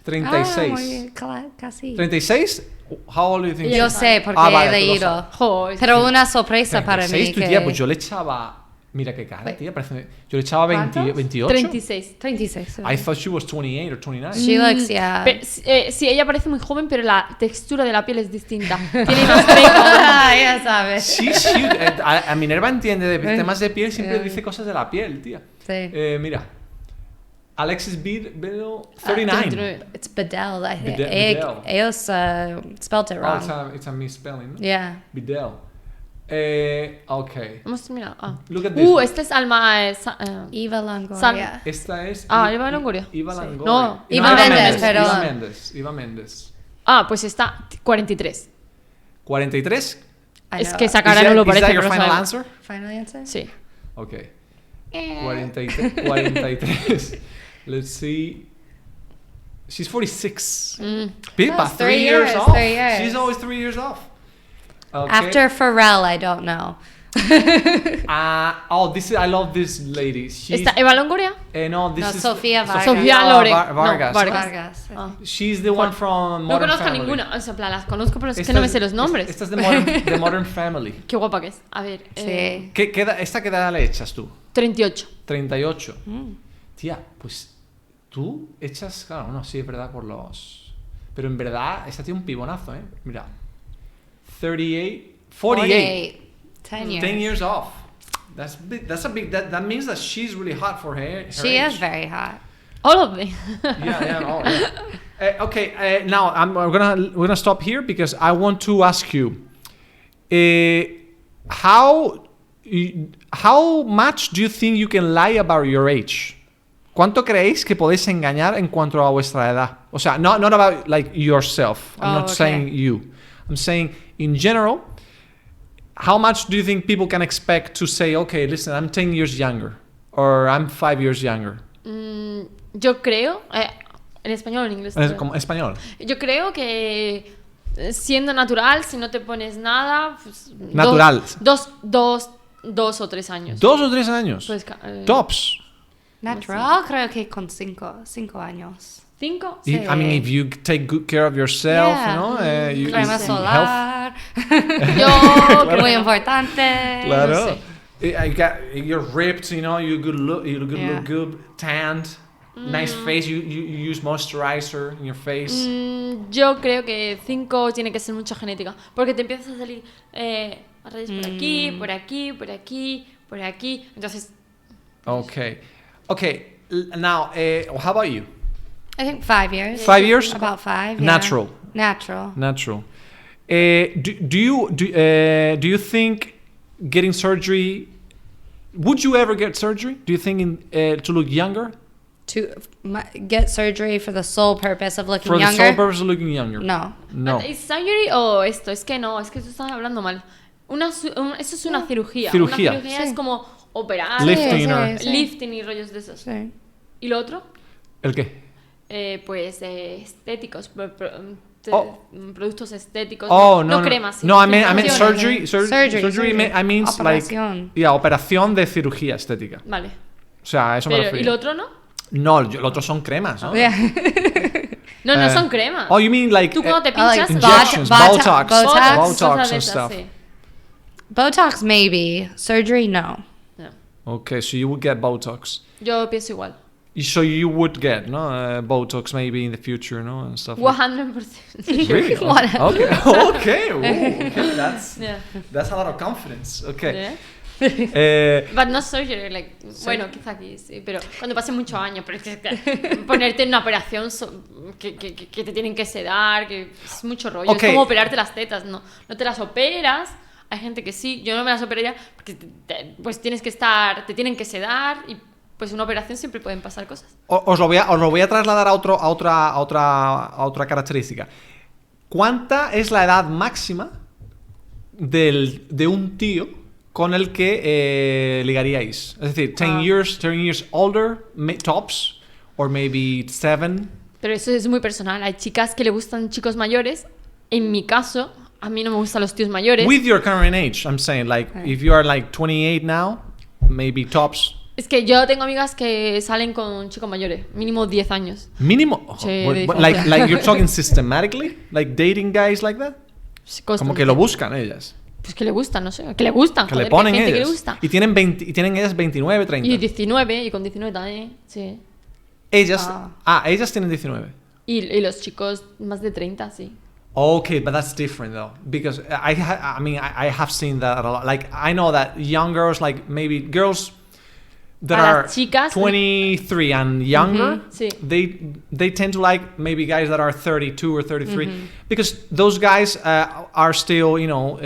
36. Ah, muy bien, casi. 36? How old do you think? Yo she is? sé porque Vale, he tú lo leído. sabes. Joder, Pero una sorpresa para 36, mí tu que... tía, pues yo le echaba. Mira qué cara, tía. Yo le echaba ¿Cuántos? 28. 36. 36. I thought she was 28 or 29. She looks, yeah. Sí, ella parece muy joven, pero la textura de la piel es distinta. Tiene unos 30. Ya sabes. She's cute. A Minerva entiende de temas de piel, siempre Yeah. dice cosas de la piel, tía. Sí. Mira. Alexis Bledel, 39. It's Bedell, I think. Bedell. Ellos spelled it Oh, wrong. it's a misspelling, ¿no? Yeah. Bledel. Okay. Hemos terminado. Ah. Look at this. Esta es Alma... Eva Longoria. San- Esta es. Eva Longoria. Eva Sí. Longoria. No, Eva Méndez, perdón. Eva Méndez. Pues está 43. 43. I Es know. que esa cara no lo Is parece. that your pero final sabemos. answer? Final answer? Sí. Okay. 43. Let's see. She's 46. That's Pipa, 3 years years, off. 3 years. She's always 3 years off. Okay. After Pharrell, I don't know. I love this lady. She's, ¿Está Eva Longoria? no, this No, is Sofía Vargas. Sofía Loren. Vargas. No, Vargas. Vargas. Ah. She's the one from No Modern conozco Family. ninguna. O sea, en plan, las conozco, pero es que Esta no me sé los nombres. Esta es de Modern Family. Qué guapa que es. A ver. Sí. ¿Esta qué edad le echas tú? 38. 38. Tía, pues tú echas, claro, no, sí, es verdad, por los... Pero en verdad, esta tiene un pibonazo, ¿eh? Mira. 38, 48. 10 years. 10 years off. That's a big, that means that she's really hot for her She age. is very hot. All of them. Okay, now we're gonna stop here because I want to ask you, how much do you think you can lie about your age? ¿Cuánto creéis que podéis engañar en cuanto a vuestra edad? O sea, not about like yourself. I'm not saying you. I'm saying in general. How much do you think people can expect to say, okay, listen, I'm 10 years younger or I'm 5 years younger? Yo creo, en español o en inglés. Como español. Yo creo que siendo natural, si no te pones nada, pues, Natural. Dos o 3 años. 2 o 3 años. Pues, Tops. Natural, creo que con 5 años. 5. Sí. I mean, if you take good care of yourself, Yeah. you know, you Crema health. solar. Yo Muy importante. Claro. No You're ripped, you know, you Yeah. look good, tanned, nice face. You use moisturizer in your face. Yo creo que 5 tiene que ser mucha genética. Porque te empiezas a salir rayas por aquí, por aquí, por aquí, por aquí. Entonces, Okay. Now, how about you? I think 5 years. 5 years? About 5. Yeah. Natural. Natural. Do you think getting surgery? Would you ever get surgery? Do you think to look younger? To get surgery for the sole purpose of looking For younger? the sole purpose of looking younger? No. No. ¿es surgery o esto? Es que no, es que tú estás hablando mal. Eso es una cirugía. Cirugía. Una cirugía Sí. es como operar. Lifting, Sí, or- sí. Lifting y rollos de esos. Sí. ¿Y lo otro? ¿El qué? Pues estéticos, productos estéticos, Oh, no no. cremas. No, I meant infusiones. surgery. Surgery. I mean like Operación. operación de cirugía estética. Vale. O sea, a eso me Pero, ¿y refería. lo otro no? No, los otros son cremas, ¿no? Yeah. No son cremas. Oh, you mean like Tú cuando te like pinchas... injections, Botox. Botox cosas de and esas, stuff. sí. Botox, maybe. Surgery, no. No. Okay, so you would get Botox. Yo pienso igual. So you would get, no, Botox maybe in the future, no, and stuff. Like 100%. Really? What? Okay. Ooh, okay. Yeah. That's a lot of confidence. Okay. Yeah. Eh, But not surgery, like, bueno, quizá aquí sí, pero cuando pasen muchos años, pero es que ponerte en una operación que te tienen que sedar, que es mucho rollo, Ok. es como operarte las tetas, no te las operas, hay gente que sí, yo no me las operaría, porque pues te tienen que sedar y pues una operación siempre pueden pasar cosas. os lo voy a trasladar a otra característica. ¿Cuánta es la edad máxima de un tío con el que ligaríais? Es decir, 10 years older, tops, or maybe 7. Pero eso es muy personal, hay chicas que le gustan chicos mayores, en mi caso, a mí no me gustan los tíos mayores. With your current age, I'm saying, like, if you are like 28 now, maybe tops. Es que yo tengo amigas que salen con chicos mayores, mínimo 10 años. Mínimo. Sí, de Like you're talking systematically, like dating guys like that. Como que lo buscan ellas. Pues que le gustan, no sé, que le gustan. Que joder, le ponen hay gente que le ellas. gusta. Y tienen ellas 29, 30. Y 19, y con 19 también, sí. Ellas tienen 19. Y los chicos más de 30, sí. Okay, but that's different though, because I have seen that a lot. Like I know that young girls, like maybe girls that A are las chicas 23 and younger, sí. they tend to like maybe guys that are 32 or 33, because those guys are still, you know,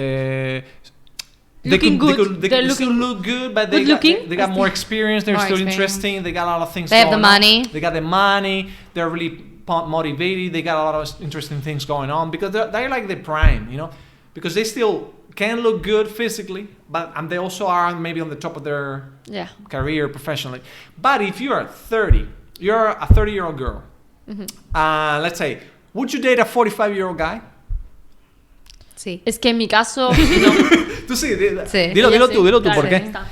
Looking good. They They're could still looking look good, but good looking. they got more experience. They're More still experience. interesting. They got a lot of things. They have the going on. money. They got the money. They're really motivated. They got a lot of interesting things going on because they're like the prime, you know, because they still can look good physically, but and they also are maybe on the top of their Yeah. career professionally. But if you are 30, you're a 30-year-old girl, Let's say, would you date a 45-year-old guy? Sí. Es que en mi caso, no. Tú sí, Sí. dilo tú, Claro, ¿por qué? está.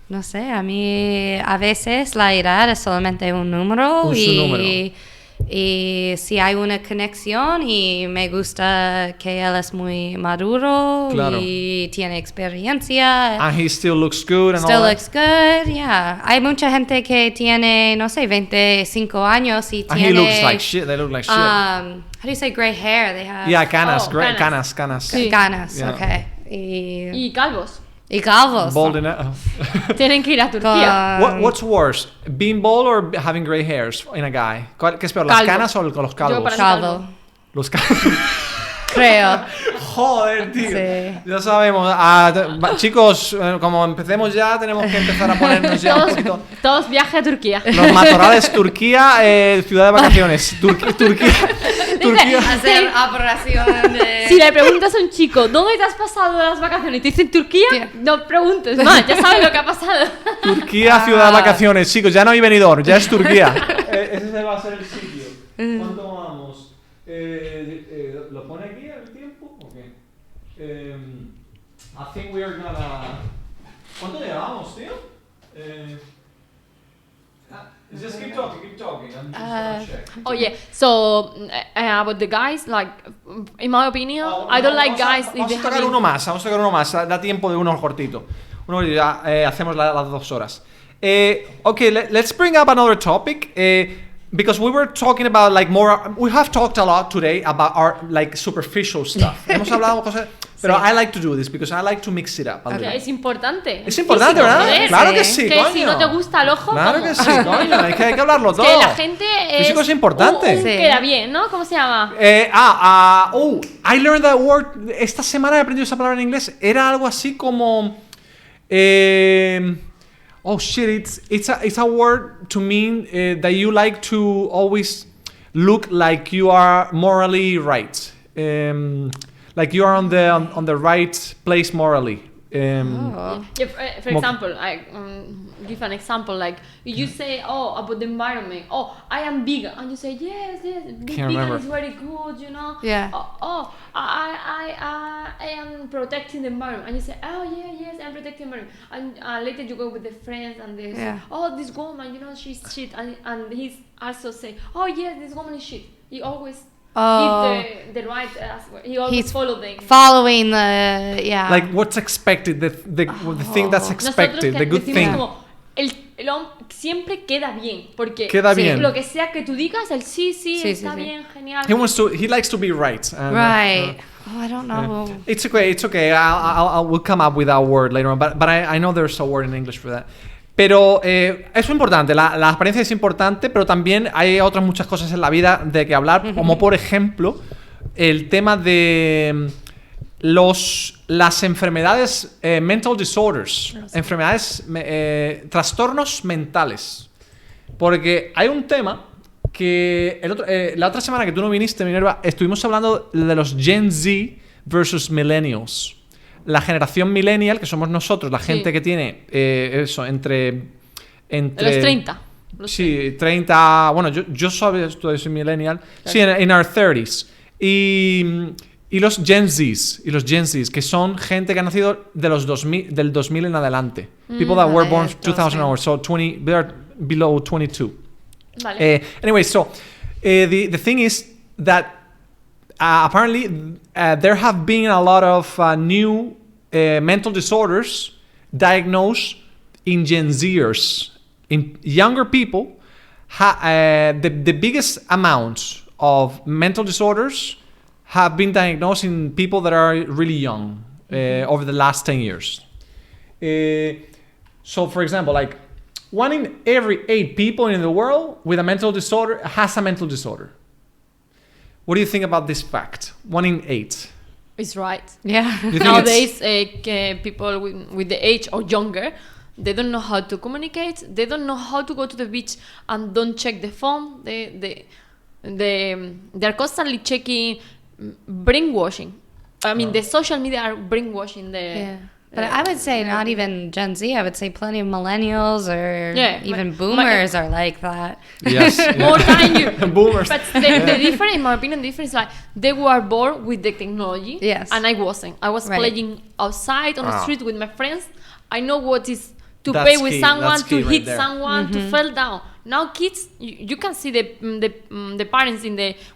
No sé, a mí a veces la edad es solamente un número y si hay una conexión y me gusta que él es muy maduro y tiene experiencia. And he still looks good and Still all that. looks good, yeah. Hay mucha gente que tiene, no sé, 25 años y And tiene... he looks like shit. They look like shit. How do you say gray hair? They have... Yeah, canas, Oh, canas. Sí. Canas, Yeah. okay. Y calvos. Y calvos. Bald in it. Tienen que ir a Turquía. What's worse, being bald or having gray hairs in a guy? ¿Qué es peor, las Calvo. canas o los calvos? Yo para mí Calvo, Los calvos. creo. Joder, tío. Sí. Ya sabemos. Chicos, como empecemos ya, tenemos que empezar a ponernos ya un poquito. Todos viaje a Turquía. Los matorrales, Turquía, ciudad de vacaciones. Turquía. Hacer operación de... Si le preguntas a un chico, ¿dónde te has pasado las vacaciones? Y te dicen Turquía, no preguntes más, ya sabes lo que ha pasado. Turquía, ciudad de vacaciones. Chicos, ya no hay venidor, ya es Turquía. Ese va a ser el sitio. ¿Cuánto vamos? ¿Lo pone aquí el tiempo? Okay. I think we are gonna... ¿Cuánto llevamos, tío? Just keep talking. I'm just gonna check. Oh yeah, so about the guys, like, in my opinion, I don't like guys if Vamos they a tocar uno más, da tiempo de uno cortito. Ya hacemos las 2 horas. Okay, let's bring up another topic. Because we were talking about like more, we have talked a lot today about our like superficial stuff. Hemos hablado cosas, pero I like to do this because I like to mix it up a little. Es importante. Es importante, ¿verdad? Joder, Claro que sí, que coño. si no te gusta el ojo, Claro ¿cómo? que sí, coño. Hay que hablarlo todo. Que la gente Físico es importante. Sí. Queda bien, ¿no? ¿Cómo se llama? I learned that word. Esta semana he aprendido esa palabra en inglés. Era algo así como... oh shit, it's a word to mean that you like to always look like you are morally right. Like you are on the right place morally. For example, I give an example. Like you say, about the environment. Oh, I am vegan, and you say, yes, vegan is very good. You know. Yeah. I am protecting the environment, and you say, oh yeah, yes, I'm protecting the environment. And later you go with the friends, and they say, oh, this woman, you know, she's shit, and he's also say, oh yes, this woman is shit. He always. Give the right answer. He always follow them. Following the, Like what's expected, the thing that's expected, the good thing. Como, el hombre siempre queda bien, porque queda bien. Lo que sea que tú digas, el sí, está bien, genial. He likes to be right. And, right. I don't know. It's okay. We'll come up with that word later on, but I know there's a word in English for that. Pero es importante, la apariencia es importante, pero también hay otras muchas cosas en la vida de que hablar, como por ejemplo el tema de las enfermedades, mental disorders, enfermedades, trastornos mentales. Porque hay un tema que la otra semana que tú no viniste, Minerva, estuvimos hablando de los Gen Z versus Millennials. La generación millennial, que somos nosotros, la gente que tiene eso, entre los 30. Sí, 30. Bueno, yo soy millennial. Sí, in our 30s. Y los Gen Zs, que son gente que ha nacido de los 2000, del 2000 en adelante. People that were born 2000 onwards, so they are below 22. Vale. Anyway, so the thing is that apparently there have been a lot of new mental disorders diagnosed in Gen Zers. In younger people, the biggest amounts of mental disorders have been diagnosed in people that are really young over the last 10 years. So, for example, like 1 in every 8 people in the world with a mental disorder has a mental disorder. What do you think about this fact? 1 in 8. It's right. Yeah. Nowadays, people with the age or younger, they don't know how to communicate. They don't know how to go to the beach and don't check the phone. They're constantly checking brainwashing. I mean, the social media are brainwashing But I would say not even Gen Z. I would say plenty of millennials or even but boomers are like that. Yes. More than you. Boomers. But the difference, in my opinion, the difference is like they were born with the technology. Yes. And I wasn't. I was playing outside on the street with my friends. I know what is to That's play with key. someone, That's key to right hit there. someone, to fall down. Now kids, you can see the parents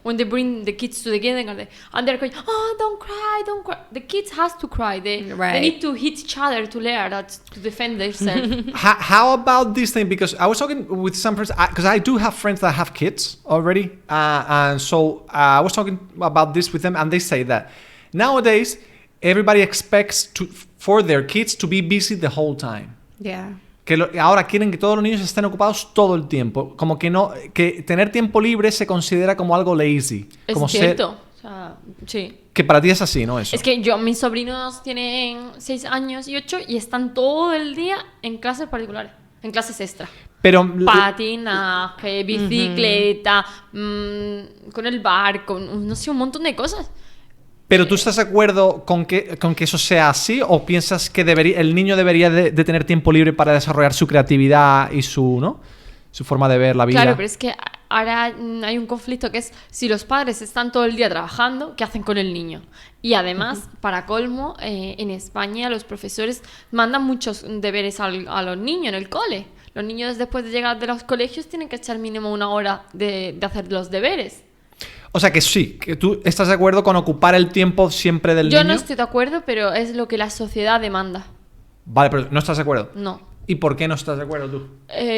when they bring the kids to the kindergarten and they're going, oh, don't cry. The kids has to cry. They need to hit each other to learn that to defend themselves. How about this thing? Because I was talking with some friends, because I do have friends that have kids already, and so I was talking about this with them, and they say that nowadays everybody expects for their kids to be busy the whole time. Yeah. Que ahora quieren que todos los niños estén ocupados todo el tiempo. Como que tener tiempo libre se considera como algo lazy. Es como cierto. O sea, sí. Que para ti es así, ¿no? Eso. Es que mis sobrinos tienen 6 años y 8 y están todo el día en clases particulares, en clases extra. Pero Patinaje, bicicleta, con el barco, no sé, un montón de cosas. ¿Pero tú estás de acuerdo con que eso sea así o piensas que el niño debería de tener tiempo libre para desarrollar su creatividad y su forma de ver la vida? Claro, pero es que ahora hay un conflicto que es si los padres están todo el día trabajando, ¿qué hacen con el niño? Y además, para colmo, en España los profesores mandan muchos deberes a los niños en el cole. Los niños después de llegar de los colegios tienen que echar mínimo 1 hora de hacer los deberes. O sea que sí, que tú estás de acuerdo con ocupar el tiempo siempre del niño. Yo no estoy de acuerdo, pero es lo que la sociedad demanda. Vale, pero ¿no estás de acuerdo? No. ¿Y por qué no estás de acuerdo tú?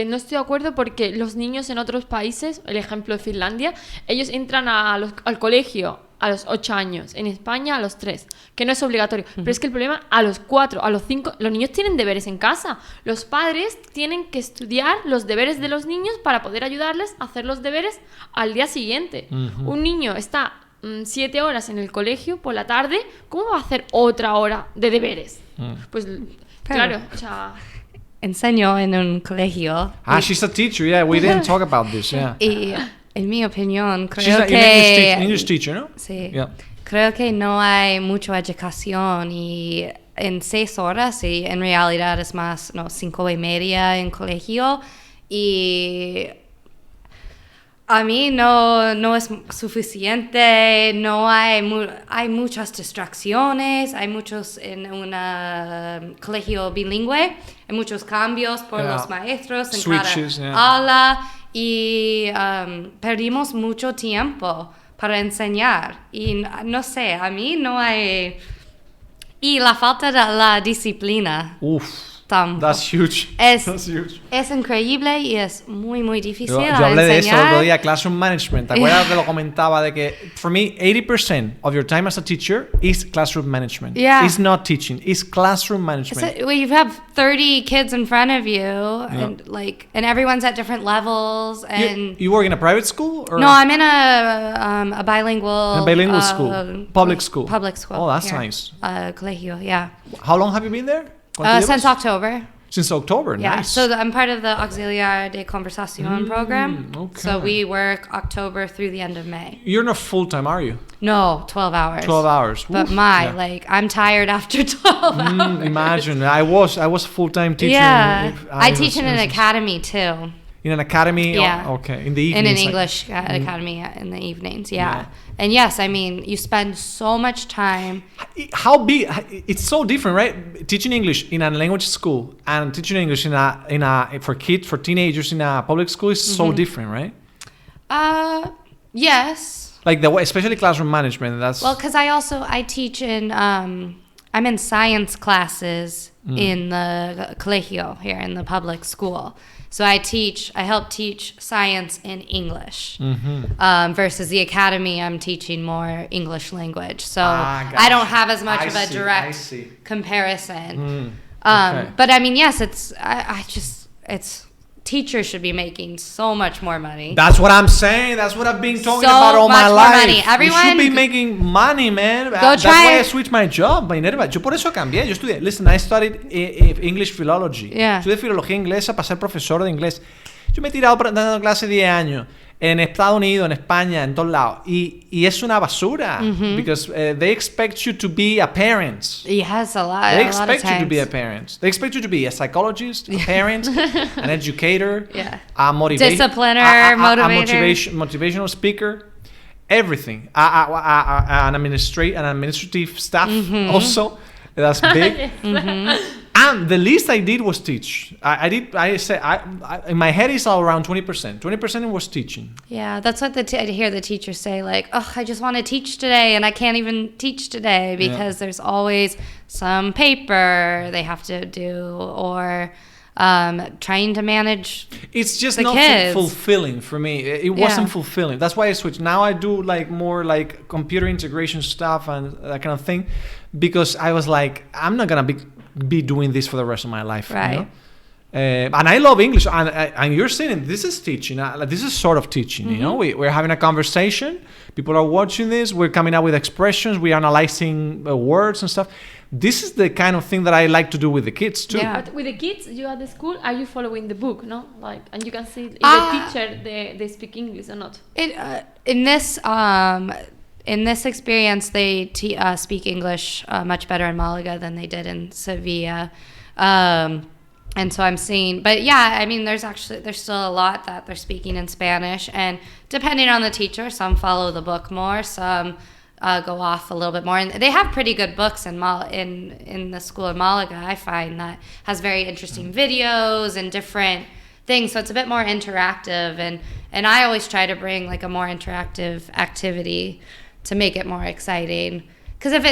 No estoy de acuerdo porque los niños en otros países, el ejemplo de Finlandia, ellos entran al colegio a los 8 años, en España a los 3, que no es obligatorio. Pero es que el problema, a los 4, a los 5, los niños tienen deberes en casa. Los padres tienen que estudiar los deberes de los niños para poder ayudarles a hacer los deberes al día siguiente. Un niño está 7 horas en el colegio por la tarde, ¿cómo va a hacer otra hora de deberes? Pues claro, o sea... Enseño en un colegio. She's a teacher, yeah, we didn't talk about this, yeah. Y en mi opinión, creo She's que... an English teacher, ¿no? Sí. Yeah. Creo que no hay mucha educación y en 6 horas y en realidad es más, 5:30 en colegio y a mí no es suficiente, no hay muchas distracciones, hay muchos en un colegio bilingüe, hay muchos cambios por los maestros en Switches, cada aula y perdimos mucho tiempo para enseñar y no sé, a mí no hay... Y la falta de la disciplina. That's huge. That's huge. Es increíble y es muy, muy difícil Yo hablé enseñar. de eso el otro día, classroom management. ¿Te acuerdas que lo comentaba? De que, for me, 80% of your time as a teacher is classroom management. Yeah. It's not teaching, it's classroom management. So, you have 30 kids in front of you, and everyone's at different levels. And you work in a private school? Or? No, I'm in a bilingual... school? Public school? Public school. Oh, that's here. nice. Colegio, yeah. How long have you been there? Since October. Since October, yeah. Nice. So I'm part of the Auxiliar de Conversación program. Okay. So we work October through the end of May. You're not full-time, are you? No, 12 hours. 12 hours. But I'm tired after 12 hours. Imagine. I was full-time teacher. Yeah. I teach in an academy too. In an academy? Yeah. Okay. In the evenings? In an English academy in the evenings, yeah. And yes, I mean, you spend so much time. How big? It's so different, right? Teaching English in a language school and teaching English for teenagers in a public school is so different, right? Yes. Like the way, especially classroom management. That's well, because I teach in I'm in science classes in the colegio here in the public school. So I help teach science in English versus the academy. I'm teaching more English language. So I don't have as much of a direct comparison. Okay. But I mean, yes, teachers should be making so much more money. That's what I'm saying. That's what I've been talking about all my life. Money. Everyone should be making money, man. That's why I switched my job. Yo por eso cambié. Yo estudié. Listen, I studied English philology. Yeah. Estudié filología inglesa para ser profesor de inglés. Yo me he tirado dando clase 10 años. en Estados Unidos, en España, en todos lados. Y es una basura. Because they expect you to be a parent. Yes, a lot. They a lot of expect you to be a times. parent. They expect you to be a psychologist, a parent, an educator, Yeah. a Discipliner, motivator. motivational speaker, everything. An administrative staff also. That's big. And the least I did was teach. In my head is all around 20%. 20% was teaching. Yeah, that's what I hear the teachers say, like, oh, I just want to teach today, and I can't even teach today because there's always some paper they have to do, or trying to manage It's just the not kids. fulfilling for me. It wasn't fulfilling. That's why I switched. Now I do like more like computer integration stuff and that kind of thing, because I was like, I'm not gonna be doing this for the rest of my life. Right. You know? And I love English, and you're saying this is teaching. This is sort of teaching. You know, we're having a conversation. People are watching this. We're coming up with expressions. We're analyzing words and stuff. This is the kind of thing that I like to do with the kids too. Yeah. But with the kids, you at the school, are you following the book? No, like, and you can see if the teacher they speak English or not. In this experience, they speak English much better in Malaga than they did in Sevilla. And so I'm seeing, but yeah, I mean, there's still a lot that they're speaking in Spanish, and depending on the teacher, some follow the book more, some go off a little bit more. And they have pretty good books in the school in Malaga, I find, that has very interesting videos and different things, so it's a bit more interactive, and I always try to bring like a more interactive activity to make it more exciting, because if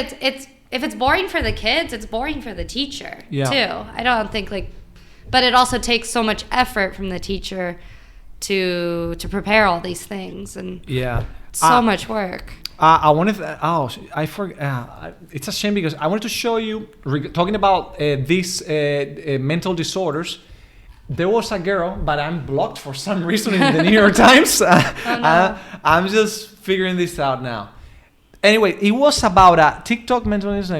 it's boring for the kids, it's boring for the teacher too. I don't think but it also takes so much effort from the teacher to prepare all these things, and so much work. I wanted. I forgot. It's a shame because I wanted to show you talking about these mental disorders. There was a girl, but I'm blocked for some reason in the New York Times. I'm just figuring this out now. Anyway, it was about a TikTok mental illness.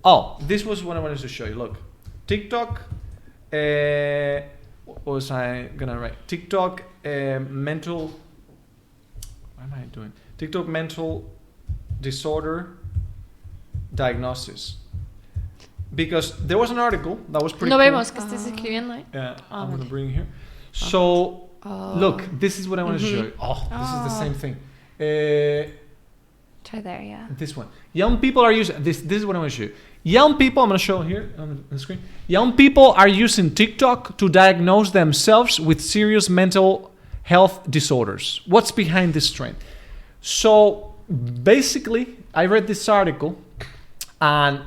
Oh, this was what I wanted to show you. Look, TikTok. What was I gonna write? TikTok mental. What am I doing? TikTok mental disorder diagnosis. Because there was an article that was pretty No cool. vemos que estés escribiendo, ¿eh? Yeah, I'm gonna bring it here. So look, this is what I want to show you. This is the same thing. Try there, yeah. This one. Young people are using this. This is what I want to show you. Young people. I'm gonna show here on the screen. Young people are using TikTok to diagnose themselves with serious mental health disorders. What's behind this trend? So basically, I read this article, and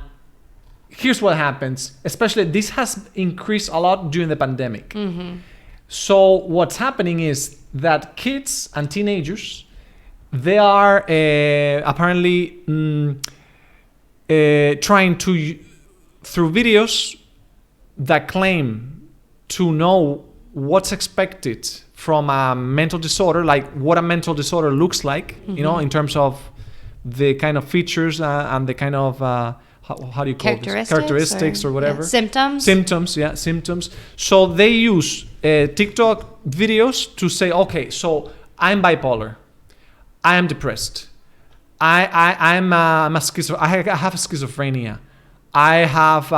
here's what happens. Especially, this has increased a lot during the pandemic. So what's happening is that kids and teenagers, they are apparently trying to, through videos that claim to know what's expected from a mental disorder, like what a mental disorder looks like, you know, in terms of the kind of features and the kind of how do you call this? Characteristics or whatever. Yeah. Symptoms. So they use TikTok videos to say, okay, so I'm bipolar, I am depressed, I have schizophrenia, I have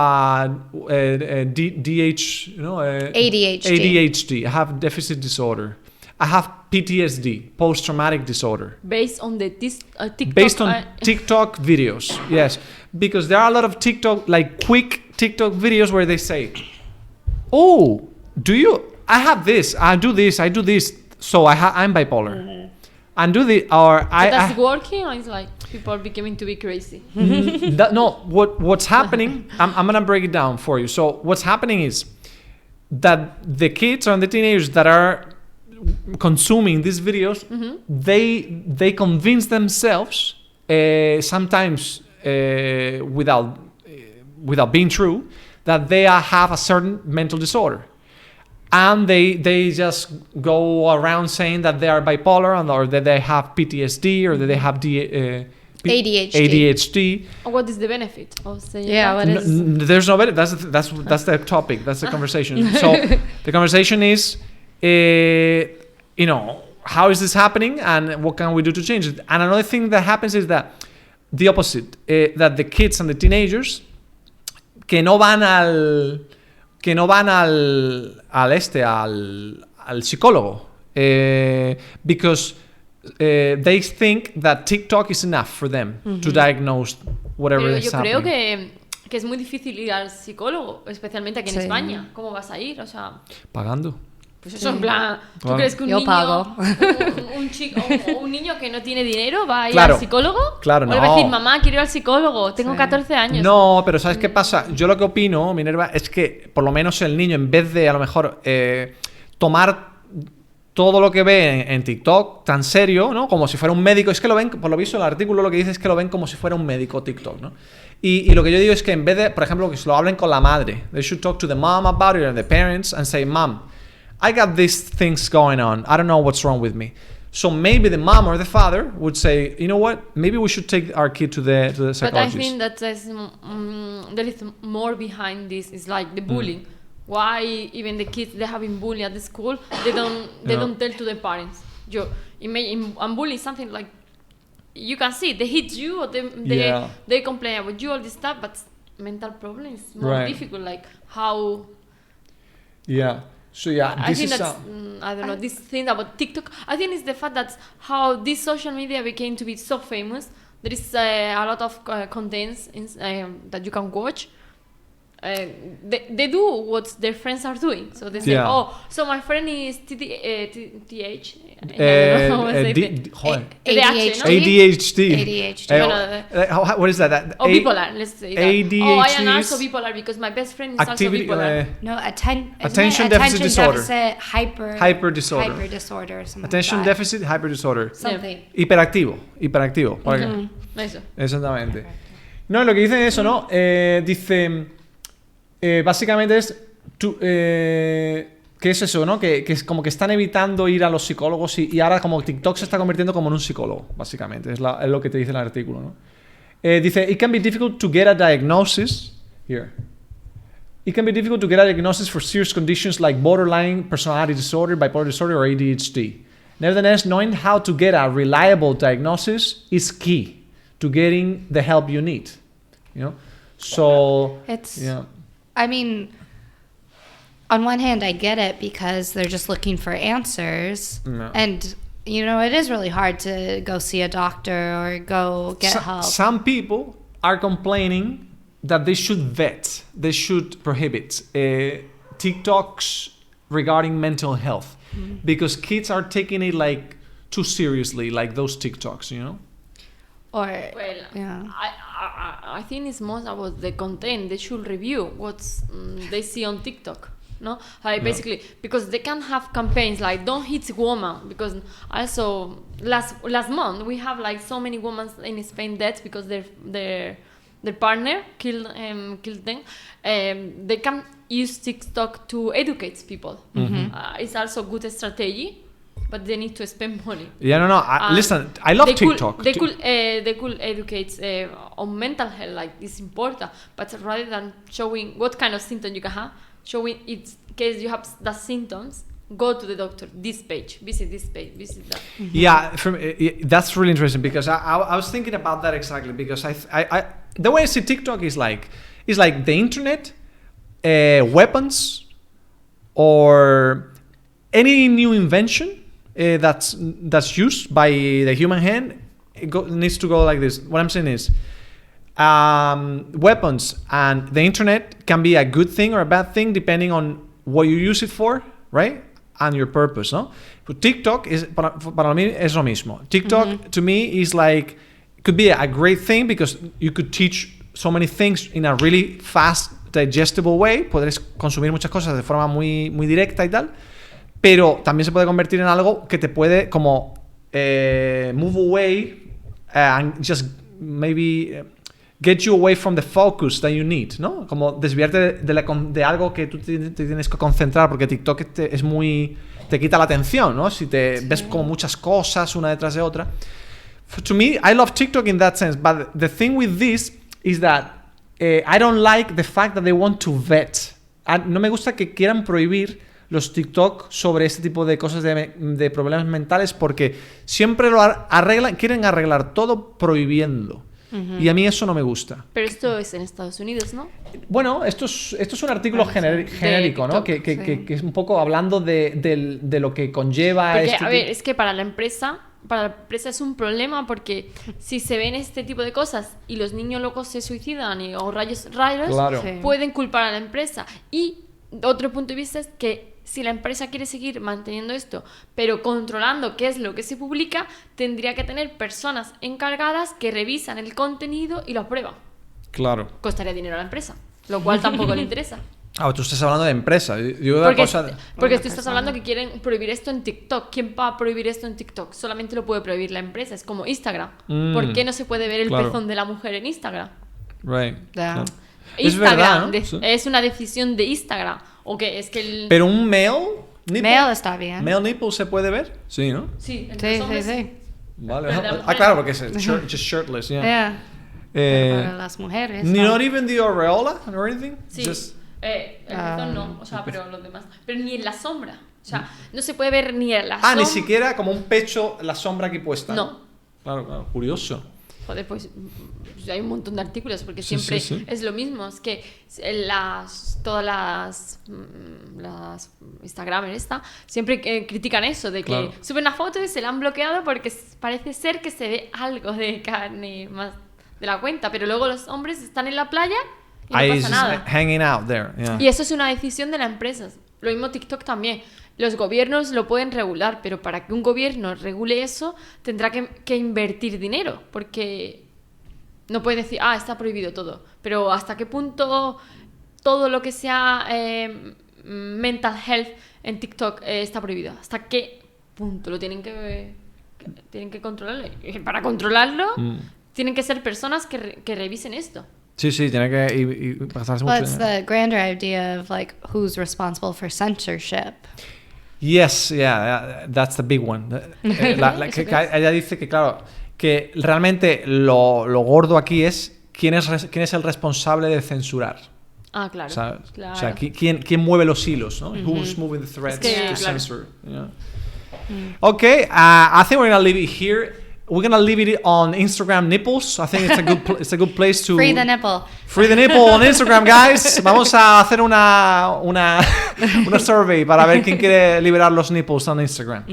ADHD. I have deficit disorder. I have PTSD, post-traumatic disorder. Based on the TikTok. Based on TikTok videos, yes, because there are a lot of TikTok, like quick TikTok videos where they say, "Oh, I have this. I do this. So I'm bipolar." And do the or I. That's working, or it's like people are becoming to be crazy. What's happening? I'm gonna break it down for you. So what's happening is that the kids and the teenagers that are consuming these videos, they convince themselves, sometimes without being true, that they have a certain mental disorder. And they just go around saying that they are bipolar, or that they have PTSD, or that they have ADHD. What is the benefit of saying that? There's no benefit. That's the topic. That's the conversation. So the conversation is, how is this happening and what can we do to change it? And another thing that happens is that the opposite, that the kids and the teenagers que no van al psicólogo, because they think that TikTok is enough for them to diagnose whatever Pero is yo creo happening. que es muy difícil ir al psicólogo, especialmente aquí en España. ¿Cómo vas a ir? O sea, Pagando. pues eso en plan, ¿tú Claro. crees que un Yo niño, pago. un chico, o un niño que no tiene dinero va a ir Claro. al psicólogo? Claro, O le va a decir, no. mamá, quiero ir al psicólogo, tengo 14 años. No, pero ¿sabes qué pasa? Yo lo que opino, Minerva, es que por lo menos el niño, en vez de a lo mejor tomar todo lo que ve en TikTok tan serio, ¿no? Como si fuera un médico. Es que lo ven, por lo visto el artículo lo que dice es que lo ven como si fuera un médico TikTok, ¿no? Y lo que yo digo es que en vez de, por ejemplo, que se lo hablen con la madre, they should talk to the mom about it and the parents and say, Mom, I got these things going on. I don't know what's wrong with me. So maybe the mom or the father would say, you know what? Maybe we should take our kid to the But I psychologist. think that there is more behind this. It's like the bullying. Why even the kids they have been bullied at the school, they don't tell to the parents. You imagine and bullying something like you can see they hit you or they complain about you all this stuff, but mental problems more Right. difficult. Like how Yeah. So yeah, I this think is that's I don't know this thing about TikTok. I think it's the fact that how this social media became to be so famous. There is a lot of contents that you can watch. They do what their friends are doing. So they say, Yeah. oh, so my friend is TH. I don't know how to say it. ADHD. ¿no? ADHD. What is that? Or bipolar, let's say that. ADHD Oh, I am is also bipolar because my best friend is activity, also bipolar. No, Attention deficit disorder. Hyper disorder. Hyper disorder or something attention like that. deficit, hyper disorder. Something. Hiperactivo. Por aquí. Eso. Exactamente. No, lo que dice es eso, ¿no? Dice, básicamente es, ¿qué es eso, no? Que es como que están evitando ir a los psicólogos y ahora como TikTok se está convirtiendo como en un psicólogo, básicamente. Es lo que te dice el artículo, ¿no? Dice, it can be difficult to get a diagnosis. Here. It can be difficult to get a diagnosis for serious conditions like borderline personality disorder, bipolar disorder, or ADHD. Nevertheless, knowing how to get a reliable diagnosis is key to getting the help you need. You know? So, It's, yeah. I mean, on one hand, I get it because they're just looking for answers. No. And, you know, it is really hard to go see a doctor or go get help. Some people are complaining that they should prohibit TikToks regarding mental health because kids are taking it like too seriously, like those TikToks, you know? Or, Well, yeah. I think it's most about the content. They should review what they see on TikTok. No, basically because they can have campaigns like "Don't hit woman" because also last month we have like so many women in Spain dead because their partner killed them. They can use TikTok to educate people. It's also a good strategy. But they need to spend money. Yeah, no. Listen, I love TikTok. They could educate on mental health, like it's important. But rather than showing what kind of symptom you can have, showing it in case you have the symptoms, go to the doctor. This page, visit this page, visit that. Yeah, that's really interesting because I was thinking about that exactly because I the way I see TikTok is like the internet, weapons, or any new invention that's used by the human hand. Needs to go like this. What I'm saying is, weapons and the internet can be a good thing or a bad thing depending on what you use it for, right? And your purpose, no? But TikTok is para mí es lo mismo. TikTok to me is like could be a great thing because you could teach so many things in a really fast, digestible way. Podréis consumir muchas cosas de forma muy directa y tal. Pero también se puede convertir en algo que te puede como move away and just maybe get you away from the focus that you need, ¿no? Como desviarte de algo que tú te tienes que concentrar porque TikTok te quita la atención, ¿no? Si te ves como muchas cosas una detrás de otra. To me, I love TikTok in that sense, but the thing with this is that I don't like the fact that they want to vet. No me gusta que quieran prohibir los TikTok sobre este tipo de cosas de problemas mentales, porque siempre lo arreglan, quieren arreglar todo prohibiendo. Y a mí eso no me gusta. Pero esto es en Estados Unidos, ¿no? Bueno, esto es un artículo genérico, ¿no? Que es un poco hablando de lo que conlleva... Porque, a ver, es que para la empresa es un problema, porque si se ven este tipo de cosas y los niños locos se suicidan o rayos raros, Claro. pueden culpar a la empresa. Y otro punto de vista es que si la empresa quiere seguir manteniendo esto, pero controlando qué es lo que se publica, tendría que tener personas encargadas que revisan el contenido y lo aprueban. Claro. Costaría dinero a la empresa, lo cual tampoco le interesa. Tú estás hablando de empresa. Porque tú estás hablando que quieren prohibir esto en TikTok. ¿Quién va a prohibir esto en TikTok? Solamente lo puede prohibir la empresa. Es como Instagram. ¿Por qué no se puede ver el pezón de la mujer en Instagram? Right. Yeah. Claro. Instagram, Es verdad, ¿no? sí. Es una decisión de Instagram. ¿O qué? Es que Pero un male nipple. Male está bien. Male nipple se puede ver. Sí, ¿no? Sí, entre los hombres sí. Vale. Pero de la mujer Claro, porque es just shirtless, yeah. Yeah. Para las mujeres. ¿no? Not even the aureola or anything. Sí. Just... El pezón no, o sea, pero los demás. Pero ni en la sombra. O sea, no se puede ver ni en la sombra. ni siquiera como un pecho, la sombra aquí puesta. No. Claro, curioso. Joder, pues hay un montón de artículos, porque siempre es lo mismo. Es que todas las Instagramers siempre critican eso, de que suben una foto y se la han bloqueado porque parece ser que se ve algo de carne más de la cuenta, pero luego los hombres están en la playa y no pasa nada. Hanging out there. Yeah. Y eso es una decisión de la empresa. Lo mismo TikTok también. Los gobiernos lo pueden regular, pero para que un gobierno regule eso, tendrá que invertir dinero, porque no puede decir, está prohibido todo. Pero ¿hasta qué punto todo lo que sea mental health en TikTok está prohibido? ¿Hasta qué punto lo tienen que controlarlo? Y para controlarlo, tienen que ser personas que revisen esto. Sí, tiene que pasarse mucho. It's the grander idea of like who's responsible for censorship. Yes, yeah, that's the big one. Ella dice que, claro, que realmente lo gordo aquí es quién es el responsable de censurar. Claro. O sea, ¿quién mueve los hilos, ¿no? Who's moving the threads to censor? Yeah. Okay, I think we're gonna leave it here. We're gonna leave it on Instagram nipples. I think it's a good place to Free the nipple. Free the nipple on Instagram, guys. Vamos a hacer una survey para ver quién quiere liberar los nipples on Instagram.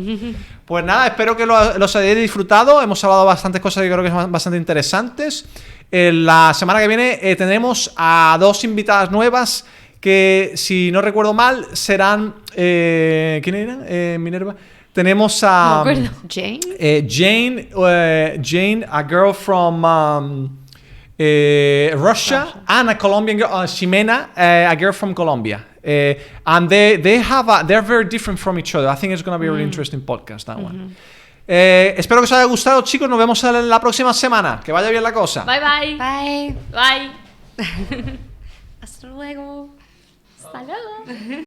Pues nada, espero que los hayáis disfrutado. Hemos hablado bastantes cosas que creo que son bastante interesantes. La semana que viene tendremos a 2 invitadas nuevas que, si no recuerdo mal, serán... ¿Quién eran? Minerva. Tenemos a... No me acuerdo. Jane, a girl from Russia, and a Colombian girl, Ximena, a girl from Colombia. And they're very different from each other. I think it's going to be a really interesting podcast, that one. Espero que os haya gustado, chicos. Nos vemos en la próxima semana. Que vaya bien la cosa. Bye, bye. Bye. Bye. Hasta luego. Hasta luego.